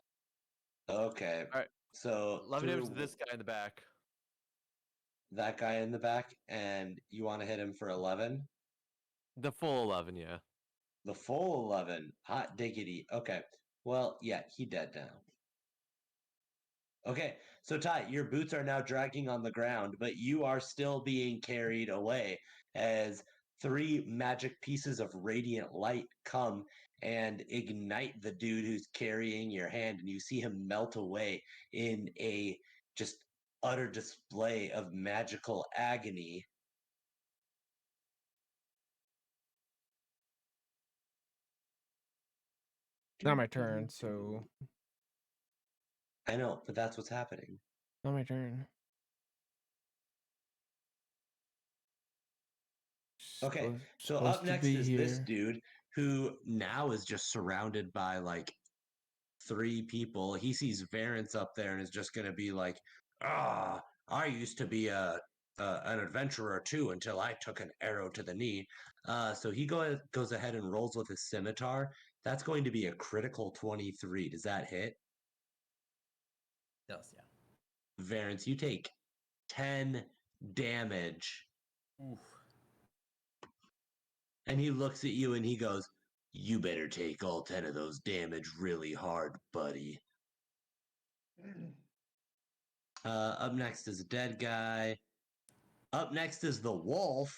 S4: Okay.
S3: All right.
S4: So
S3: 11 damage to
S4: through
S3: this guy in the back.
S4: that guy in the back, and you want to hit him for 11?
S3: The full 11, yeah.
S4: The full 11. Hot diggity. Okay. Well, yeah, he dead now. Okay, so Ty, your boots are now dragging on the ground, but you are still being carried away as 3 magic pieces of radiant light come and ignite the dude who's carrying your hand, and you see him melt away in a just utter display of magical agony.
S2: Not my turn, so
S4: I know, but that's what's happening.
S2: not my turn.
S4: Okay, so
S2: Supposed
S4: up
S2: to
S4: next
S2: be
S4: is this
S2: here.
S4: dude who now is just surrounded by like 3 people. He sees Varence up there and is just going to be like, "Ah, I used to be an adventurer too until I took an arrow to the knee." So he goes ahead and rolls with his scimitar. That's going to be a critical 23. Does that hit?
S6: Does, yeah.
S4: Varence, you take 10 damage.
S6: Oof.
S4: And he looks at you and he goes, "You better take all 10 of those damage really hard, buddy." Up next is a dead guy. Up next is the wolf.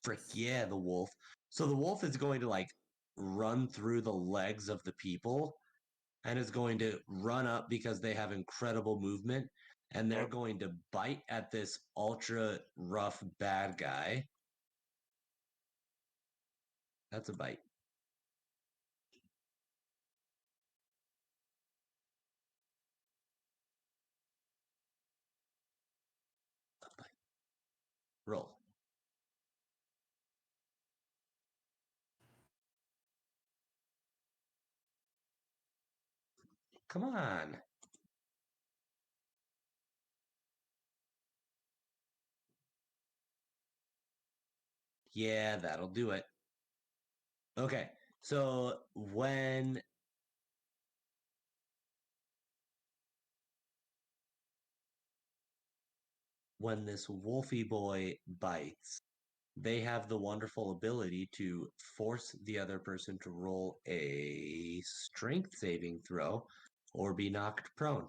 S4: Frick yeah, the wolf. So the wolf is going to like run through the legs of the people and is going to run up because they have incredible movement, and they're
S5: Yep.
S4: going to bite at this ultra rough bad guy. That's a bite. Roll. Come on. Yeah, that'll do it. Okay, so when this wolfy boy bites, they have the wonderful ability to force the other person to roll a strength saving throw or be knocked prone.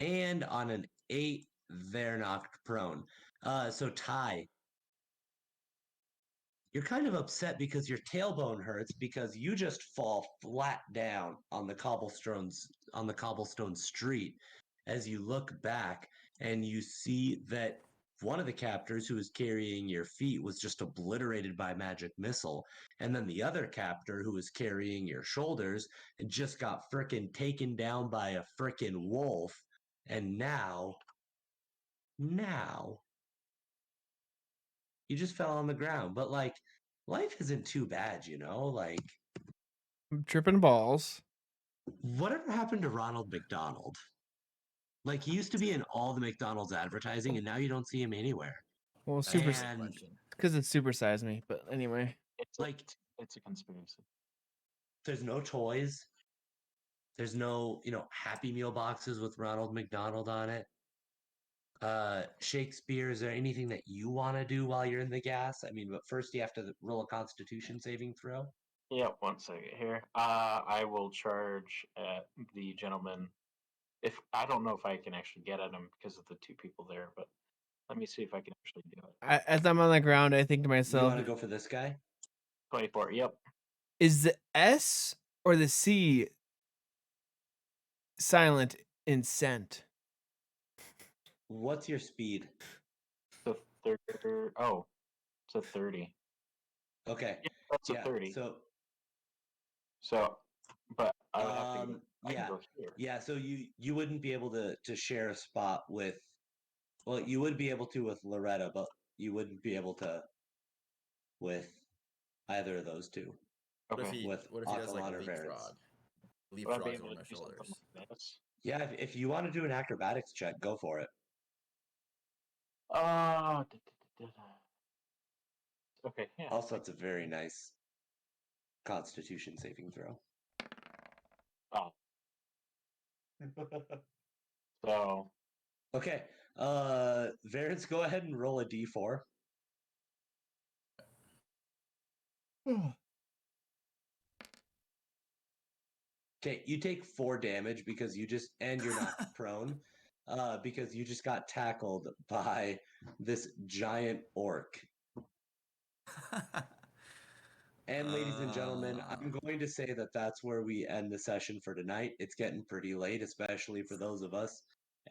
S4: And on an 8, they're knocked prone. So Ty, you're kind of upset because your tailbone hurts because you just fall flat down on the cobblestone street as you look back and you see that one of the captors who was carrying your feet was just obliterated by magic missile, and then the other captor who was carrying your shoulders and just got frickin' taken down by a frickin' wolf, and now you just fell on the ground. But like, life isn't too bad, you know? Like,
S2: I'm tripping balls.
S4: whatever happened to Ronald McDonald? Like, he used to be in all the McDonald's advertising, and now you don't see him anywhere.
S2: Well,
S6: That's a
S2: super
S6: great
S4: And
S6: question.
S2: because it's supersized me. But anyway,
S4: like,
S5: It's a conspiracy.
S4: there's no toys. There's no, Happy Meal boxes with Ronald McDonald on it. Shakespeare, is there anything that you want to do while you're in the gas? I mean, but first you have to roll a Constitution saving throw.
S5: Yep, 1 second here. I will charge at the gentleman. If I don't know if I can actually get at him because of the 2 people there, but let me see if I can actually do it.
S2: as I'm on the ground, I think to
S4: You
S2: myself,
S4: want to go for this guy?
S5: 24. Yep.
S2: Is the S or the C silent in scent?
S4: What's your speed?
S5: The third. Oh, it's a 30.
S4: Okay.
S5: Yeah, that's a
S4: Yeah.
S5: 30.
S4: So
S5: So, but I would have to go. I can
S4: yeah.
S5: go here.
S4: Yeah, so you wouldn't be able to share a spot with, well, you would be able to with Loretta, but you wouldn't be able to with either of those two.
S5: Okay.
S4: With
S6: What if he does like a
S4: Aqualon or Varens.
S6: leapfrog?
S5: Would I be
S6: Leapfrogs
S5: able
S6: over
S5: to
S6: my
S5: do something
S6: shoulders.
S5: like this?
S4: Yeah, if you want to do an acrobatics check, go for it.
S5: Uh, da- da- da- da. Okay. Yeah.
S4: Also, it's a very nice Constitution saving throw.
S5: Oh, so
S4: Okay, Varens, go ahead and roll a d4. Okay, you take 4 damage because you just, and you're knocked prone, because you just got tackled by this giant orc. And ladies and gentlemen, I'm going to say that that's where we end the session for tonight. It's getting pretty late, especially for those of us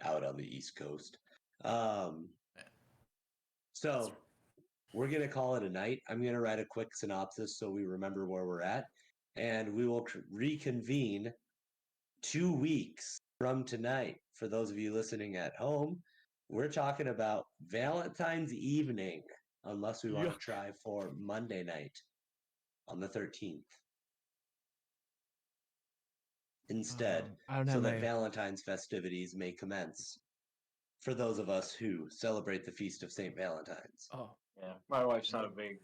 S4: out on the East Coast. So we're going to call it a night. I'm going to write a quick synopsis so we remember where we're at. And we will reconvene 2 weeks from tonight. For those of you listening at home, we're talking about Valentine's evening, unless we want to try for Monday night on the 13th instead,
S2: I don't
S4: so
S2: have
S4: that
S2: my.
S4: Valentine's festivities may commence for those of us who celebrate the feast of St. Valentine's.
S2: Oh,
S5: yeah, my wife's not a big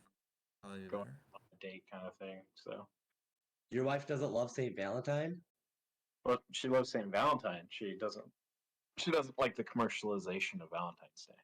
S6: I'll leave it
S5: going
S6: there.
S5: on a date kind of thing. So,
S4: Your wife doesn't love St. Valentine?
S5: but she loves St. Valentine. She doesn't. She doesn't like the commercialization of Valentine's Day.